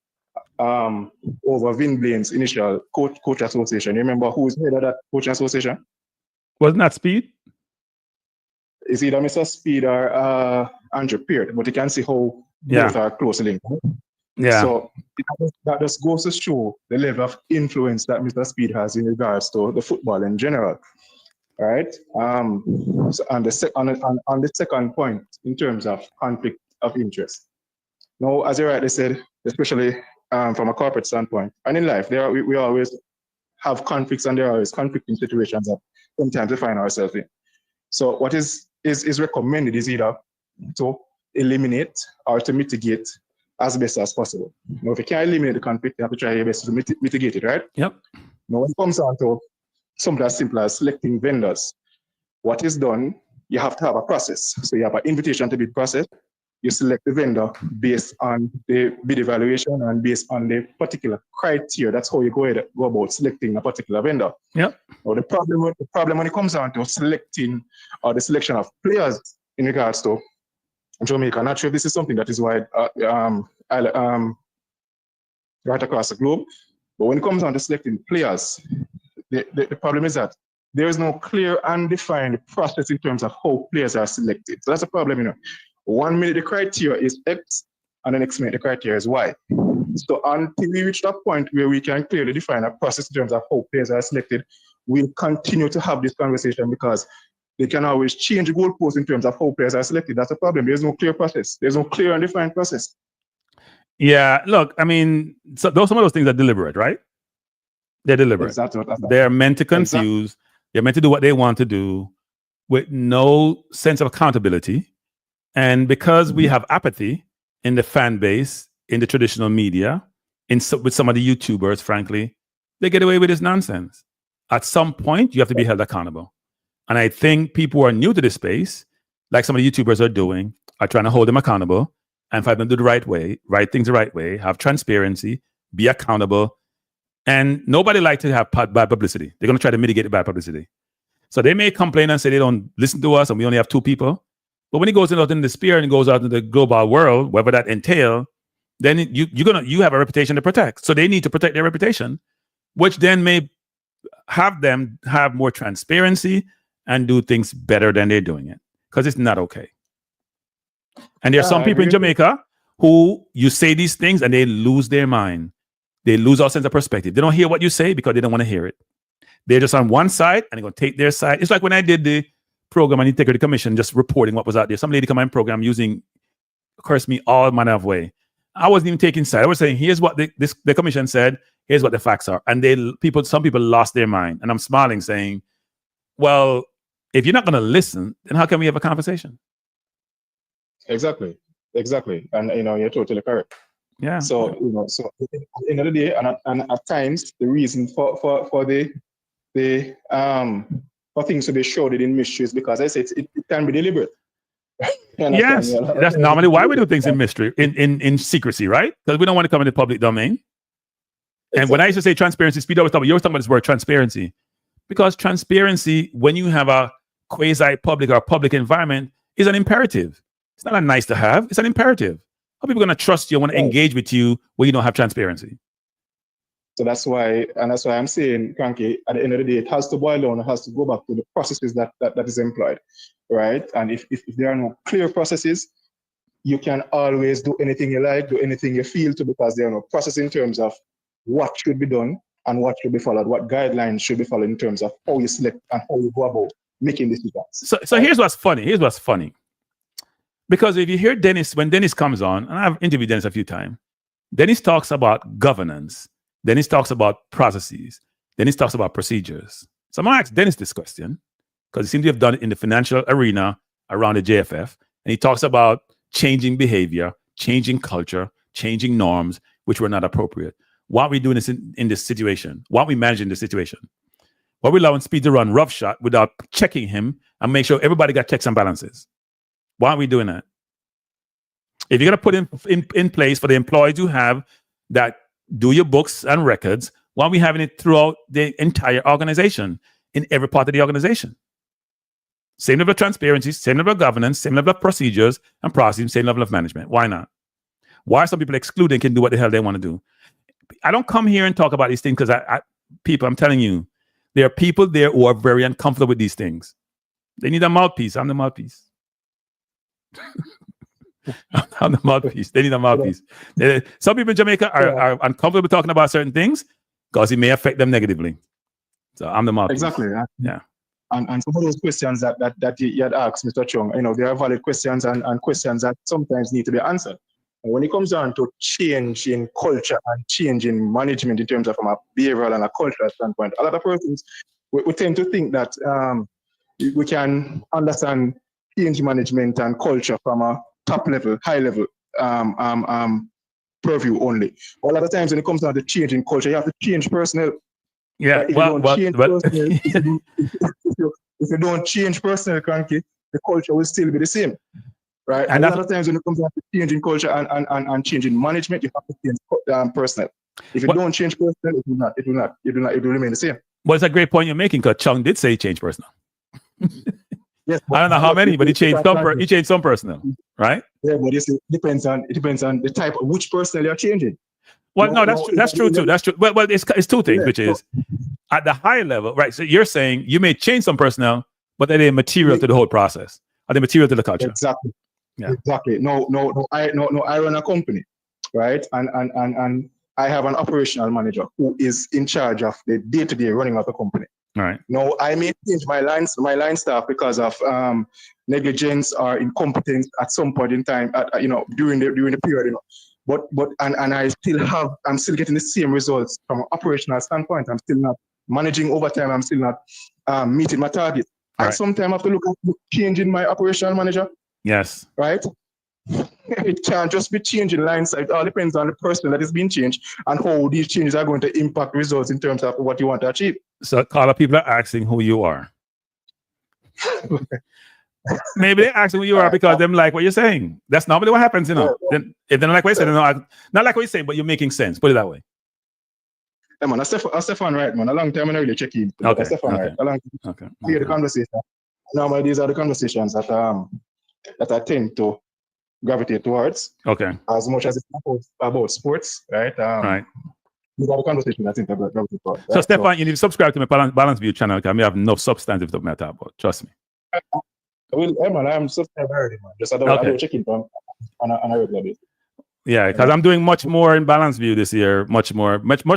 over Vin Blaine's initial coach association. You remember who is head of that coach association? Wasn't that Speid? It's either Mr. Speid or Andrew Peart, but you can see how both are closely linked. Yeah. So that just goes to show the level of influence that Mr. Speid has in regards to the football in general. Right? So on the second point, in terms of conflict of interest. Now, as you rightly said, especially from a corporate standpoint, and in life, we always have conflicts, and there are always conflicting situations that sometimes we find ourselves in. So what is recommended is either to eliminate or to mitigate as best as possible. Now, if you can't eliminate the conflict, you have to try your best to mitigate it, right? Yep. Now, when it comes down to something as simple as selecting vendors, what is done, you have to have a process. So you have an invitation to bid process. You select the vendor based on the bid evaluation and based on the particular criteria. That's how you go about selecting a particular vendor. Yep. Now, the problem when it comes down to selecting or the selection of players in regards to Jamaica, I'm not sure if this is something that is wide right across the globe, but when it comes down to selecting players, the problem is that there is no clear and defined process in terms of how players are selected. So that's a problem, you know. 1 minute the criteria is X, and the next minute the criteria is Y. So until we reach that point where we can clearly define a process in terms of how players are selected, we'll continue to have this conversation because they can always change the goalposts in terms of how players are selected. That's a problem. There's no clear process. There's no clear and defined process. Yeah, look, I mean, so some of those things are deliberate, right? They're deliberate. Exactly. They're meant to confuse. Exactly. They're meant to do what they want to do with no sense of accountability. And because we have apathy in the fan base, in the traditional media, with some of the YouTubers, frankly, they get away with this nonsense. At some point, you have to be held accountable. And I think people who are new to this space, like some of the YouTubers are doing, are trying to hold them accountable and find them to do the right way, write things the right way, have transparency, be accountable. And nobody likes to have bad publicity. They're going to try to mitigate the bad publicity. So they may complain and say they don't listen to us and we only have 2 people. But when he goes out in the sphere and goes out into the global world, whatever that entails, then you have a reputation to protect. So they need to protect their reputation, which then may have them have more transparency and do things better than they're doing it, because it's not okay. And there are some people in Jamaica who you say these things and they lose their mind. They lose all sense of perspective. They don't hear what you say because they don't want to hear it. They're just on one side and they're going to take their side. It's like when I did the program on Integrity Commission, just reporting what was out there. Some lady come on program using, curse me all manner of way. I wasn't even taking side. I was saying, here's what the commission said. Here's what the facts are. And some people lost their mind. And I'm smiling saying, well, if you're not going to listen, then how can we have a conversation? Exactly. And, you're totally correct. Yeah. So, so at the end of the day, and at times, the reason for things to be shrouded in mystery is because I said it can be deliberate. Yes, that's normally why we do things in mystery, in secrecy, right? Because we don't want to come in the public domain. And when I used to say transparency, Speid always talking about this word transparency, because transparency, when you have a quasi-public or public environment, is an imperative. It's not a nice to have; it's an imperative. How are people going to trust you and want to engage with you when you don't have transparency? So that's why I'm saying, Cranky, at the end of the day, it has to boil down. It has to go back to the processes that is employed, right? And if there are no clear processes, you can always do anything you like, do anything you feel to, because there are no process in terms of what should be done and what should be followed, what guidelines should be followed in terms of how you select and how you go about making decisions. So here's what's funny. Here's what's funny. Because if you hear Dennis, when Dennis comes on, and I've interviewed Dennis a few times, Dennis talks about governance. Dennis talks about processes. Dennis talks about procedures. So I'm going to ask Dennis this question, because he seems to have done it in the financial arena around the JFF. And he talks about changing behavior, changing culture, changing norms, which were not appropriate. Why are we doing this in this situation? Why are we managing the situation? Why are we allowing Speid to run roughshod without checking him and make sure everybody got checks and balances? Why are we doing that? If you're going to put in place for the employees you have that do your books and records, why are we having it throughout the entire organization, in every part of the organization? Same level of transparency, same level of governance, same level of procedures and processes, same level of management. Why not? Why are some people excluded and can do what the hell they want to do? I don't come here and talk about these things because people, I'm telling you, there are people there who are very uncomfortable with these things. They need a mouthpiece. I'm the mouthpiece. I'm the mouthpiece. They need a mouthpiece. Some people in Jamaica are uncomfortable talking about certain things because it may affect them negatively. So I'm the mouthpiece. Exactly. Yeah. And some of those questions that you had asked, Mr. Chung, they are valid questions and questions that sometimes need to be answered. And when it comes down to change in culture and change in management in terms of from a behavioral and a cultural standpoint, a lot of persons, we tend to think that we can understand change management and culture from a top level, high level purview only. A lot of times when it comes down to change in culture, you have to change personnel. Yeah, if you don't change personnel, Cranky, the culture will still be the same. Right? And a lot of times when it comes down to changing culture and changing management, you have to change personnel. If you don't change personnel, it will remain the same. Well, it's a great point you're making, because Chung did say change personnel. Yes, I don't know how many, but he changed some personnel, right? Yeah, but it depends on the type of which personnel you're changing. Well, that's true too. That's true. Well, it's two things, which is at the high level, right? So you're saying you may change some personnel, but they're material to the whole process. Are they material to the culture? Exactly. Yeah. Exactly. I run a company, right? And I have an operational manager who is in charge of the day-to-day running of the company. All right. Now, I may change my line staff because of negligence or incompetence at some point in time, during the period, But I'm still getting the same results from an operational standpoint. I'm still not managing overtime. I'm still not meeting my target. Right. I sometimes have to look at changing my operational manager. Yes. Right? It can't just be changing lines. It all depends on the person that is being changed and how these changes are going to impact results in terms of what you want to achieve. So a lot of people are asking who you are. Maybe they're asking who you are because they like what you're saying. That's normally what happens, Then if they don't like what you're saying, not like what you're saying, but you're making sense. Put it that way. Yeah, man, Stefan right, man. A long time I really check in. Okay. Stefan right. A long time. Okay. Hear the conversation. Normally these are the conversations that I tend to gravitate towards. Okay. As much as it's about sports, right? Right. These are the conversations I think I gravitate towards. So Stefan, you need to subscribe to my Balance View channel because I have no substantive stuff to talk about. Trust me. I'm subscribed already, man. Just I don't check in on a regular basis. Yeah, because I'm doing much more in Balance View this year. Much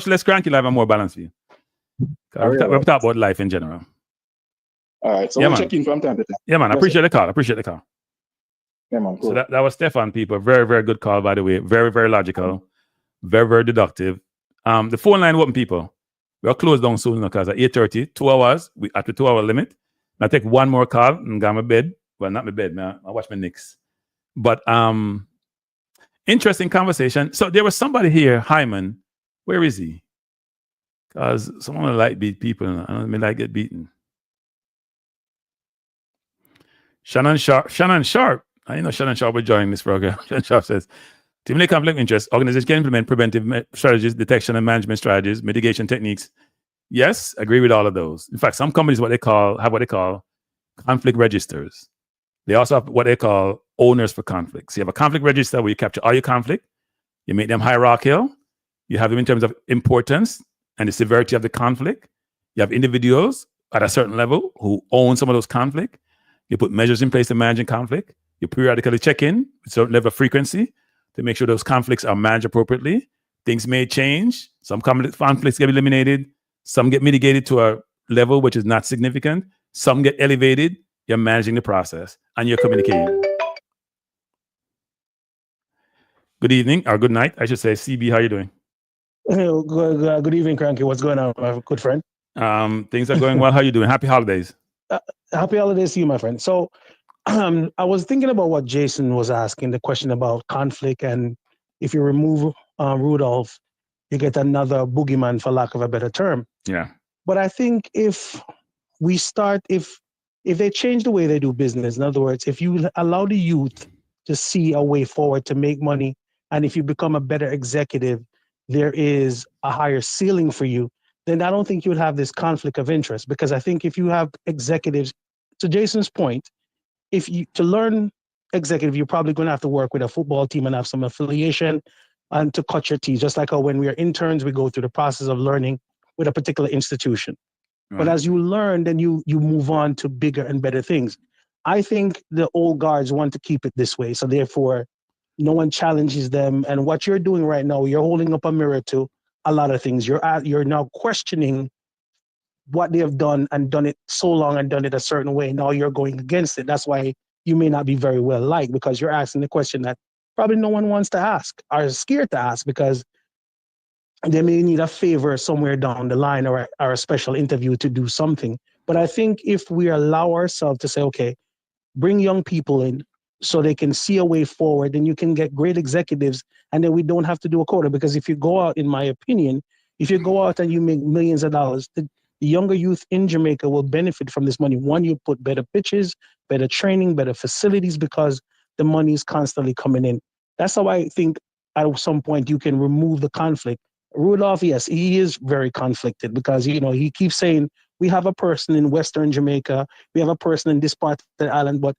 less Cranky Live and more Balance View. We're talking about life in general. All right, so we'll check in from time to time. Yeah, man. I appreciate the call. Yeah, man. Cool. So that was Stefan, people. Very, very good call, by the way. Very, very logical. Very, very deductive. The phone line open, people. We'll close down soon because at 8:30, 2 hours. We at the 2 hour limit. I take one more call and go to my bed. Well, not my bed, man. I watch my Knicks. But interesting conversation. So there was somebody here, Hyman. Where is he? Because someone like beat people. I don't mean like get beaten. Shannon Sharp. I didn't know Shannon Sharp would join this program. Shannon Sharp says, to eliminate conflict of interest, organizations can implement preventive strategies, detection and management strategies, mitigation techniques. Yes, agree with all of those. In fact, some companies have what they call conflict registers. They also have what they call owners for conflicts. You have a conflict register where you capture all your conflict. You make them hierarchical. You have them in terms of importance and the severity of the conflict. You have individuals at a certain level who own some of those conflict. You put measures in place to manage conflict. You periodically check in with certain level of frequency to make sure those conflicts are managed appropriately. Things may change. Some conflicts get eliminated. Some get mitigated to a level which is not significant. Some get elevated. You're managing the process and you're communicating. Good evening or good night, I should say. CB, how you doing? Good evening, Cranky. What's going on, my good friend? Things are going well. How you doing? Happy holidays. Happy holidays to you, my friend. So I was thinking about what Jason was asking, the question about conflict, and if you remove Rudolph, you get another boogeyman, for lack of a better term. Yeah. But I think if we start, if they change the way they do business, in other words, if you allow the youth to see a way forward to make money, and if you become a better executive, there is a higher ceiling for you, then I don't think you would have this conflict of interest. Because I think if you have executives, to Jason's point, to learn executive, you're probably going to have to work with a football team and have some affiliation and to cut your teeth. Just like how when we are interns, we go through the process of learning with a particular institution. Right. But as you learn, then you move on to bigger and better things. I think the old guards want to keep it this way. So therefore, no one challenges them. And what you're doing right now, you're holding up a mirror to a lot of things. You're now questioning what they have done and done it so long and done it a certain way. Now you're going against it. That's why you may not be very well liked, because you're asking the question that probably no one wants to ask or is scared to ask, because they may need a favor somewhere down the line or a special interview to do something. But I think if we allow ourselves to say, okay, bring young people in so they can see a way forward, then you can get great executives, and then we don't have to do a quota. Because if you go out, in my opinion, if you go out and you make millions of dollars, the younger youth in Jamaica will benefit from this money. One, you put better pitches, better training, better facilities, because the money is constantly coming in. That's how I think at some point you can remove the conflict. Rudolph, yes, he is very conflicted, because, he keeps saying, we have a person in Western Jamaica, we have a person in this part of the island, but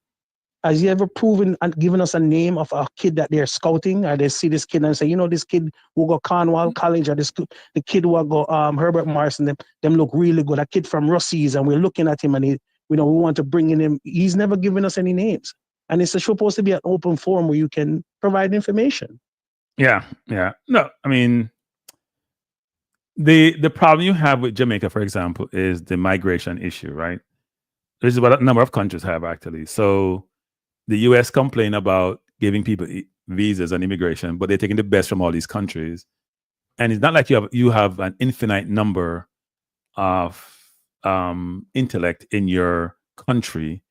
has he ever proven and given us a name of a kid that they're scouting, or they see this kid and say, this kid who go Cornwall College, or the kid who go Herbert Morrison, them look really good, a kid from Russies, and we're looking at him and we want to bring in him. He's never given us any names. And it's supposed to be an open forum where you can provide information. Yeah. No, I mean, the problem you have with Jamaica, for example, is the migration issue, right? This is what a number of countries have, actually. So the US complain about giving people visas and immigration, but they're taking the best from all these countries. And it's not like you have an infinite number of intellect in your country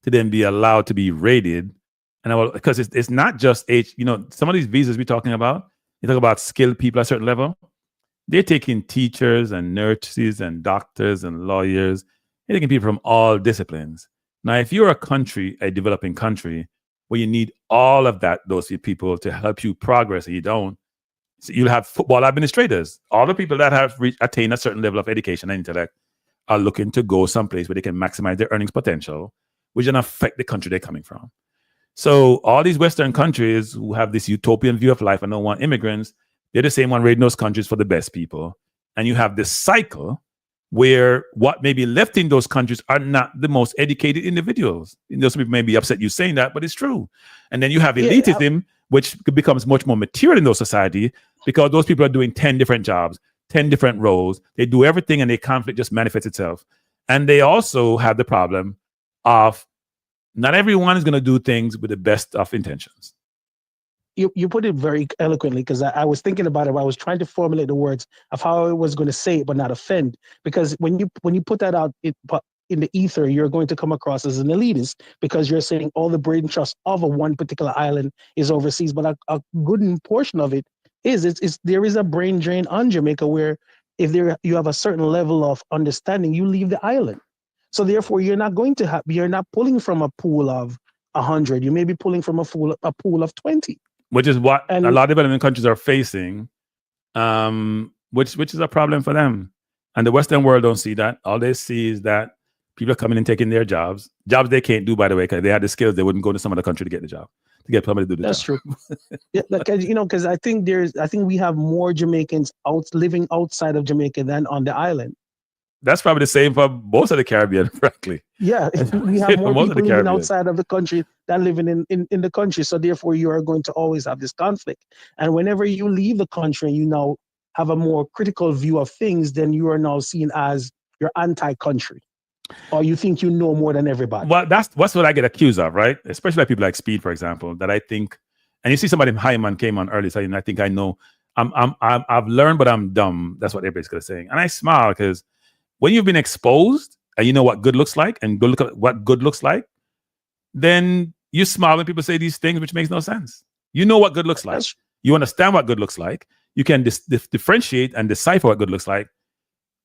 to then be allowed to be rated. And because it's not just age, some of these visas we're talking about, you talk about skilled people at a certain level. They're taking teachers and nurses and doctors and lawyers. They're taking people from all disciplines. Now, if you're a developing country where you need all of those people to help you progress, and you don't, so you'll have football administrators. All the people that have attained a certain level of education and intellect are looking to go someplace where they can maximize their earnings potential, which then affect the country they're coming from. So all these Western countries who have this utopian view of life and don't want immigrants, they're the same one raiding those countries for the best people. And you have this cycle where what may be left in those countries are not the most educated individuals. Those people may be upset you saying that, but it's true. And then you have elitism, which becomes much more material in those society, because those people are doing 10 different jobs, 10 different roles. They do everything, and the conflict just manifests itself. And they also have the problem of not everyone is going to do things with the best of intentions. You put it very eloquently, because I was thinking about it. I was trying to formulate the words of how I was going to say it, but not offend. Because when you put that out in the ether, you're going to come across as an elitist, because you're saying all the brain trust of one particular island is overseas. But a good portion of it is there is a brain drain on Jamaica, where if you have a certain level of understanding, you leave the island. So therefore, you're not pulling from a pool of 100. You may be pulling from a pool of 20. Which is what a lot of developing countries are facing, which is a problem for them. And the Western world don't see that. All they see is that people are coming and taking their jobs they can't do, by the way, because they had the skills. They wouldn't go to some other country to get the job, to get somebody to do the That's job. That's true. Yeah, because I think we have more Jamaicans living outside of Jamaica than on the island. That's probably the same for most of the Caribbean, frankly. Yeah, we have more Most of people the living Caribbean. outside of the country than living in the country. So therefore, you are going to always have this conflict. And whenever you leave the country, you now have a more critical view of things, then you are now seen as you're anti-country, or you think you know more than everybody. Well, that's what I get accused of, right? Especially by people like Speid, for example, that I think, and you see somebody Hyman came on early saying, I think I know, I've learned, but I'm dumb. That's what everybody's gonna saying. And I smile because when you've been exposed and you know what good looks like and go look at what good looks like, then you smile when people say these things, which makes no sense. You know what good looks like. You understand what good looks like. You can differentiate and decipher what good looks like.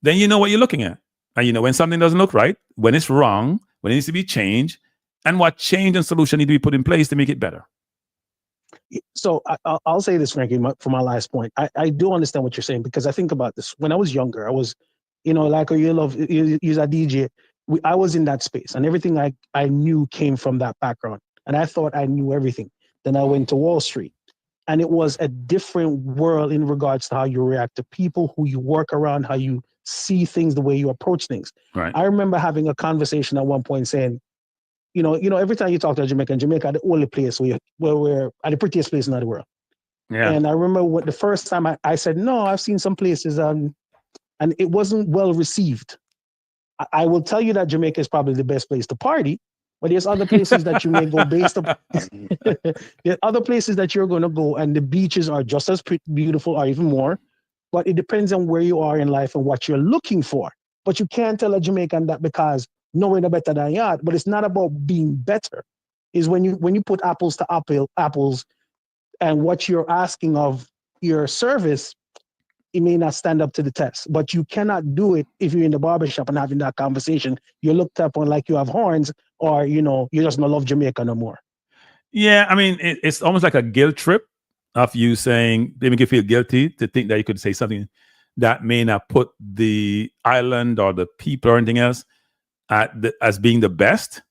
Then you know what you're looking at. And you know when something doesn't look right, when it's wrong, when it needs to be changed, and what change and solution need to be put in place to make it better. So I'll say this, Frankie, for my last point. I do understand what you're saying, because I think about this. When I was younger, I was, like you love, you're a DJ. I was in that space, and everything I knew came from that background. And I thought I knew everything. Then I went to Wall Street, and it was a different world in regards to how you react to people, who you work around, how you see things, the way you approach things. Right. I remember having a conversation at one point saying, every time you talk to a Jamaican, Jamaica, the only place where we're at the prettiest place in the world. Yeah. And I remember the first time I said, no, I've seen some places, and it wasn't well received. I will tell you that Jamaica is probably the best place to party, but there's other places that you may go based on. There are other places that you're going to go, and the beaches are just as beautiful or even more. But it depends on where you are in life and what you're looking for. But you can't tell a Jamaican that because nowhere no better than you. But it's not about being better. Is when you put apples to apples, and what you're asking of your service, it may not stand up to the test. But you cannot do it if you're in the barbershop and having that conversation. You're looked upon like you have horns, or you just don't love Jamaica no more. Yeah, I mean, it's almost like a guilt trip of you saying, they make you feel guilty to think that you could say something that may not put the island or the people or anything else as being the best,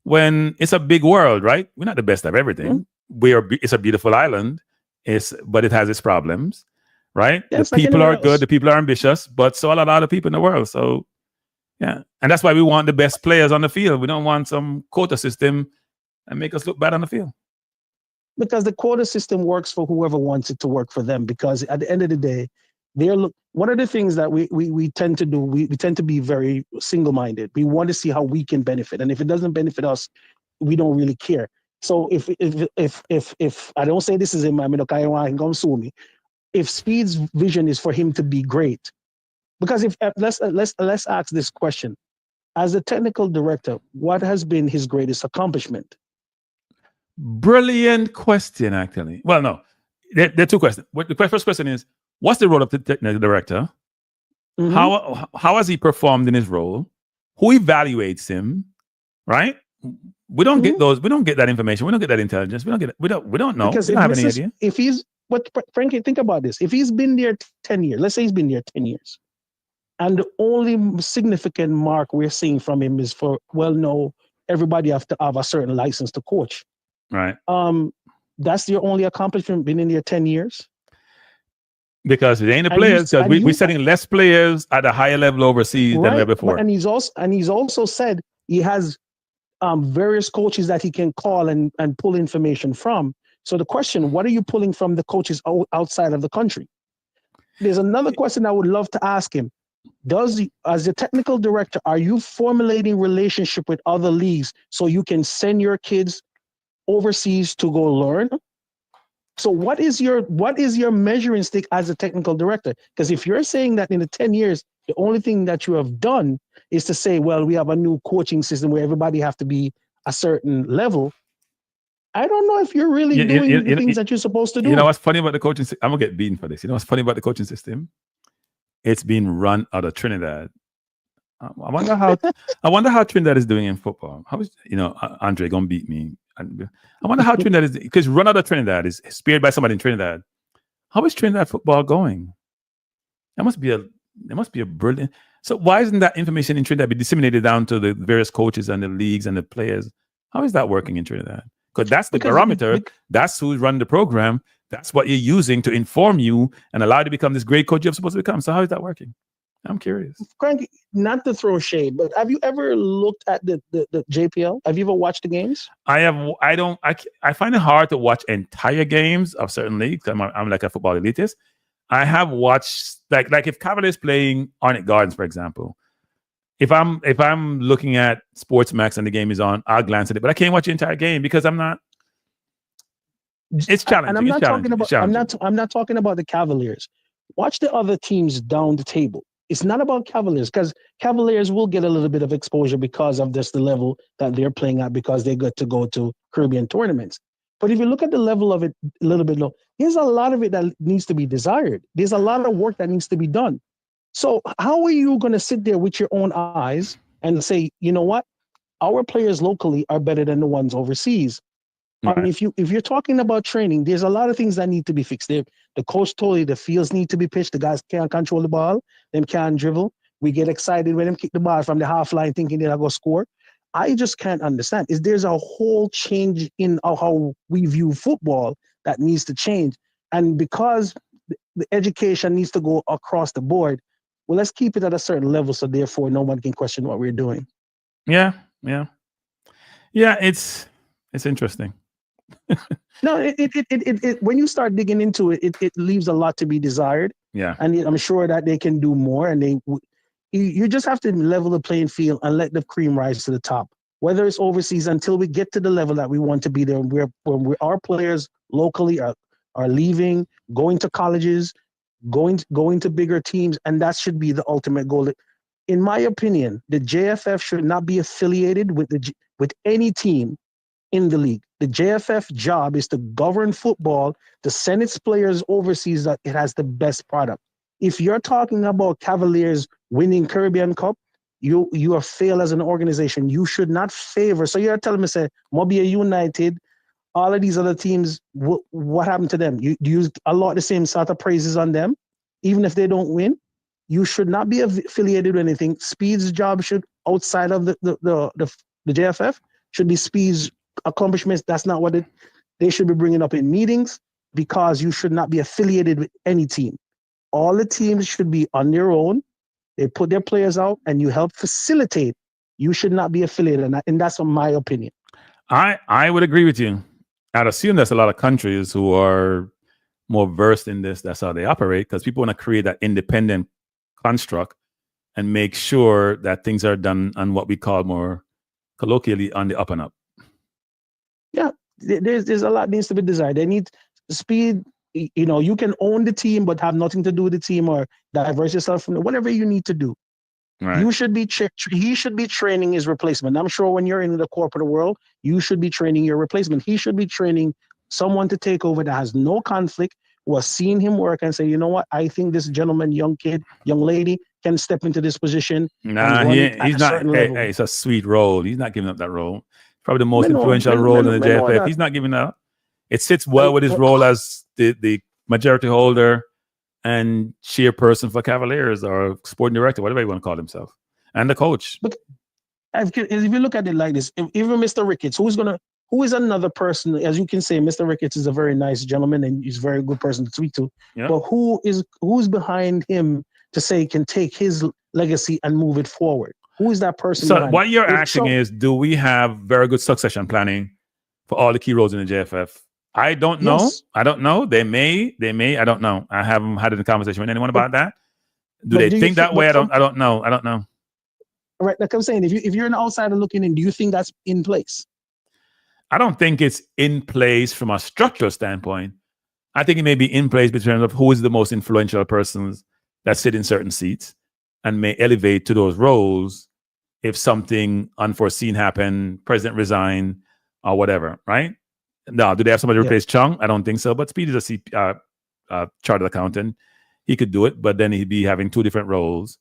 when it's a big world, right? We're not the best of everything. Mm-hmm. It's a beautiful island, but it has its problems, right? Yeah, the people are good, the people are ambitious, but so are a lot of people in the world. So yeah, and that's why we want the best players on the field. We don't want some quota system and make us look bad on the field. Because the quota system works for whoever wants it to work for them. Because at the end of the day, one of the things that we tend to do, we tend to be very single-minded. We want to see how we can benefit, and if it doesn't benefit us, we don't really care. So if I don't say this is in my okay, I can come sue me. If Speid's vision is for him to be great, because let's ask this question: as a technical director, what has been his greatest accomplishment? Brilliant question, actually. Well, no, there are two questions. The first question is, what's the role of the technical director? Mm-hmm. How has he performed in his role? Who evaluates him? Right? We don't get those. We don't get that information. We don't get that intelligence. We don't know. Because we don't have any idea. Frankie, think about this. If he's been there 10 years, let's say he's been there 10 years, and the only significant mark we're seeing from him is everybody have to have a certain license to coach. Right. That's your only accomplishment, been in there 10 years? Because it ain't the players, because we're setting less players at a higher level overseas than ever before. And he's also said he has various coaches that he can call and pull information from. So the question, what are you pulling from the coaches outside of the country? There's another question I would love to ask him. As a technical director, are you formulating relationship with other leagues so you can send your kids overseas to go learn? So what is your measuring stick as a technical director? Because if you're saying that in the 10 years, the only thing that you have done is to say, well, we have a new coaching system where everybody have to be a certain level, I don't know if you're really doing the things that you're supposed to do. You know what's funny about the coaching system? I'm going to get beaten for this. You know what's funny about the coaching system? It's being run out of Trinidad. I wonder how Trinidad is doing in football. How is Andre gonna beat me? I wonder how Trinidad is, because run out of Trinidad is speared by somebody in Trinidad. How is Trinidad football going? There must be a brilliant. So why isn't that information in Trinidad be disseminated down to the various coaches and the leagues and the players? How is that working in Trinidad? Because that's the barometer. That's who's running the program. That's what you're using to inform you and allow you to become this great coach you're supposed to become. So how is that working? I'm curious. Cranky, not to throw shade, but have you ever looked at the JPL? Have you ever watched the games? I find it hard to watch entire games of certain leagues. I'm like a football elitist. I have watched like if Cavaliers playing Arnett Gardens, for example. If I'm looking at Sportsmax and the game is on, I'll glance at it, but I can't watch the entire game because I'm not. It's challenging. And I'm not talking about. Challenging. I'm not talking about the Cavaliers. Watch the other teams down the table. It's not about Cavaliers because Cavaliers will get a little bit of exposure because of this the level that they're playing at because they got to go to Caribbean tournaments. But if you look at the level of it a little bit low, there's a lot of it that needs to be desired. There's a lot of work that needs to be done. So how are you going to sit there with your own eyes and say, you know what, our players locally are better than the ones overseas? Right. And if you're talking about training, there's a lot of things that need to be fixed. There, the coach told you the fields need to be pitched. The guys can't control the ball. Them can't dribble. We get excited when them kick the ball from the half line thinking they'll go score. I just can't understand. There's a whole change in how we view football that needs to change. And because the education needs to go across the board, well, let's keep it at a certain level so therefore no one can question what we're doing. Yeah. It's interesting. No, it when you start digging into it, it leaves a lot to be desired. Yeah. And I'm sure that they can do more. And you just have to level the playing field and let the cream rise to the top. Whether it's overseas, until we get to the level that we want to be there, where our players locally are leaving, going to colleges, going to bigger teams, and that should be the ultimate goal. In my opinion, the JFF should not be affiliated with any team in the league. The JFF job is to govern football, to send its players overseas that it has the best product. If you're talking about Cavaliers winning Caribbean Cup, you are failed as an organization. You should not favor. So you're telling me, say, Mobile United, all of these other teams, what happened to them? You use a lot of the same sort of praises on them, even if they don't win. You should not be affiliated with anything. Speed's job should, outside of the JFF, should be Speed's accomplishments. That's not what they should be bringing up in meetings, because you should not be affiliated with any team. All the teams should be on their own. They put their players out and you help facilitate. You should not be affiliated. And that's my opinion. I would agree with you. I'd assume there's a lot of countries who are more versed in this. That's how they operate, because people want to create that independent construct and make sure that things are done on what we call more colloquially on the up and up. Yeah, there's a lot needs to be desired. They need Speed. You know, you can own the team but have nothing to do with the team, or diverse yourself from whatever you need to do. Right. You should be he should be training his replacement. I'm sure when you're in the corporate world, you should be training your replacement. He should be training someone to take over that has no conflict, who has seen him work and say, you know what, I think this gentleman, young kid, young lady can step into this position. Nah, he's not. Hey, it's a sweet role. He's not giving up that role. Probably the most influential role in the JFF. He's not giving up. It sits well with his role as the majority holder and chairperson for Cavaliers, or sporting director, whatever you want to call himself, and the coach. But if you look at it like this, even Mr. Ricketts, who is another person, as you can say, Mr. Ricketts is a very nice gentleman and he's a very good person to speak to. Yeah. But who's behind him to say can take his legacy and move it forward? Who is that person? So what you're asking is, do we have very good succession planning for all the key roles in the JFF? I don't know. Yes. I don't know. They may. I don't know. I haven't had a conversation with anyone about that. Do they think that way? I don't know. Right. Like I'm saying, if you're an outsider looking in, do you think that's in place? I don't think it's in place from a structural standpoint. I think it may be in place in terms of who is the most influential persons that sit in certain seats and may elevate to those roles if something unforeseen happened, president resigned, or whatever, right? Now, do they have somebody to replace Chung? I don't think so. But Speed is a chartered accountant. He could do it, but then he'd be having two different roles.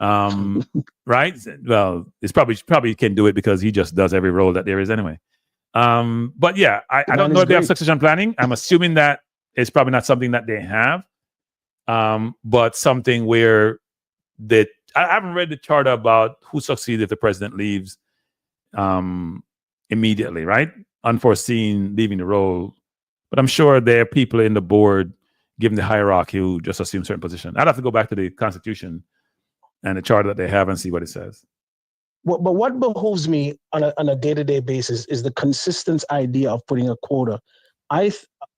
Right? Well, it's probably can do it because he just does every role that there is anyway. But yeah, I don't know if they have succession planning. I'm assuming that it's probably not something that they have, but something where I haven't read the charter about who succeeds if the president leaves immediately, right? Unforeseen leaving the role. But I'm sure there are people in the board, given the hierarchy, who just assume certain position. I'd have to go back to the Constitution and the charter that they have and see what it says. But what behooves me on a day-to-day basis is the consistent idea of putting a quota.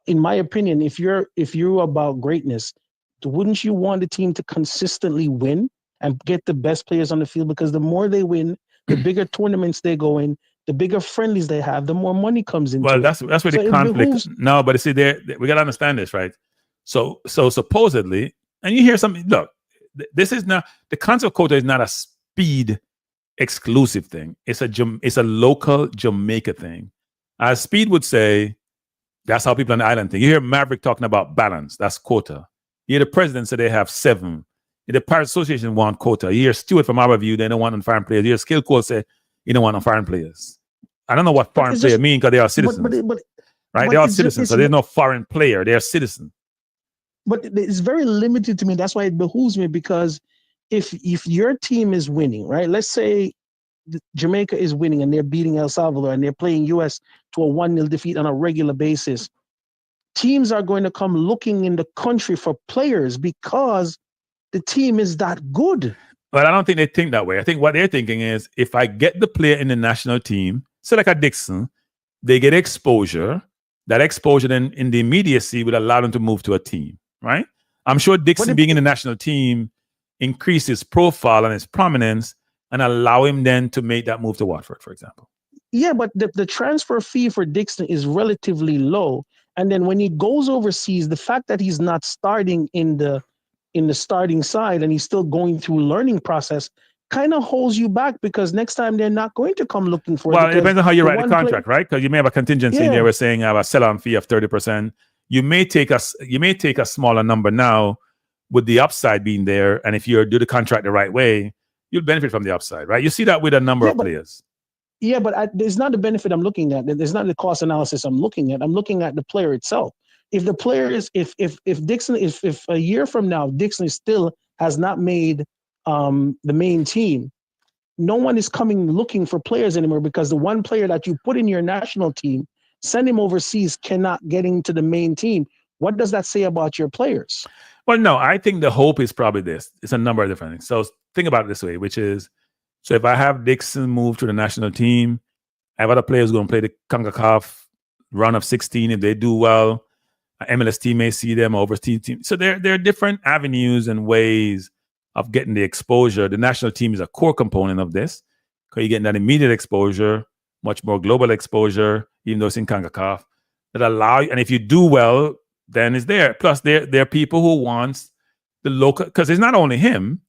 In my opinion, if you're about greatness, wouldn't you want the team to consistently win and get the best players on the field? Because the more they win, the bigger tournaments they go in, the bigger friendlies they have, the more money comes into it. Well, that's where the conflict. No, but you see, we gotta understand this, right? So supposedly, and you hear something. Look, this is not the concept of quota is not a Speid exclusive thing. It's a local Jamaica thing. As Speid would say, that's how people on the island think. You hear Maverick talking about balance. That's quota. You hear the president say they have 7. The Pirates Association want quota. You hear Stewart from our view, they don't want foreign players. You hear Skill Coach say, you don't want foreign players. I don't know what foreign player mean because they are citizens. Right? They are citizens, so there's no foreign player. They are citizens. But it's very limited to me. That's why it behooves me, because if your team is winning, right? Let's say Jamaica is winning and they're beating El Salvador and they're playing US to a 1-0 defeat on a regular basis. Teams are going to come looking in the country for players because the team is that good. But I don't think they think that way. I think what they're thinking is, if I get the player in the national team, so like a Dixon, they get exposure. That exposure then in the immediacy would allow them to move to a team, right? I'm sure Dixon being in the national team increased his profile and his prominence and allow him then to make that move to Watford, for example. Yeah, but the transfer fee for Dixon is relatively low. And then when he goes overseas, the fact that he's not starting in the starting side and he's still going through learning process kind of holds you back, because next time they're not going to come looking for it. Well, it depends on how you write the contract, right? Because you may have a contingency in there. We're saying I have a sell-on fee of 30%. You may take a smaller number now with the upside being there. And if you do the contract the right way, you'll benefit from the upside, right? You see that with a number of players. Yeah, but there's not the benefit I'm looking at. There's not the cost analysis I'm looking at. I'm looking at the player itself. If the player is, if Dixon, if a year from now Dixon still has not made the main team, no one is coming looking for players anymore, because the one player that you put in your national team, send him overseas, cannot get into the main team. What does that say about your players? Well, no, I think the hope is probably this. It's a number of different things. So think about it this way, which is, so if I have Dixon move to the national team, I have other players going to play the CONCACAF run of 16. If they do well, MLS team may see them, overseas team. So there are different avenues and ways of getting the exposure. The national team is a core component of this, because you're getting that immediate exposure, much more global exposure, even though it's in CONCACAF, that allow you. And if you do well, then it's there. Plus, there are people who want the local, because it's not only him.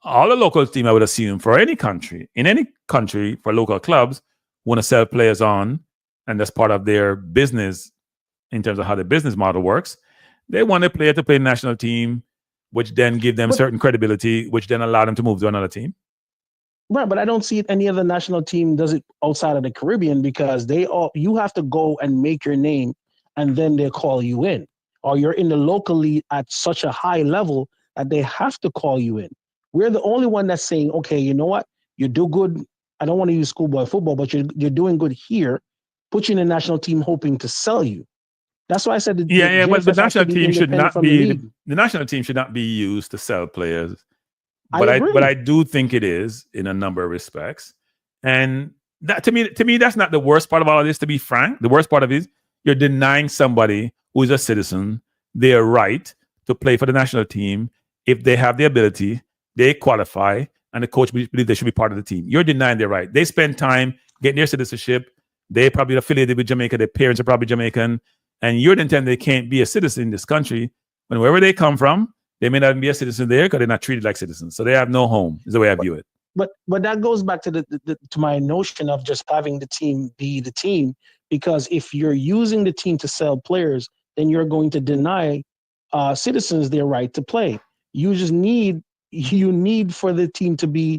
All the local team, I would assume, for any country, in any country, for local clubs, want to sell players on, and that's part of their business in terms of how the business model works. They want a player to play national team, which then give them certain credibility, which then allow them to move to another team. Right, but I don't see any other national team does it outside of the Caribbean, because you have to go and make your name, and then they call you in, or you're in the local league at such a high level that they have to call you in. We're the only one that's saying, okay, you know what? You do good. I don't want to use schoolboy football, but you're doing good here. Put you in the national team, hoping to sell you. That's why I said but the national team should not be the national team should not be used to sell players. But I do think it is in a number of respects. And that to me, that's not the worst part of all of this, to be frank. The worst part of it is you're denying somebody who is a citizen their right to play for the national team if they have the ability. They qualify, and the coach believes they should be part of the team. You're denying their right. They spend time getting their citizenship. They're probably affiliated with Jamaica. Their parents are probably Jamaican. And you're intending they can't be a citizen in this country. When wherever they come from, they may not be a citizen there because they're not treated like citizens. So they have no home, is the way I view it. But that goes back to to my notion of just having the team be the team. Because if you're using the team to sell players, then you're going to deny citizens their right to play. You need for the team to be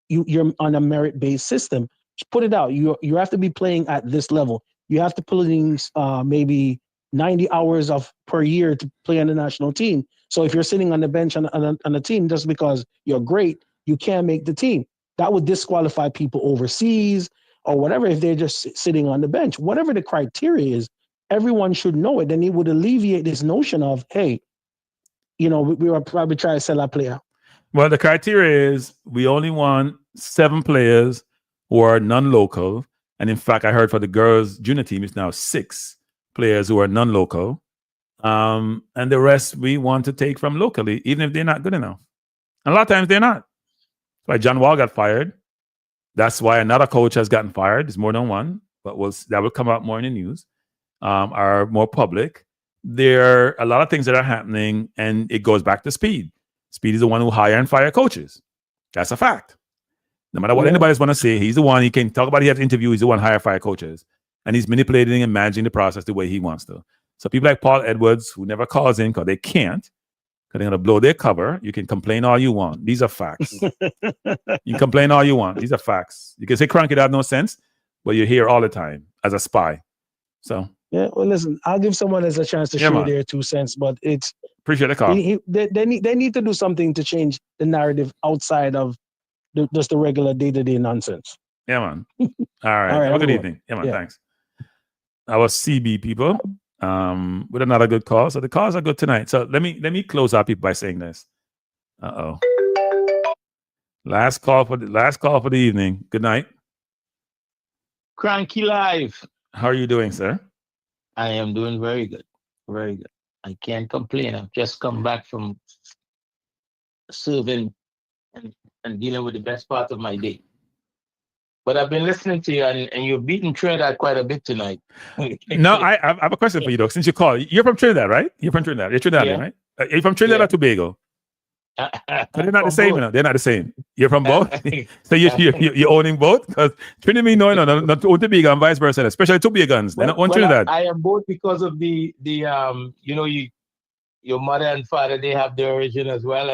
you're on a merit-based system. Just put it out. You have to be playing at this level. You have to put in maybe 90 hours per year to play on the national team. So if you're sitting on the bench on a team just because you're great, you can't make the team. That would disqualify people overseas or whatever if they're just sitting on the bench. Whatever the criteria is, everyone should know it. Then it would alleviate this notion of, hey, we were probably trying to sell a player. Well, the criteria is we only want 7 players who are non-local. And in fact, I heard for the girls' junior team, it's now 6 players who are non-local. And the rest we want to take from locally, even if they're not good enough. And a lot of times they're not. That's why John Wall got fired. That's why another coach has gotten fired. There's more than one, but that will come out more in the news, are more public. There are a lot of things that are happening, and it goes back to Speid. Speid is the one who hire and fire coaches. That's a fact. No matter what anybody's want to say, he's the one. He can talk about he has interview. He's the one hire fire coaches, and he's manipulating and managing the process the way he wants to. So people like Paul Edwards, who never calls in because they can't, because they're going to blow their cover. You can complain all you want. These are facts. You can complain all you want. These are facts. You can say Cranky have no sense, but you're here all the time as a spy. So yeah, well, listen, I'll give someone else a chance to share their 2 cents, but it's appreciate the call. They need to do something to change the narrative outside of just the regular day-to-day nonsense. Yeah, man. All right. Have a good evening. Yeah, man. Thanks. Our CB people. With another good call. So the calls are good tonight. So let me close out people by saying this. Last call for the evening. Good night. Cranky Live. How are you doing, sir? I am doing very good. Very good. I can't complain. I've just come back from serving and dealing with the best part of my day. But I've been listening to you, and you're beating Trinidad quite a bit tonight. No, I have a question for you, though. Since you called, you're from Trinidad, right? You're from Trinidad. You're Trinidadian, right? Are you from Trinidad or Tobago? They're not the same, you know. They're not the same. You're from both, so you're owning both. Because Trinidad, no, not Tobago and vice versa. Especially Tobagans, they're not on Trinidad. I am both because of the your mother and father, they have their origin as well.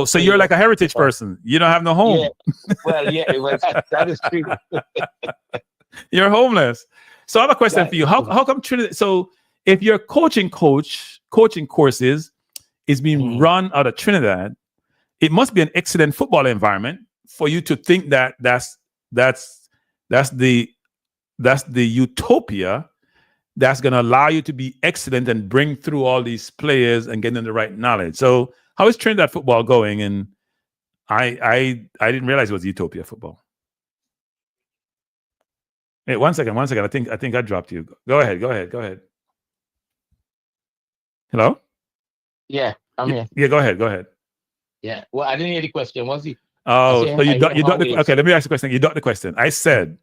So you're like a heritage person. You don't have no home. Yeah. Well, that is true. You're homeless. So I have a question for you. How come Trinidad? So if your coaching courses is being run out of Trinidad, it must be an excellent football environment for you to think that that's the utopia that's going to allow you to be excellent and bring through all these players and get them the right knowledge. So how is Trinidad football going? And I didn't realize it was utopia football. Hey, one second. I think I dropped you. Go ahead. Hello? Yeah, I'm here. Yeah, go ahead. Yeah. Well, I didn't hear the question. Was he? Oh, so you got the okay, let me ask you a question. You got the question. I said,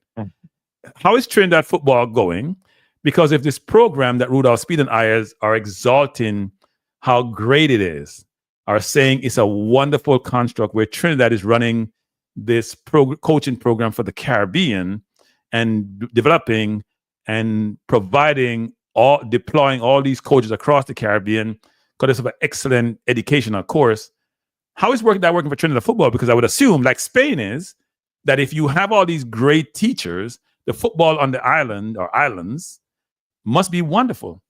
how is Trinidad football going? Because if this program that Rudolph Speid and I are exalting how great it is, are saying it's a wonderful construct where Trinidad is running this coaching program for the Caribbean and developing and deploying all these coaches across the Caribbean because it's an excellent educational course. How is that working for Trinidad football? Because I would assume, like Spain is, that if you have all these great teachers, the football on the island or islands must be wonderful.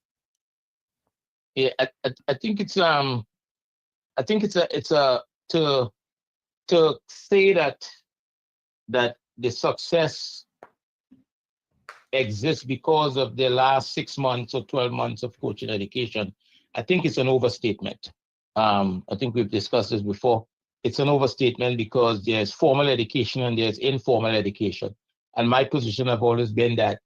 Yeah, I think it's to say that the success exists because of the last 6 months or 12 months of coaching education. I think it's an overstatement. I think we've discussed this before. It's an overstatement because there's formal education and there's informal education. And my position have always been that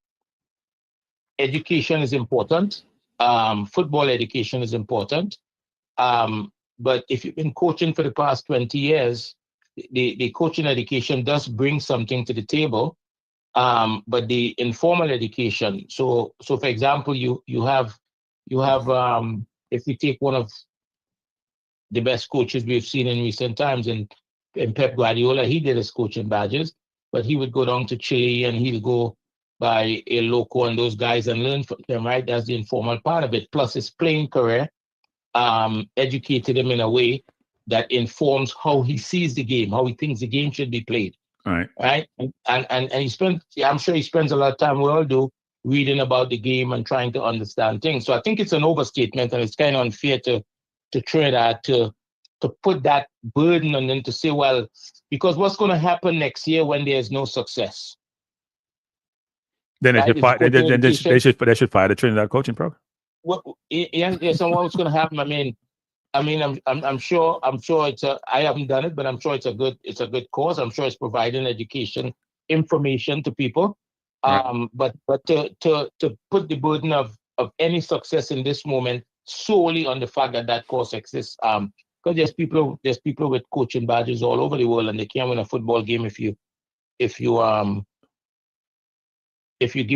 education is important. Football education is important. But if you've been coaching for the past 20 years, the coaching education does bring something to the table. But the informal education, so for example, you have if you take one of the best coaches we've seen in recent times, in Pep Guardiola, he did his coaching badges, but he would go down to Chile and he'll go by a loco and those guys and learn from them, right? That's the informal part of it. Plus his playing career educated him in a way that informs how he sees the game, how he thinks the game should be played. Right. And he spends, I'm sure he spends a lot of time, we all do, reading about the game and trying to understand things. So I think it's an overstatement and it's kind of unfair to Trinidad to put that burden on them to say, well, because what's going to happen next year when there's no success? Then they should fire the Trinidad coaching program. Yes, and what's going to happen? I mean, I mean, I'm sure it's a. I haven't done it, but I'm sure it's a good cause. I'm sure it's providing education, information to people. Right. But to put the burden of any success in this moment solely on the fact that course exists. Because there's people with coaching badges all over the world, and they can't win a football game if you give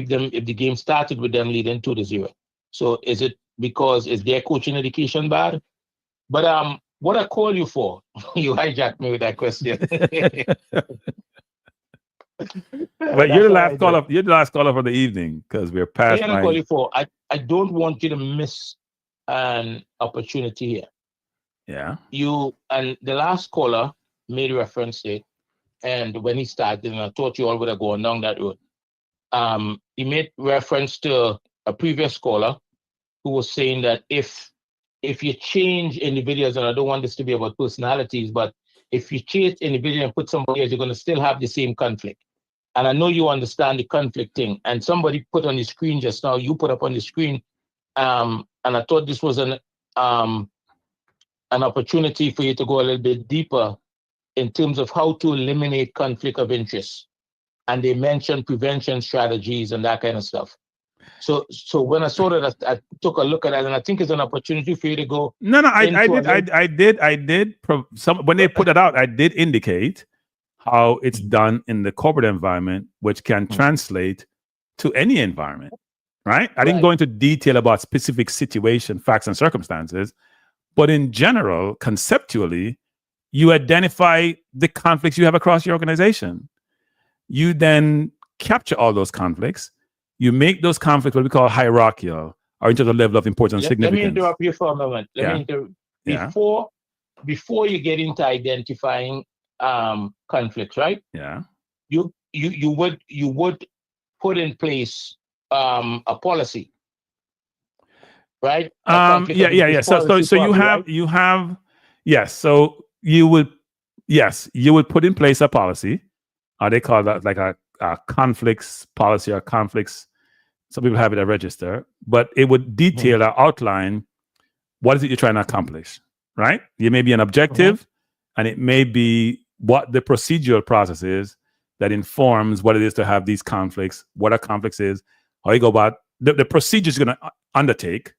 them, if the game started with them leading 2-0. So is it because is their coaching education bad? But what I call you for, you hijacked me with that question. But you're the last caller. You're the last caller for the evening because we're past I call you for. I don't want you to miss an opportunity here. Yeah. You and the last caller made reference to it, and when he started, and I thought you all would have gone down that road. He made reference to a previous caller who was saying that if you change individuals, and I don't want this to be about personalities, but if you change individual and put somebody else, you're going to still have the same conflict. And I know you understand the conflict thing. And somebody put on the screen just now, you put up on the screen, and I thought this was an opportunity for you to go a little bit deeper in terms of how to eliminate conflict of interest. And they mentioned prevention strategies and that kind of stuff. So when I saw that, I took a look at that, and I think it's an opportunity for you to go. No, I did. When they put it out, I did indicate how it's done in the corporate environment, which can translate to any environment, right? I didn't go into detail about specific situation, facts, and circumstances, but in general, conceptually, you identify the conflicts you have across your organization. You then capture all those conflicts. You make those conflicts what we call hierarchical, or into the level of importance and significance. Let me interrupt you for a moment. Before you get into identifying conflicts, right? Yeah. You would put in place a policy, right? Yeah. So you would put in place a policy. They call that like a conflicts policy or conflicts. Some people have it at register, but it would detail or outline what is it you're trying to accomplish, right? It may be an objective, and it may be what the procedural process is that informs what it is to have these conflicts, what a conflict is, how you go about the procedures you're going to undertake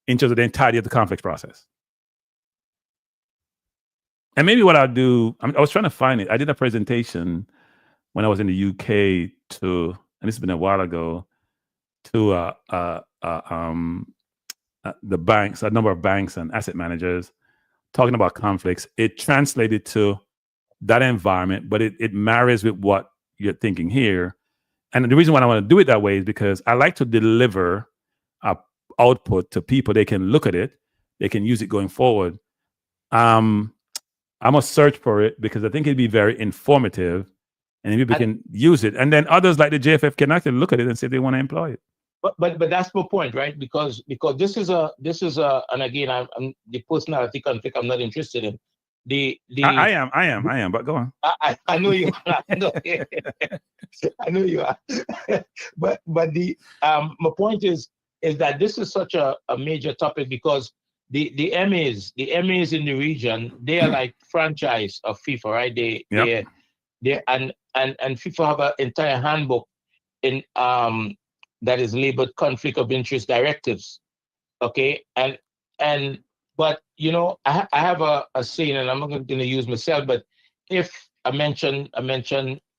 in terms of the entirety of the conflict process. And maybe what I'll do, I was trying to find it. I did a presentation when I was in the UK and this has been a while ago, to the banks, a number of banks and asset managers talking about conflicts. It translated to that environment, but it marries with what you're thinking here. And the reason why I want to do it that way is because I like to deliver a output to people. They can look at it, they can use it going forward. I'm a search for it because I think it'd be very informative, and people can use it. And then others like the JFF can actually look at it and say they want to employ it. But that's my point, right? Because this is a and again, I'm the personality conflict I'm not interested in. I am, but go on. I know you are. I know you are. but my point is that this is such a major topic because the MAs in the region, they are like franchise of FIFA, right? They and FIFA have an entire handbook in that is labeled conflict of interest directives. Okay, but I have a saying, and I'm not going to use myself, but if I mentioned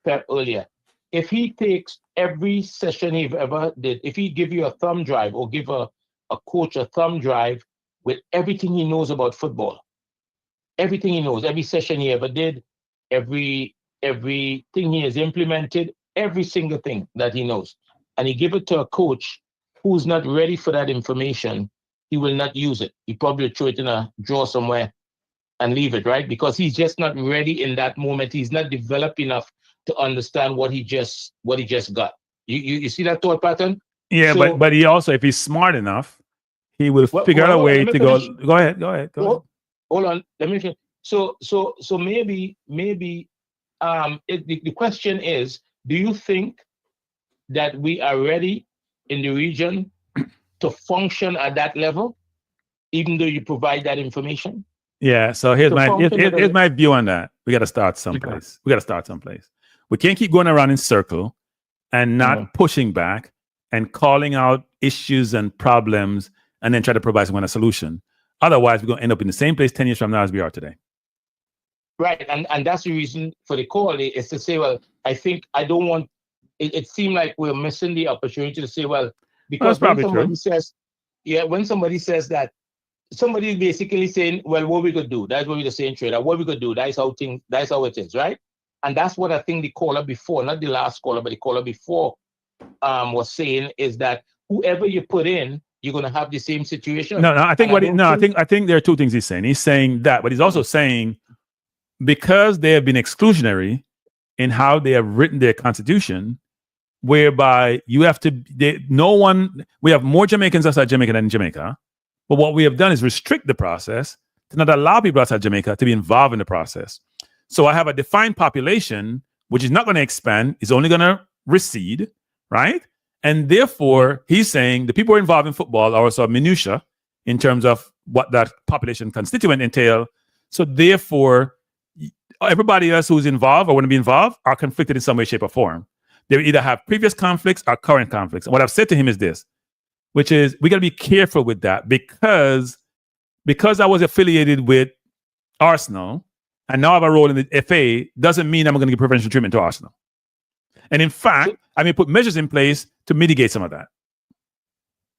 Pep earlier, if he takes every session he ever did, if he give you a thumb drive or give a coach a thumb drive with everything he knows about football, everything he knows, every session he ever did, everything he has implemented, every single thing that he knows, and he give it to a coach who's not ready for that information, he will not use it. He probably throw it in a drawer somewhere and leave it, right? Because he's just not ready in that moment. He's not developed enough to understand what he just got. You see that thought pattern? Yeah, so, but he also, if he's smart enough, he will figure out a way to go. Go ahead. Hold on. Let me finish. So maybe the question is, do you think that we are ready in the region to function at that level? even though you provide that information? Yeah. So here's So my view on that. We got to start someplace. We got to start someplace. We can't keep going around in circle and not pushing back and calling out issues and problems and then try to provide someone a solution. Otherwise, we're going to end up in the same place 10 years from now as we are today. Right. And that's the reason for the call is to say, well, I think I don't want it seemed like we're missing the opportunity to say, well, because when somebody says, when somebody says that, somebody is basically saying, well, what we could do? That's what we're saying, trader. What we could do? That's how it is, right? And that's what I think the caller before, not the last caller, but the caller before was saying is that whoever you put in, you're going to have the same situation. I think there are two things he's saying. He's saying that, but he's also saying because they have been exclusionary in how they have written their constitution, whereby you have to, we have more Jamaicans outside Jamaica than in Jamaica. But what we have done is restrict the process to not allow people outside Jamaica to be involved in the process. So I have a defined population, which is not going to expand, is only going to recede, right? And therefore, he's saying the people who are involved in football are also minutiae in terms of what that population constituent entail. So therefore, everybody else who's involved or want to be involved are conflicted in some way, shape, or form. They either have previous conflicts or current conflicts. And what I've said to him is this, which is we got to be careful with that because I was affiliated with Arsenal and now I have a role in the FA doesn't mean I'm going to give preferential treatment to Arsenal. And in fact, I may put measures in place to mitigate some of that.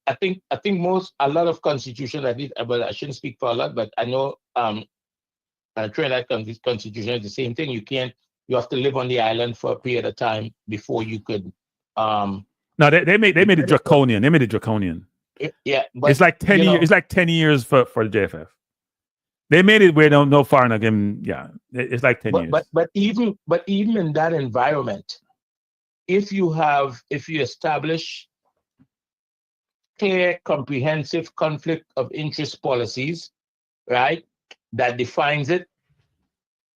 I think a lot of constitutions, but I shouldn't speak for a lot, but I know Trinidad constitution is the same thing. You have to live on the island for a period of time before you could. No, they made it draconian. They made it draconian. Yeah, but it's like 10 years. It's like 10 years for the JFF. They made it where no foreigner can. Yeah, it's like 10 years. But even in that environment, if you establish clear, comprehensive conflict of interest policies, right, that defines it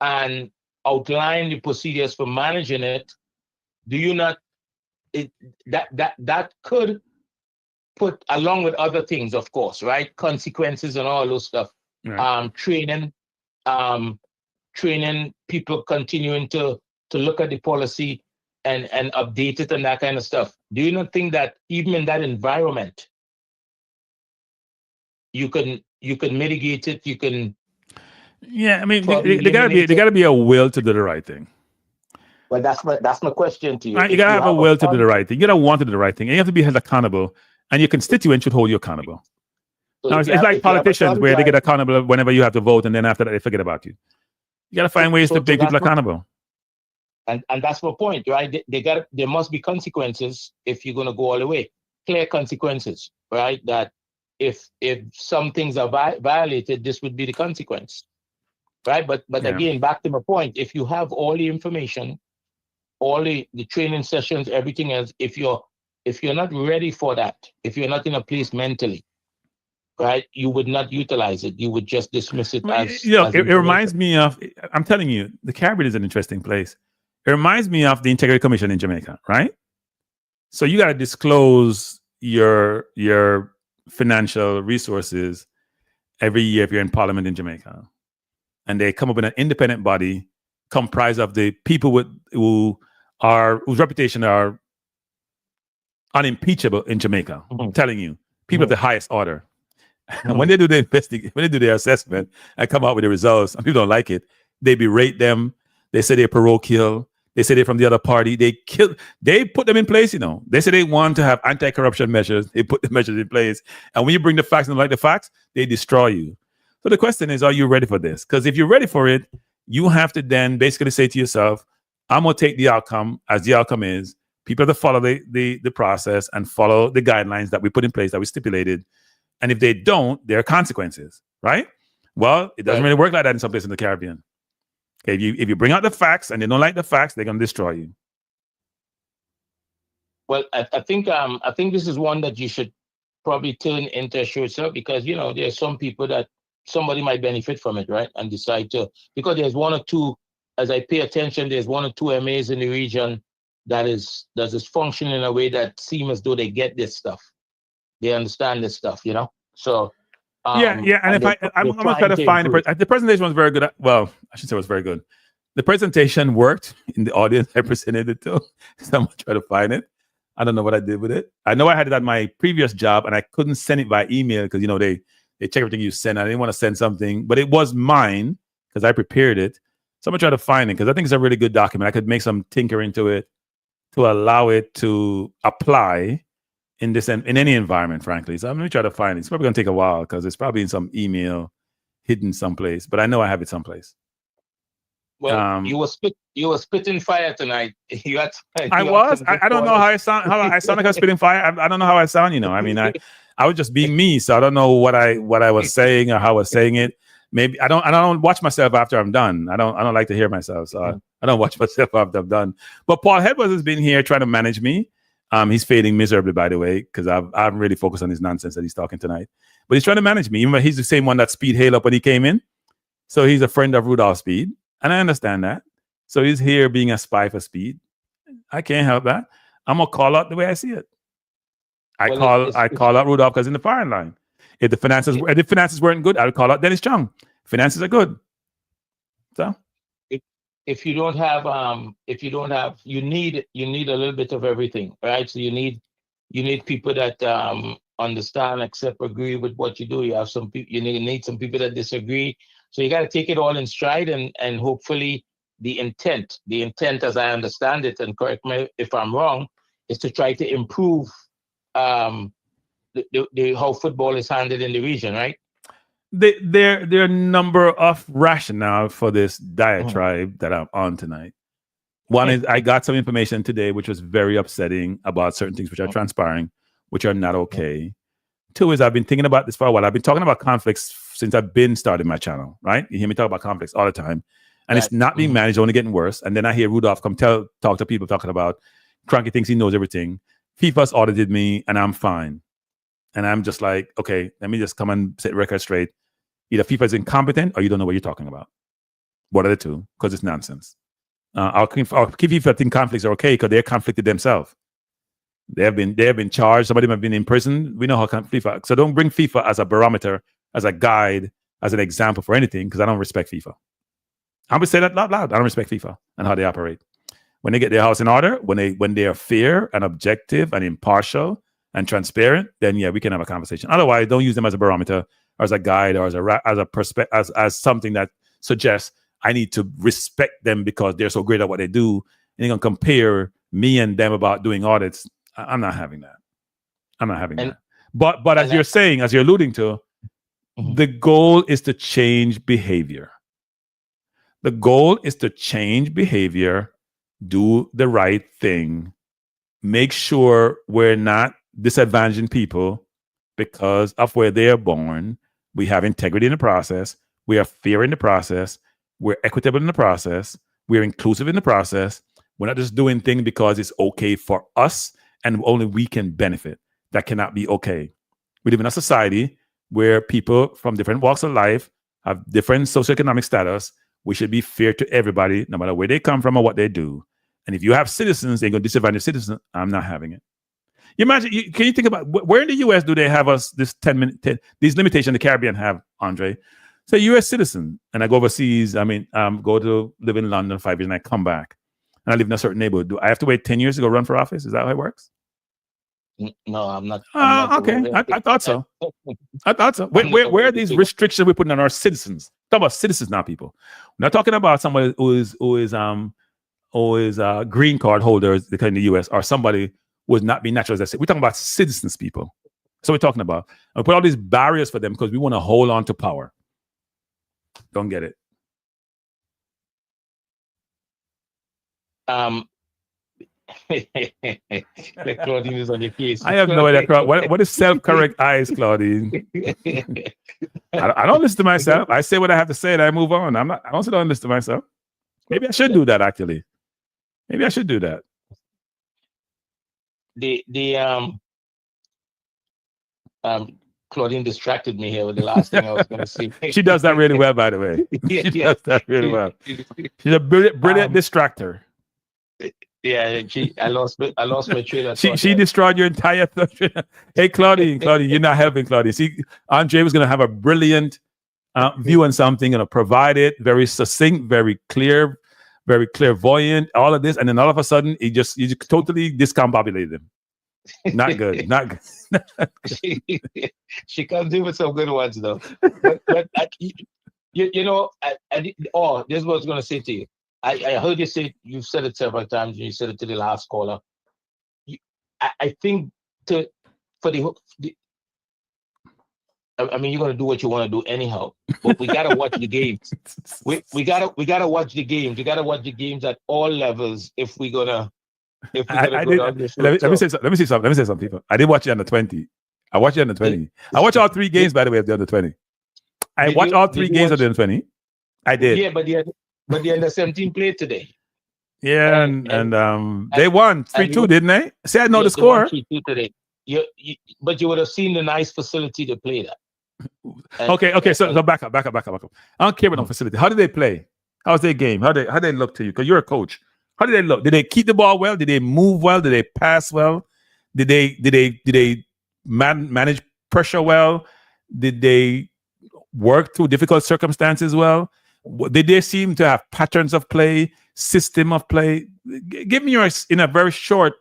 and outline the procedures for managing it, do you not? That could put, along with other things, of course, right? Consequences and all those stuff. Right. Training people continuing to look at the policy and update it and that kind of stuff. Do you not think that even in that environment, you can mitigate it? You can. Yeah, I mean, there gotta be a will to do the right thing. Well, that's my question to you. Right, you gotta have a will to do the right thing. You gotta want to do the right thing, and you have to be held accountable. And your constituent should hold you accountable. So now, it's like politicians where they get accountable whenever you have to vote, and then after that they forget about you. You gotta find ways to make people accountable. And that's my point, right? There must be consequences if you're gonna go all the way. Clear consequences, right? That if some things are violated, this would be the consequence, right? But again, back to my point, if you have all the information, all the training sessions, everything else, if you're not ready for that, if you're not in a place mentally, right, you would not utilize it. You would just dismiss it as. It reminds me of. I'm telling you, the Caribbean is an interesting place. It reminds me of the Integrity Commission in Jamaica, right? So you got to disclose your financial resources every year if you're in Parliament in Jamaica, and they come up with an independent body comprised of the people whose reputation are unimpeachable in Jamaica. I'm telling you, people of the highest order. And when they do their assessment and come out with the results, and people don't like it, they berate them. They say they're parochial. They say they're from the other party. They put them in place, They say they want to have anti-corruption measures. They put the measures in place. And when you bring the facts and don't like the facts, they destroy you. So the question is, are you ready for this? Because if you're ready for it, you have to then basically say to yourself, I'm going to take the outcome as the outcome is. People have to follow the process and follow the guidelines that we put in place, that we stipulated. And if they don't, there are consequences, right? Well, it doesn't really work like that in some places in the Caribbean. Okay, if you bring out the facts and they don't like the facts, they're going to destroy you. Well, I think this is one that you should probably turn into a show itself, because there's some people that somebody might benefit from it, right? And decide to, because there's one or two, as I pay attention, there's one or two MAs in the region that is functioning in a way that seems as though they get this stuff. They understand this stuff, So And if I'm gonna try to find the presentation was very good. Well, I should say it was very good. The presentation worked in the audience I presented it to. So I'm gonna try to find it. I don't know what I did with it. I know I had it at my previous job and I couldn't send it by email because they check everything you send. I didn't want to send something, but it was mine because I prepared it. So I'm gonna try to find it because I think it's a really good document. I could make some tinkering to it to allow it to apply in any environment, frankly. So I'm gonna try to find it. It's probably gonna take a while because it's probably in some email hidden someplace, but I know I have it someplace. Well, you were spitting fire tonight. I don't know how I sound. How I sound like I'm spitting fire. I don't know how I sound. I mean, I was just being me, so I don't know what I was saying or how I was saying it. Maybe I don't watch myself after I'm done. I don't like to hear myself, so I don't watch myself after I'm done. But Paul Hedwas has been here trying to manage me. He's fading miserably, by the way, because I've really focused on his nonsense that he's talking tonight. But he's trying to manage me. Even though he's the same one that Speid hailed up when he came in, so he's a friend of Rudolph Speid. And I understand that. So he's here being a spy for Speid. I can't help that. I'm gonna call out the way I see it. I call out Rudolph because in the firing line. If the finances weren't good, I would call out Dennis Chung. Finances are good. So if you don't have you need a little bit of everything, right? So you need people that understand, accept, agree with what you do. You have some people, you need some people that disagree. So you got to take it all in stride, and hopefully the intent, as I understand it, and correct me if I'm wrong, is to try to improve how football is handled in the region, right? There are a number of rationale for this diatribe that I'm on tonight. One is I got some information today which was very upsetting about certain things which are transpiring, which are not okay. Two is I've been thinking about this for a while. I've been talking about conflicts since I've been starting my channel, right? You hear me talk about conflicts all the time. And it's not being managed, only getting worse. And then I hear Rudolph talk to people talking about Cranky thinks he knows everything. FIFA's audited me and I'm fine. And I'm just like, okay, let me just come and set record straight. Either FIFA is incompetent or you don't know what you're talking about. What are the two? Because it's nonsense. I'll keep FIFA think conflicts are okay because they're conflicted themselves. They have been charged. Some of them have been in prison. We know how FIFA. So don't bring FIFA as a barometer, as a guide, as an example for anything because I don't respect FIFA. I'm gonna say that loud. I don't respect FIFA and how they operate. When they get their house in order, when they are fair and objective and impartial and transparent, then yeah, we can have a conversation. Otherwise, don't use them as a barometer, or as a guide, or as something that suggests I need to respect them because they're so great at what they do. And you're gonna compare me and them about doing audits. I'm not having that. I'm not having that. But as you're saying, as you're alluding to, the goal is to change behavior. The goal is to change behavior, do the right thing, make sure we're not disadvantaging people because of where they are born. We have integrity in the process. We are fair in the process. We're equitable in the process. We're inclusive in the process. We're not just doing things because it's okay for us and only we can benefit. That cannot be okay. We live in a society where people from different walks of life have different socioeconomic status. We should be fair to everybody, no matter where they come from or what they do. And if you have citizens, they're going to disadvantage citizens. I'm not having it. You imagine? Can you think about where in the U.S. do they have us this 10-minute these limitations the Caribbean have, Andre? So U.S. citizen, and I go overseas. I mean, go to live in London 5 years, and I come back, and I live in a certain neighborhood. Do I have to wait 10 years to go run for office? Is that how it works? No, I'm not. Okay, I thought so. I thought so. Where are these restrictions we're putting on our citizens? Talk about citizens now, people. We're not talking about somebody who is green card holders in the U.S. or somebody who is not being natural. As I said, we're talking about citizens, people. So we're talking about. And we put all these barriers for them because we want to hold on to power. Don't get it. Claudine is on your case. I have no idea. What is self-correct eyes, Claudine? I don't listen to myself. I say what I have to say and I move on. I don't listen to myself. Maybe I should do that, actually. Maybe I should do that. Claudine distracted me here with the last thing I was going to say. She does that really well, by the way. She does that really well. She's a brilliant distractor. Yeah, I lost my train of thought. She destroyed your entire thought. Hey, Claudine, you're not helping, Claudine. See, Andre was going to have a brilliant view on something, provide it very succinct, very clear, very clairvoyant, all of this, and then all of a sudden, you just totally discombobulated him. Not good. Not good. She comes in with some good ones, though. But you know, this is what I was going to say to you. I heard you say, you've said it several times, and you said it to the last caller. I think I mean, you're going to do what you want to do anyhow, but we got to watch the games. We got to watch the games. We got to watch the games at all levels if we're going to. Let me say something, people. I did watch it under 20. I watched it under 20. I watched all 3 games, by the way, of the under 20. I watched all 3 games of the under 20. I did. Yeah, but the under 17 played today. Yeah, and they won 3-2, didn't they? See, I know the score. 3-2 today. But you would have seen the nice facility to play that. Okay. So back up. I don't care about no facility. How did they play? How was their game? How they look to you? Because you're a coach. How did they look? Did they keep the ball well? Did they move well? Did they pass well? Did they manage pressure well? Did they work through difficult circumstances well? Did they seem to have patterns of play, system of play? Give me yours in a very short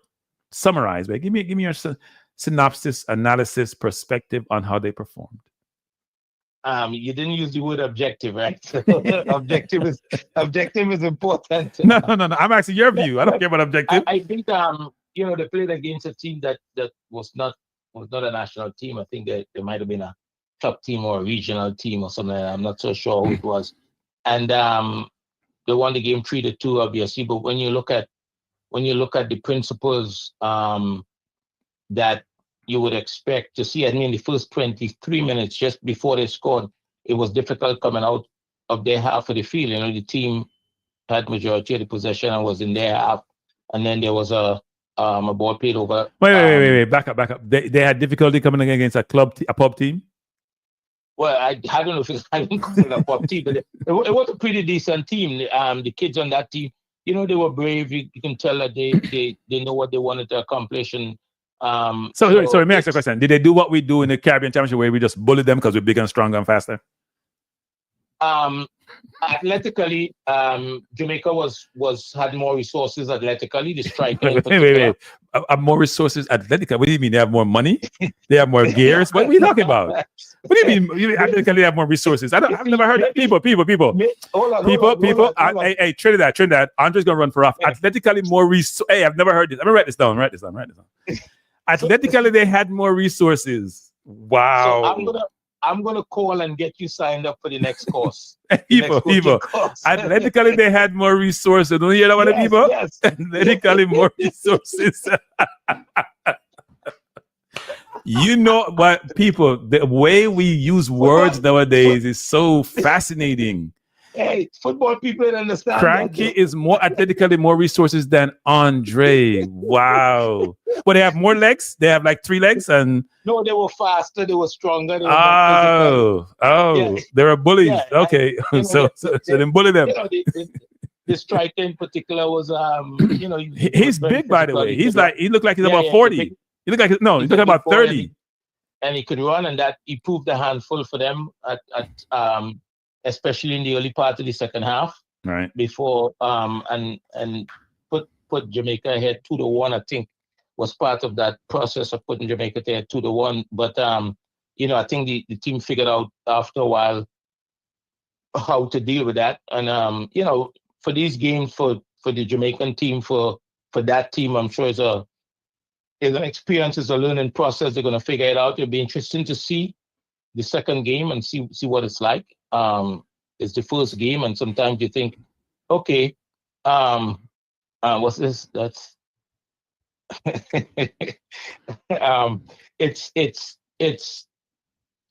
summarize. Right? Give me your synopsis, analysis, perspective on how they performed. You didn't use the word objective, right? objective is important. No. I'm asking your view. I don't care about objective. I think they played against a team that was not a national team. I think that there might have been a club team or a regional team or something. I'm not so sure who it was. And they won the game 3-2, obviously. But when you look at the principles that you would expect to see, I mean, the first 23 minutes just before they scored, it was difficult coming out of their half of the field. The team had majority of the possession and was in their half, and then there was a ball played over. Wait, back up. They had difficulty coming against a pub team. Well, I don't know if it's a pub team, but it was a pretty decent team. The kids on that team, they were brave. You can tell that they know what they wanted to accomplish. And sorry, let me ask you a question. Did they do what we do in the Caribbean Championship, where we just bully them because we're bigger and stronger and faster? Athletically, Jamaica had more resources athletically. The striker. Wait. More resources athletically? What do you mean? They have more money? They have more gears? What are we talking about? What do you mean? Athletically, they have more resources? I've never heard that. People. Hold on. Hey, Trinidad. Andre's gonna run for office. Athletically, more resources. Hey, I've never heard this. I'm gonna write this down. Athletically, they had more resources. Wow. So I'm gonna call and get you signed up for the next course. People. Athletically, they had more resources. Don't you hear that one, people? Yes. Athletically, more resources. You know what, people? The way we use words nowadays is so fascinating. Hey, football people don't understand. Cranky is more athletically more resources than Andre. Wow. But they have more legs. They have like 3 legs, and no, they were faster. They were stronger. They were yeah. They were bullies. Yeah, okay, so then bully them. The striker in particular was he's big, by the way. He looked like he's about 40. He looked like he's looking about 30. And he could run, and that he proved a handful for them at especially in the early part of the second half, right? Before and put Jamaica ahead 2-1. I think was part of that process of putting Jamaica ahead 2-1. But I think the team figured out after a while how to deal with that. And for these games, for the Jamaican team, for that team, I'm sure it's an experience, it's a learning process. They're going to figure it out. It'll be interesting to see the second game and see what it's like. It's the first game, and sometimes you think, okay, what's this? That's it's.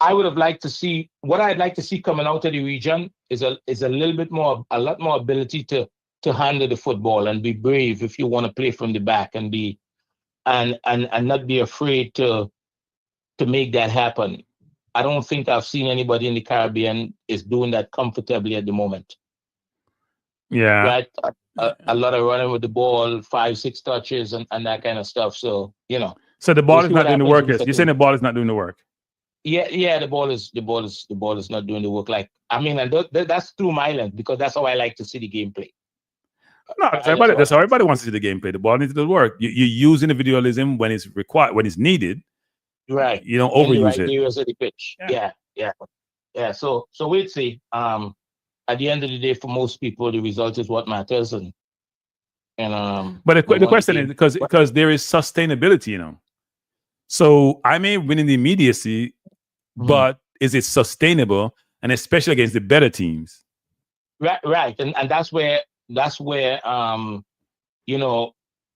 I would have liked to see what I'd like to see coming out of the region is a lot more ability to handle the football and be brave if you want to play from the back and be and not be afraid to make that happen. I don't think I've seen anybody in the Caribbean is doing that comfortably at the moment. Yeah. Right? a lot of running with the ball, 5-6 touches, and that kind of stuff. So So the ball we'll is see not what doing the happens work. with Yes, the you're saying the second. ball is not doing the work. Yeah, the ball is not doing the work. Like, I mean, and that's through my lens, because that's how I like to see the game play. No, that's how everybody wants to see the gameplay. The ball needs to do the work. You use individualism when it's required, when it's needed. Right. You don't In the overuse right it. areas of the pitch. Yeah. So we'd see. At the end of the day, for most people, the result is what matters, and But the question is because there is sustainability, So I may win in the immediacy, but is it sustainable? And especially against the better teams. Right. And that's where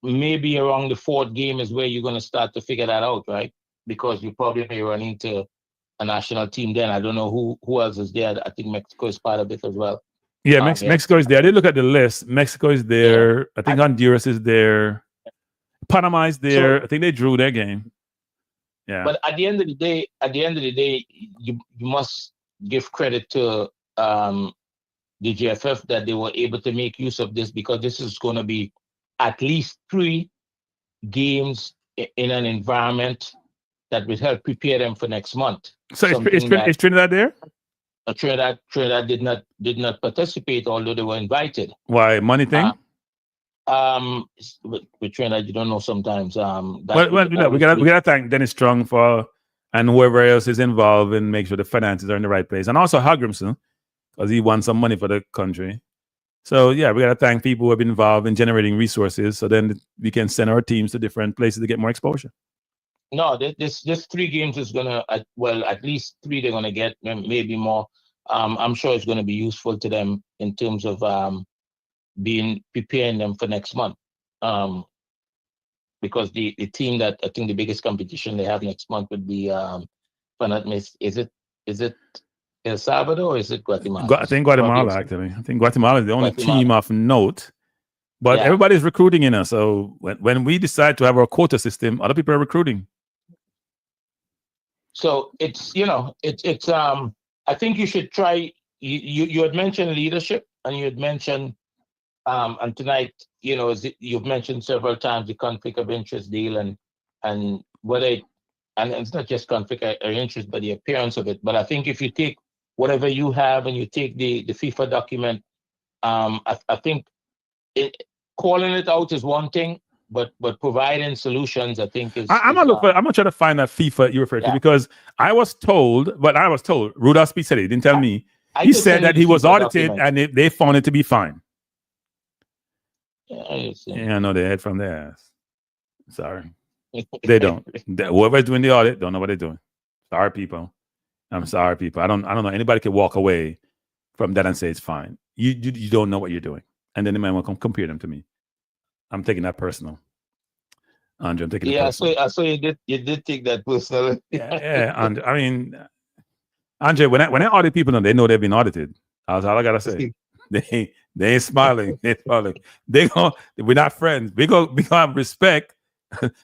maybe around the fourth game is where you're going to start to figure that out, right? Because you probably may run into a national team then. I don't know who else is there. I think Mexico is part of it as well. Yeah, Mexico is there. I did look at the list. Mexico is there. Yeah. I think Honduras is there. Panama is there. So, I think they drew their game. Yeah. But at the end of the day, you must give credit to the GFF that they were able to make use of this, because this is going to be at least 3 games in an environment that will help prepare them for next month. So is Trinidad there? Trinidad did not participate, although they were invited. Why? Money thing? With Trinidad, you don't know sometimes. We gotta thank Dennis Strong and whoever else is involved and make sure the finances are in the right place, and also Hagrimson, because he won some money for the country. So yeah, we gotta thank people who have been involved in generating resources, so then we can send our teams to different places to get more exposure. No, this 3 games is gonna at least 3 they're gonna get, maybe more. I'm sure it's gonna be useful to them in terms of preparing them for next month. Because the team that I think the biggest competition they have next month would be is it El Salvador or is it Guatemala? I think Guatemala, actually. I think Guatemala is the only team of note. But everybody's recruiting in us. So when we decide to have our quota system, other people are recruiting. So it's I think you should try. You had mentioned leadership, and you had mentioned and tonight, you've mentioned several times the conflict of interest deal and whether and it's not just conflict of interest, but the appearance of it. But I think if you take whatever you have and you take the FIFA document, I think calling it out is one thing, but providing solutions, I think is. I'm gonna try to find that FIFA you referred to, because I was told Rudolph Speid said it. He didn't tell me. He said that he was audited and they found it to be fine. Yeah, I know they head from their ass. Sorry. They don't. Whoever's doing the audit don't know what they're doing. Sorry, people. I'm sorry, people. I don't know. Anybody can walk away from that and say it's fine. You don't know what you're doing. And then they might want to compare them to me. I'm taking that personal. Andre, I'm taking it personal. I saw you did take that personal. yeah. Andre, I mean, Andre, when I audit people, they know they've been audited. That's all I gotta say. They ain't smiling. They're smiling. We're not friends. We gonna have respect.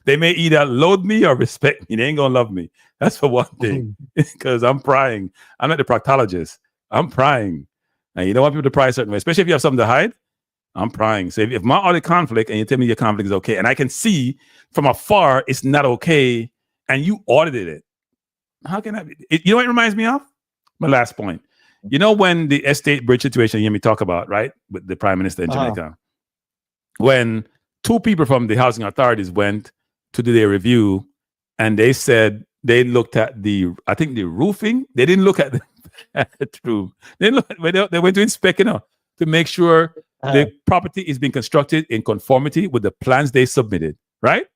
They may either loathe me or respect me. They ain't gonna love me. That's for one thing. Because I'm prying. I'm not the proctologist. I'm prying. And you don't want people to pry a certain way, especially if you have something to hide. I'm prying. So if my audit conflict and you tell me your conflict is okay, and I can see from afar it's not okay, and you audited it, how can I? You know what it reminds me of? My last point. You know when the estate bridge situation you hear me talk about, right? With the Prime Minister in Jamaica. When 2 people from the housing authorities went to do their review, and they said they looked at the roofing. They didn't look at the roof. They went to inspect, to make sure the property is being constructed in conformity with the plans they submitted, right?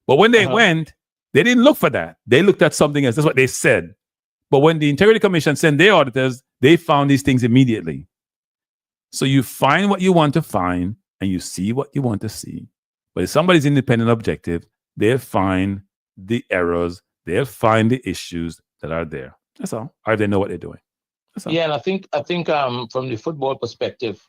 But when they went, they didn't look for that. They looked at something else. That's what they said. But when the Integrity Commission sent their auditors, they found these things immediately. So you find what you want to find and you see what you want to see. But if somebody's independent objective, they'll find the errors, they'll find the issues that are there. That's all. Or they know what they're doing. That's all. Yeah, and I think from the football perspective,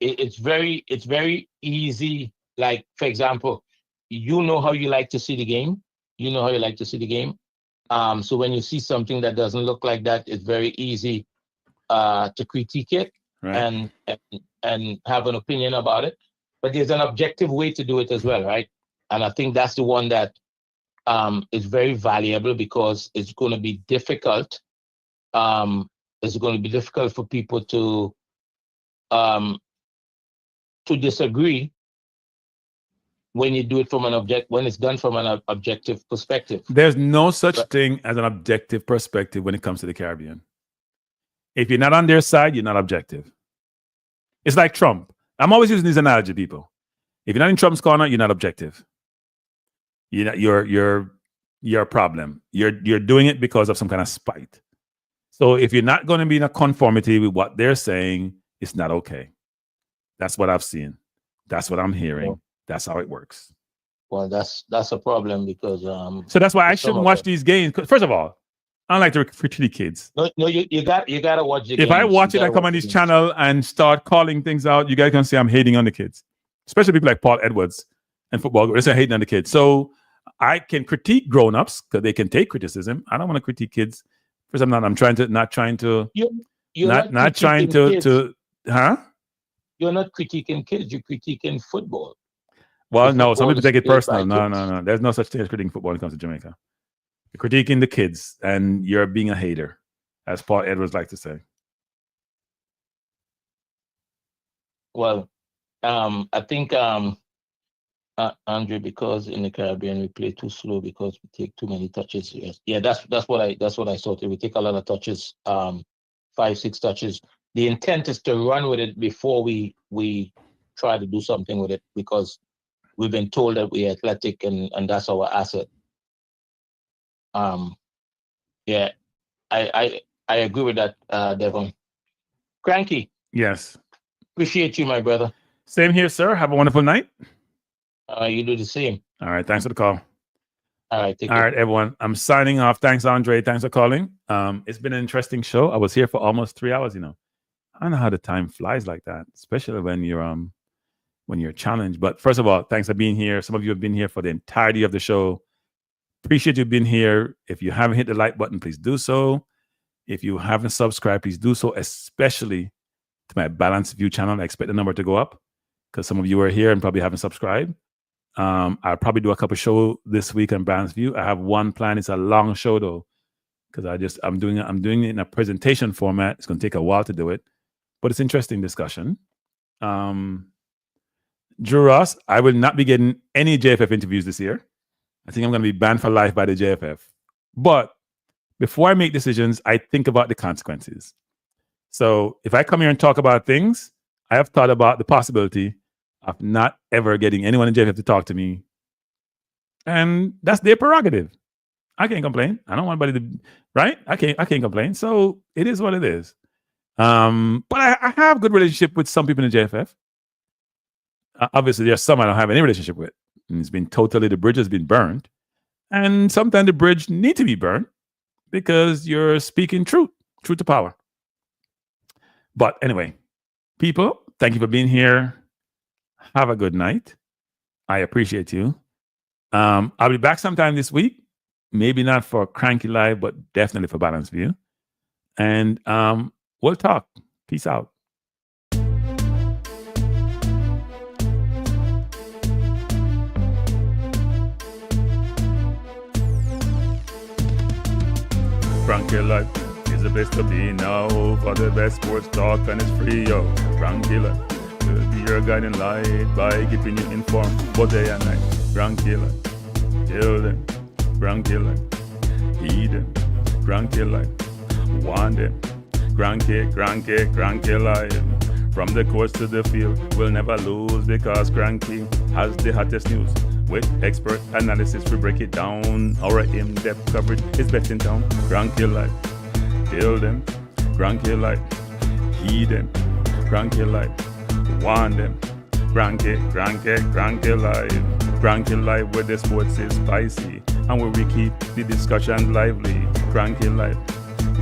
it's very easy. Like, for example, you know how you like to see the game. So when you see something that doesn't look like that, it's very easy to critique it. Right. and have an opinion about it. But there's an objective way to do it as well, right? And I think that's the one that is very valuable because it's going to be difficult. It's going to be difficult for people to disagree when you do it from when it's done from an objective perspective. There's no such thing as an objective perspective when it comes to the Caribbean. If you're not on their side, you're not objective. It's like Trump. I'm always using this analogy, people. If you're not in Trump's corner, you're not objective. You're a problem. You're doing it because of some kind of spite. So if you're not going to be in a conformity with what they're saying, it's not okay. That's what I've seen. That's what I'm hearing. Well, that's how it works. Well, that's a problem because so that's why I shouldn't watch these games. First of all, I don't like to critique kids. No, you got to watch the If games. I watch it, I come on this channel and start calling things out. You guys can say I'm hating on the kids, especially people like Paul Edwards and football. They say hating on the kids. So I can critique grown-ups because they can take criticism. I don't want to critique kids. First, I'm not. I'm not trying to. You're not trying to. Huh? You're not critiquing kids. You're critiquing football. Well, no. Some people take it personal. No. There's no such thing as critiquing football when it comes to Jamaica. You're critiquing the kids, and you're being a hater, as Paul Edwards likes to say. Well, I think Andre, because in the Caribbean we play too slow because we take too many touches. Yes. Yeah, that's what I saw. We take a lot of touches, 5-6 touches. The intent is to run with it before we try to do something with it because we've been told that we're athletic and that's our asset. Yeah, I agree with that, Devon. Cranky. Yes. Appreciate you, my brother. Same here, sir. Have a wonderful night. You do the same. All right. Thanks for the call. All right. All right, everyone. I'm signing off. Thanks, Andre. Thanks for calling. It's been an interesting show. I was here for almost 3 hours. I don't know how the time flies like that, especially when you're challenged. But first of all, thanks for being here. Some of you have been here for the entirety of the show. Appreciate you being here. If you haven't hit the like button, please do so. If you haven't subscribed, please do so, especially to my Balanced View channel. I expect the number to go up because some of you are here and probably haven't subscribed. I'll probably do a couple shows this week on Balanced View. I have one plan. It's a long show though, because I'm doing it in a presentation format. It's going to take a while to do it, but it's interesting discussion. Drew Ross, I will not be getting any JFF interviews this year. I think I'm going to be banned for life by the JFF. But before I make decisions, I think about the consequences. So if I come here and talk about things, I have thought about the possibility of not ever getting anyone in JFF to talk to me. And that's their prerogative. I can't complain. I don't want anybody to, right? I can't complain. So it is what it is. But I have a good relationship with some people in the JFF. Obviously, there's some I don't have any relationship with. And the bridge has been burned. And sometimes the bridge needs to be burned because you're speaking truth to power. But anyway, people, thank you for being here. Have a good night. I appreciate you. I'll be back sometime this week. Maybe not for Cranky Live, but definitely for Balanced View. And we'll talk. Peace out. Cranky Live is the best to be now. For the best sports talk and it's free, yo. Cranky Live will be your guiding light by keeping you informed both day and night. Cranky Live, kill them. Cranky Live, heed them. Cranky Live, want them. Cranky Live. From the courts to the field, we'll never lose because Cranky has the hottest news. With expert analysis, we break it down. Our in-depth coverage is best in town. Cranky Live, kill them. Cranky Live, heed them. Cranky Live, want them. Cranky Live. Cranky Live, where the sports is spicy and where we keep the discussion lively. Cranky Live,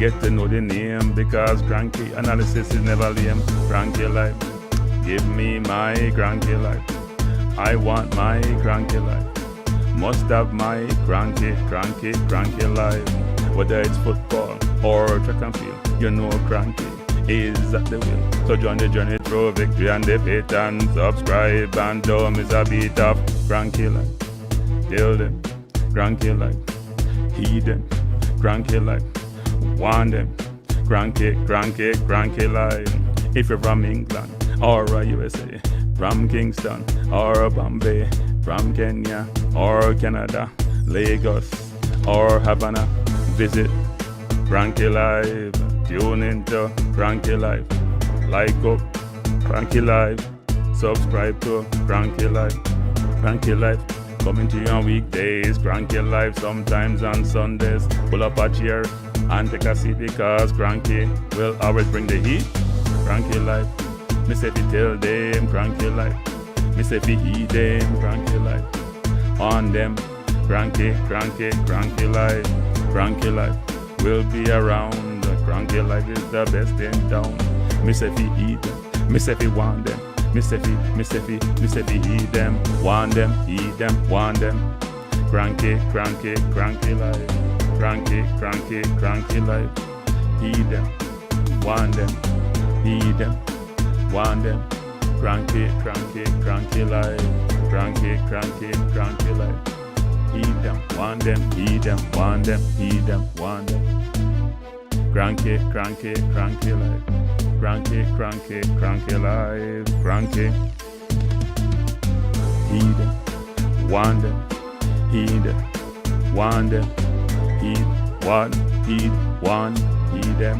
get to know the name because Cranky analysis is never lame. Cranky Live, give me my Cranky Live. I want my Cranky Live. Must have my Cranky Live. Whether it's football or track and field, you know Cranky is at the wheel. So join the journey through victory and defeat and subscribe and don't miss a beat of cranky life. Kill them, cranky life. Heed them, cranky life. Want them, cranky life. If you're from England or a USA, from Kingston or Bombay, from Kenya or Canada, Lagos or Havana, visit Cranky Live. Tune into Cranky Live. Like up Cranky Live. Subscribe to Cranky Live. Cranky Live coming to you on weekdays. Cranky Live sometimes on Sundays. Pull up a chair and take a seat because Cranky will always bring the heat. Cranky Live. Me say fi tell them Cranky Live. Me say fi heed them Cranky Live. On them Cranky Live. Cranky Live will be around. Cranky Live is the best in town. Me say fi heed them. Me say fi want them. Me say fi heed them. Want them, heed them, want them. Cranky Live. Cranky Live. Heed them, want them, heed them, want them. Cranky Live. Cranky Live. Heed them, want them, heed them, want them, heed them, want them. Cranky Live. Cranky Live. Cranky. Heed them, want them, heed them, want them. Heed, want, heed them.